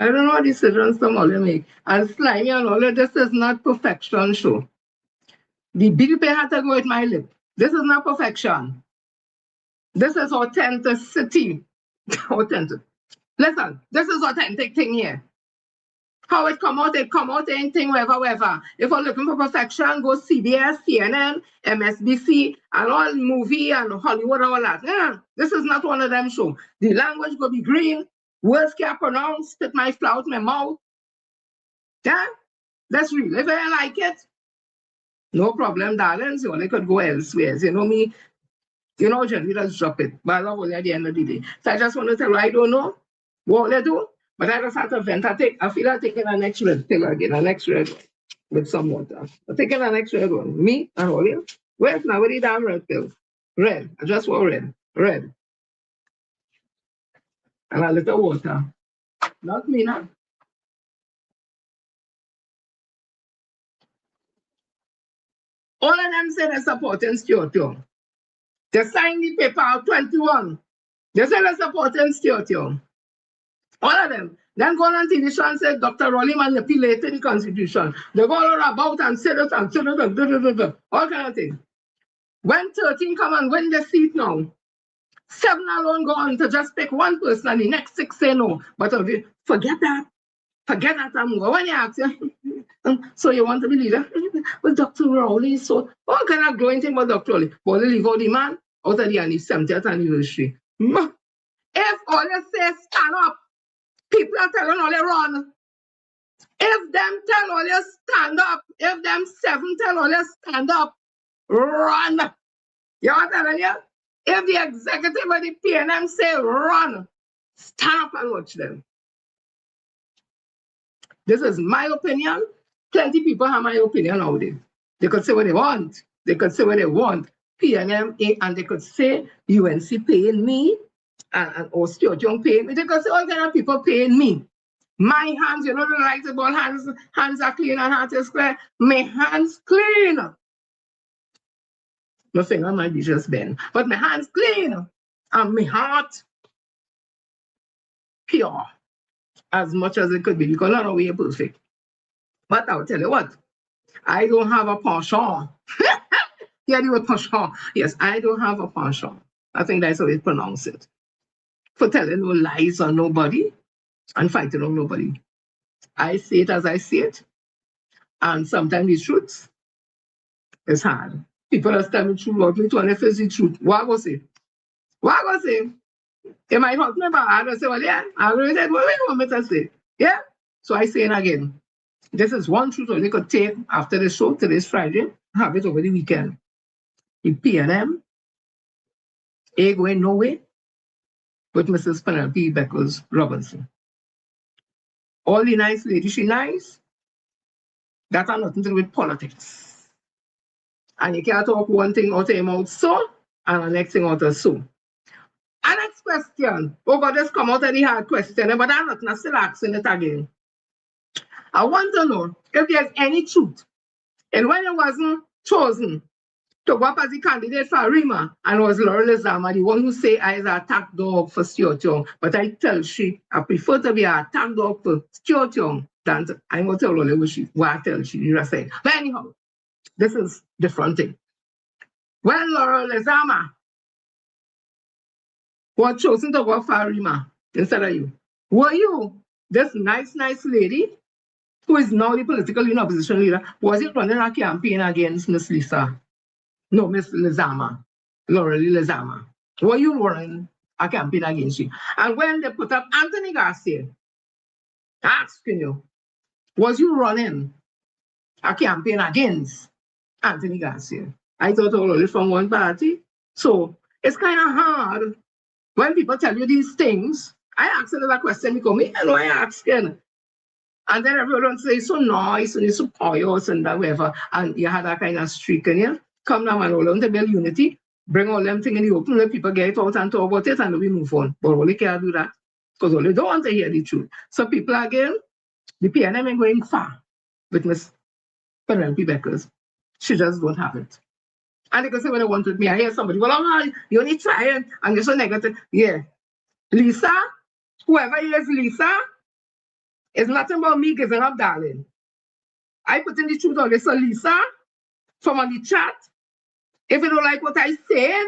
I don't know what decisions some all make. And slimy and all of this is not perfection show. The BDP had to go with my lip. This is not perfection. This is authenticity. Authentic. Listen, this is authentic thing here. How it come out anything, whatever. If you're looking for perfection, go CBS, CNN, MSBC, and all movie and Hollywood, all that. Yeah, this is not one of them shows. The language will be green, words can't pronounce, spit my flout out my mouth. Yeah, let's read. If I like it, no problem, darlings. You only could go elsewhere. You know me, generally just drop it. But I love only at the end of the day. So I just want to tell you, I don't know what they do. But I just had to vent. I feel like taking an next red pill again, an next red with some water. I'm taking an next red one. Me and all you. Where's now? Where the damn red pill? Red. I just want red. Red. And a little water. Not me now. All of them say they're supporting Stuart Young. They signed the paper out 21. They say they're supporting Stuart Young. All of them. Then go on TV show and say Dr. Rowley manipulated the Constitution. They go all about and say that and say that, all kind of things. When 13 come and win the seat now, 7 alone go on to just pick one person and the next 6 say no. But forget that. Forget that and move. When you ask you, so you want to be leader? Well, Dr. Rowley, so all kind of glowing thing about Dr. Rowley. But they leave out the man out of the 70th anniversary. If all you say stand up, people are telling all you run. If them tell all you stand up, if them 7 tell all you stand up, run. You know what I'm telling you? If the executive or the PNM say run, stand up and watch them. This is my opinion. Plenty people have my opinion nowadays. They could say what they want. They could say what they want. PNM, and they could say UNC paying me, or Stuart Young paying me. They could say all kind of people paying me. My hands, you know the right about hands are clean and heart is clear. My hands clean. My finger might be just bent, but my hands clean. And my heart pure. As much as it could be, because none of we are perfect. But I'll tell you what, I don't have a penchant. Yeah, the word penchant. Yes, I don't have a penchant. I think that's how they pronounce it. For telling no lies on nobody and fighting on nobody. I say it as I see it. And sometimes the truth is hard. People are telling me truth about me to and if it's the truth. What I go say? What I go say? It might hurt me, but I don't say, well, yeah, I already said, what do you want me to say? Yeah? So I say it again. This is one truth we could take after the show, today's Friday, have it over the weekend. The PNM ain't going nowhere with Mrs. Penelope Beckles Robinson. All the nice ladies, she nice. That has nothing to do with politics. And you can't talk one thing out of your mouth so, and the next thing out of so. And next question. Oh, but this come out of the hard question, but I'm not still asking it again. I want to know if there's any truth. And when it wasn't chosen to go up as the candidate for Rima, and was Laurel Lizama, the one who say I is an attack dog for Stuart Young, but I tell she, I prefer to be an attack dog for Stuart Young than I'm going to tell her what I tell she, you just say. But anyhow, this is different thing. When Laurel Lizama was chosen to go for Rima instead of you, were you this nice lady who is now the political opposition leader, was it running a campaign against Miss Lisa? No, Miss Lizama, Laurel Lizama. Were you running a campaign against you? And when they put up Anthony Garcia, asking you, was you running a campaign against Anthony Garcia? I thought all from one party. So it's kind of hard when people tell you these things. I ask another question because me, I know I ask again. And then everyone says so nice and it's so pious and whatever. And you had that kind of streak in you. Come now and all on to build unity, bring all them things in the open, let people get it out and talk about it and we move on. But only can't do that. Because only don't want to hear the truth. So people again, the PNM ain't going far with Miss Penelope Beckles. She just don't have it. And they can say what they want with me. I hear somebody, well, oh, you only trying and you're so negative. Yeah. Lisa, whoever is Lisa, It's nothing about me giving up, darling. I put in the truth on this. So Lisa, from on the chat, if you don't like what I said,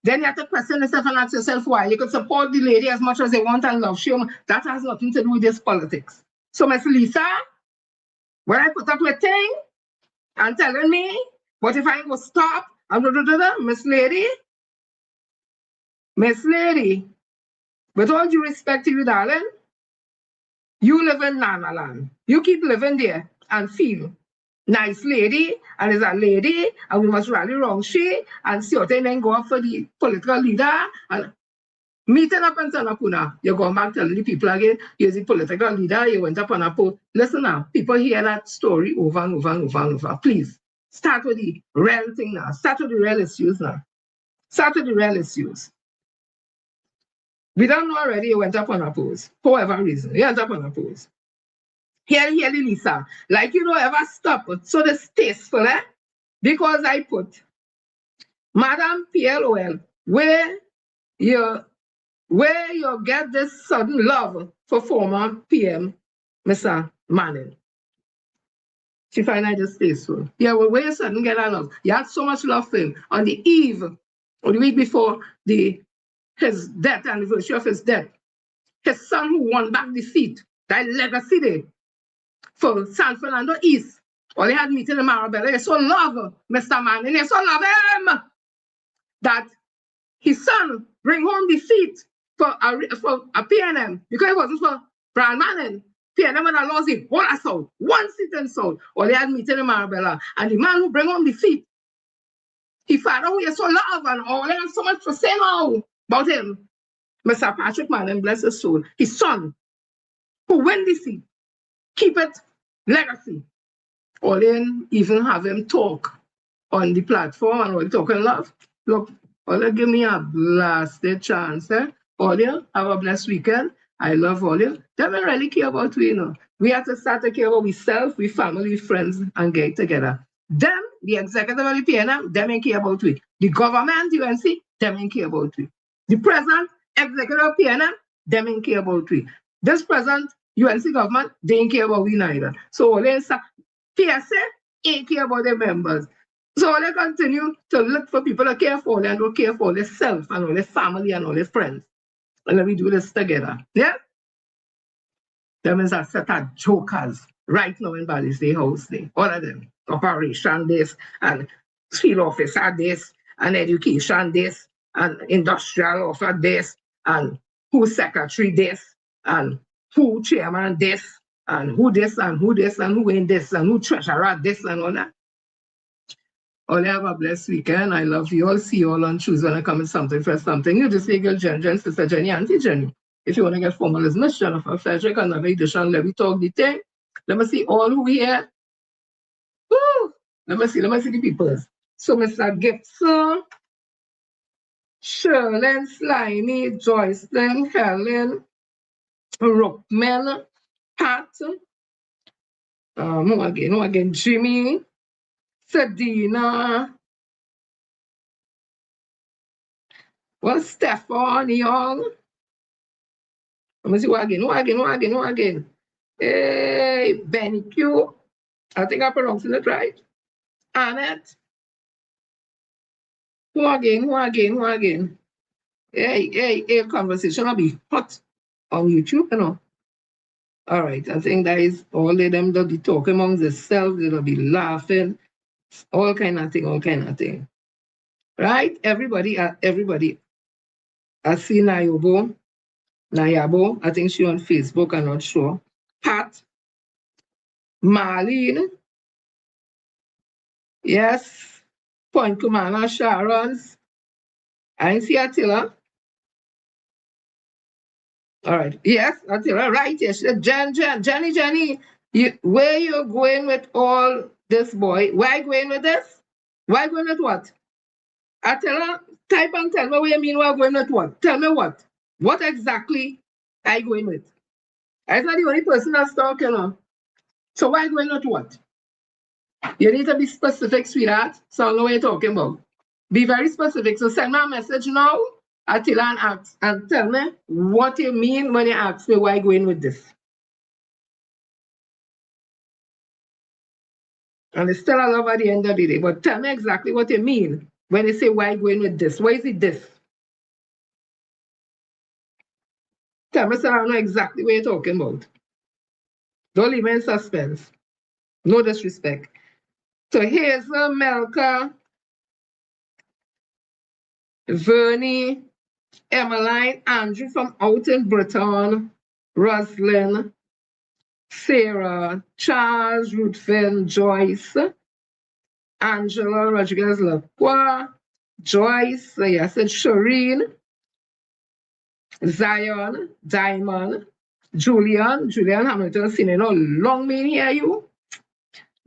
then you have to question yourself and ask yourself why. You could support the lady as much as you want and love. She, that has nothing to do with this politics. So Miss Lisa, when I put up with Ting and telling me, what if I go stop and Miss Lady, with all due respect to you, darling, you live in Nana Land. You keep living there and feel nice lady, and is a lady, and we must rally around she, and see what then go up for the political leader, and meeting up in Tanapuna. You're going back telling the people again, you're the political leader, you went up on a post. Listen now, people hear that story over and over and over and over. Please, start with the real thing now. Start with the real issues now. Start with the real issues. We don't know already you went up on a post, for whatever reason. You went up on a post. Here, Lisa, like you don't ever stop. So this tasteful, because I put Madam PLOL, where you get this sudden love for former PM, Mr. Manning. She find I just tasteful. Yeah, well, where you suddenly get that love? You had so much love for him on the eve, or the week before his death, anniversary of his death. His son who won back the seat, that legacy day, for San Fernando East. Or they had meeting in Marabella. They so love Mr. Manning. They so love him that his son bring home the seat for a PNM because it wasn't for Brian Manning. PNM would have lost it whole South, one seat in South. Or they had meeting in Marabella. And the man who bring home the seat, his father who is so love and all, they have so much to say now about him. Mr. Patrick Manning, bless his soul. His son who win the seat, keep it legacy. Or then even have him talk on the platform and all talking love. Look, all they give me a blasted chance. All you have a blessed weekend. I love all you. They don't really care about we, you know. We have to start to care about ourselves, we family, we friends, and get together. Them, the executive of the PNM, them ain't care about we. The government, UNC, them ain't care about we. The present executive of PNM, them ain't care about we. This present UNC government, they ain't care about we neither. So all they say, PSA ain't care about their members. So they continue to look for people to care for them and don't care for themselves and all their family and all their friends. And let me do this together. Yeah? Them is a set of jokers right now in Valley State House. All of them. Operation this and field officer this and education this and industrial officer this and who secretary this and who chairman this and who this and who this and who in this and who treasurer this and all that. All have a blessed weekend. I love you all. See you all on Tuesday when I come with something for something. You just say girl Jen, Sister Jenny, Auntie Jenny. If you want to get formal as Miss Jennifer Frederick, another edition, let me talk the thing. Let me see all who here. Woo! Let me see the people. So Mr. Gibson, Sherlyn, Slimy, Joycelyn, Helen, Rockman, Pat, who again, Jimmy, Sadina, well, Stefan, Young. Let me see who again. Hey, Benny Q. I think I'm pronouncing it right. Annette. Who again? Hey, conversation will be hot on YouTube, you know. All right, I think that is all of them that be talking among themselves, they'll be laughing, all kind of thing. Right? Everybody. I see Nayabo, I think she on Facebook, I'm not sure. Pat, Marlene, yes, Point Kumana, Sharon's, I see Attila. All right, yes, Attila, right, yes, Jenny, where you going with all this, boy? Why going with this? Why going with what? Attila, type and tell me what you mean we're going with what? Tell me what? What exactly are you going with? I'm not the only person that's talking now. So why going with what? You need to be specific, sweetheart, so I know what you're talking about. Be very specific. So send me a message now, Attila, and tell me what you mean when you ask me why going with this. And it's still a love at the end of the day. But tell me exactly what you mean when you say, why going with this? Why is it this? Tell me, sir, I don't know exactly what you're talking about. Don't leave me in suspense. No disrespect. So here's Melka, Vernie, Emmeline, Andrew from out in Britain, Roslyn, Sarah, Charles, Ruthven, Joyce, Angela Rodriguez Lacroix, Joyce, I said Shireen, Zion, Diamond, Julian Hamilton, seen you know, long may hear you.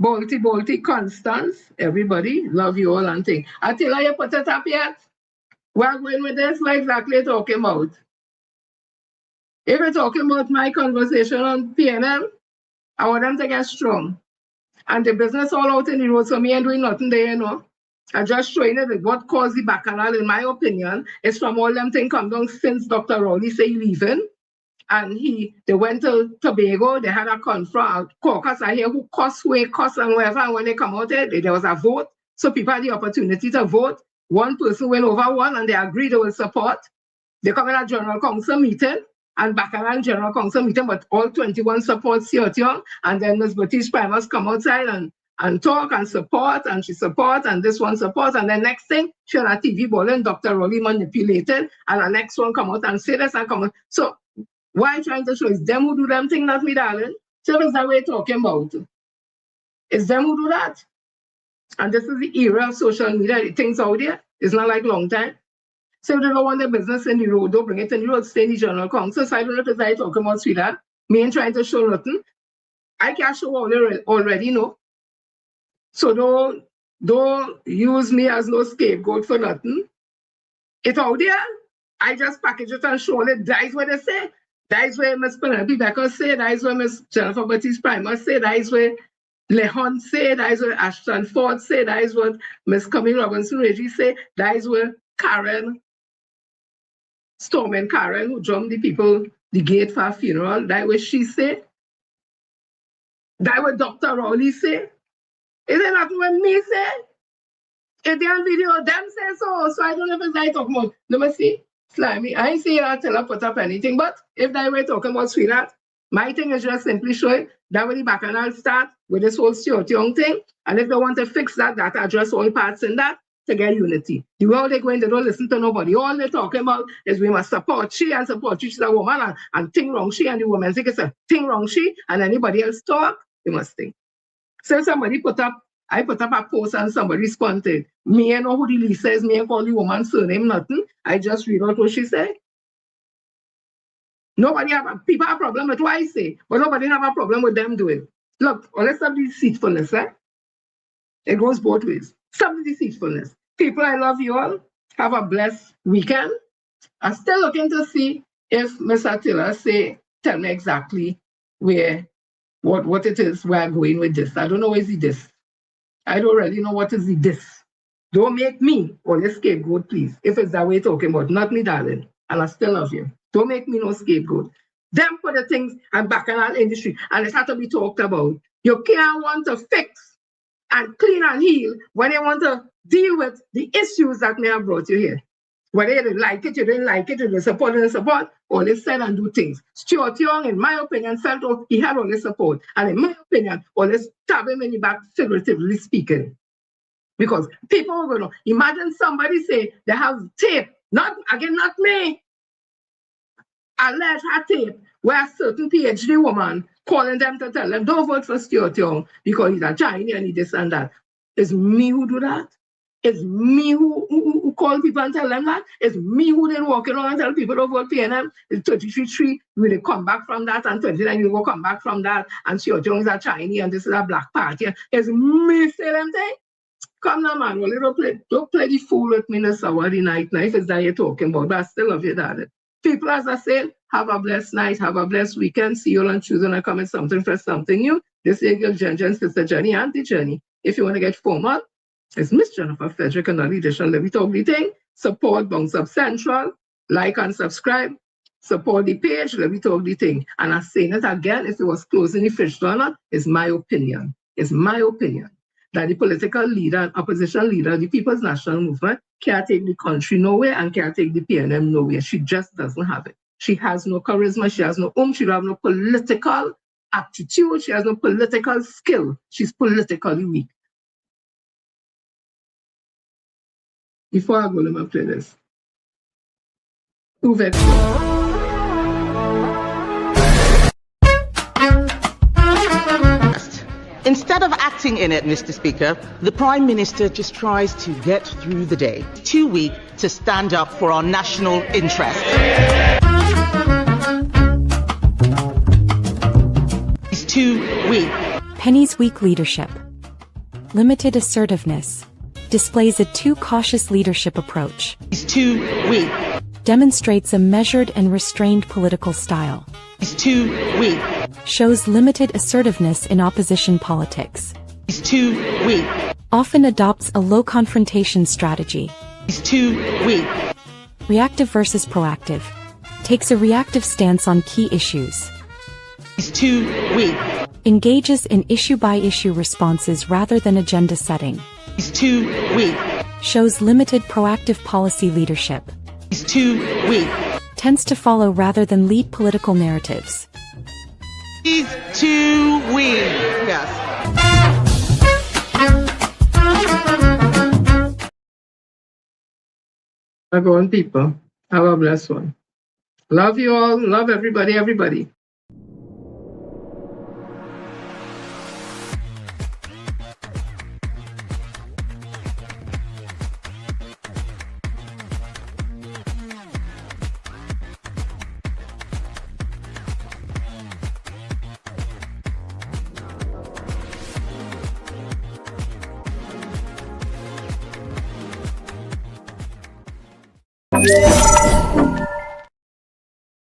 Bolty, Constance, everybody, love you all and thing. Attila, you put it up yet? We're going with this, what exactly talking about? If you're talking about my conversation on PNM, I want them to get strong. And the business all out in the road, so me ain't doing nothing there, you know. I'm just showing you that what caused the bacchanal, in my opinion, is from all them things come down since Dr. Rowley say leaving. And they went to Tobago, they had a caucus, I hear who cost and whatever, and when they come out there was a vote. So people had the opportunity to vote. One person went over one and they agreed they will support. They come in a general council meeting and bacchanal general council meeting, but all 21 support Siotio, and then Ms. Baptiste Primus come outside and talk and support, and she supports, and this one supports, and then next thing, she on a TV ball and Dr. Rowley manipulated, and the next one come out and say this and come out. So why trying to show? It's them who do them thing, not me, darling. So that's what we're talking about. It's them who do that. And this is the era of social media, the things out there. It's not like long time. So if they don't want their business in the road, don't bring it in the road, stay in the general council. So I don't know if it's talking about sweetheart. Me ain't trying to show nothing. I can't show already, no. So don't use me as no scapegoat for nothing. It's out there. I just package it and show it. That is what they say. That is where Ms. Penelope Becker say. That is where Ms. Jennifer Baptiste Primus say. That is where Lehon say. That is where Ashton Ford say. That is what Ms. Camille Robinson Reggie say. That is where Karen, Storm and Karen, who drummed the people the gate for a funeral. That is what she say. That is what Dr. Rowley say. Is it not what me say? If they on video, them say so. So I don't know if it's like talking about. Let me see. Slimy. I ain't say I tell her put up anything, but if they were talking about sweetheart, my thing is just simply showing that when the bacchanal start with this whole Stuart Young thing, and if they want to fix that, that address all parts in that to get unity. The way they go in, they don't listen to nobody. All they're talking about is we must support she and support she's a woman and Ting wrong she, and the woman think it's a Ting wrong she, and anybody else talk, they must think. So somebody I put up a post and somebody responded. Me and know who the Lisa is, me and call the woman surname, nothing. I just read out what she said. People have a problem with what I say, but nobody have a problem with them doing. Look, let's stop the deceitfulness, eh? It goes both ways. Stop the deceitfulness. People, I love you all. Have a blessed weekend. I'm still looking to see if Ms. Attila tell me exactly what it is where I'm going with this. I don't know what is this. I don't really know what is this. Don't make me or the scapegoat, please. If it's that way talking about, not me, darling. And I still love you. Don't make me no scapegoat. Them put the things and bacchanal industry, and it has to be talked about. You can't want to fix and clean and heal when you want to deal with the issues that may have brought you here. Whether you didn't like it, you didn't like it, you didn't support, only said and do things. Stuart Young, in my opinion, felt he had only support. And in my opinion, only stab him in the back, figuratively speaking. Because people are going to imagine somebody say they have tape, not me, alleged tape where a certain PhD woman calling them to tell them, don't vote for Stuart Young because he's a Chinese and he this and that. It's me who do that. It's me who call people and tell them that. It's me who then walk around and tell people don't vote PNM. It's 33-3, we will come back from that, and 29 we will come back from that, and Stuart Young is a Chinese and this is a black party. It's me say them thing. Come now, man. Well, don't play the fool with me in the Saturday night. Now, if it's that you're talking about, but I still love you, darling. People, as I said, have a blessed night, have a blessed weekend. See you on Tuesday and come with something fresh, something new. This is your Jen, Sister Jenny, Auntie Jenny. If you want to get formal, it's Miss Jennifer Frederick and edition. Let me talk the thing. Support Bounce Up Central. Like and subscribe. Support the page. Let me talk the thing. And I'm saying it again, if it was closing the fish or not, it's my opinion. It's my opinion. that the political leader and opposition leader of the People's National Movement can't take the country nowhere and can't take the PNM nowhere. She just doesn't have it. She has no charisma, she has no she has no political aptitude, she has no political skill. She's politically weak. Before I go, let me play this. Instead of acting in it, Mr. Speaker, the Prime Minister just tries to get through the day. Too weak to stand up for our national interest. He's too weak. Penny's weak leadership, limited assertiveness, displays a too cautious leadership approach. He's too weak. Demonstrates a measured and restrained political style. He's too weak. Shows limited assertiveness in opposition politics. He's too weak. Often adopts a low confrontation strategy. He's too weak. Reactive versus proactive. Takes a reactive stance on key issues. He's too weak. Engages in issue-by-issue responses rather than agenda setting. He's too weak. Shows limited proactive policy leadership. He's too weak. Tends to follow rather than lead political narratives. He's too weak. Yes. Go on, people. Have a blessed one. Love you all. Love everybody, everybody.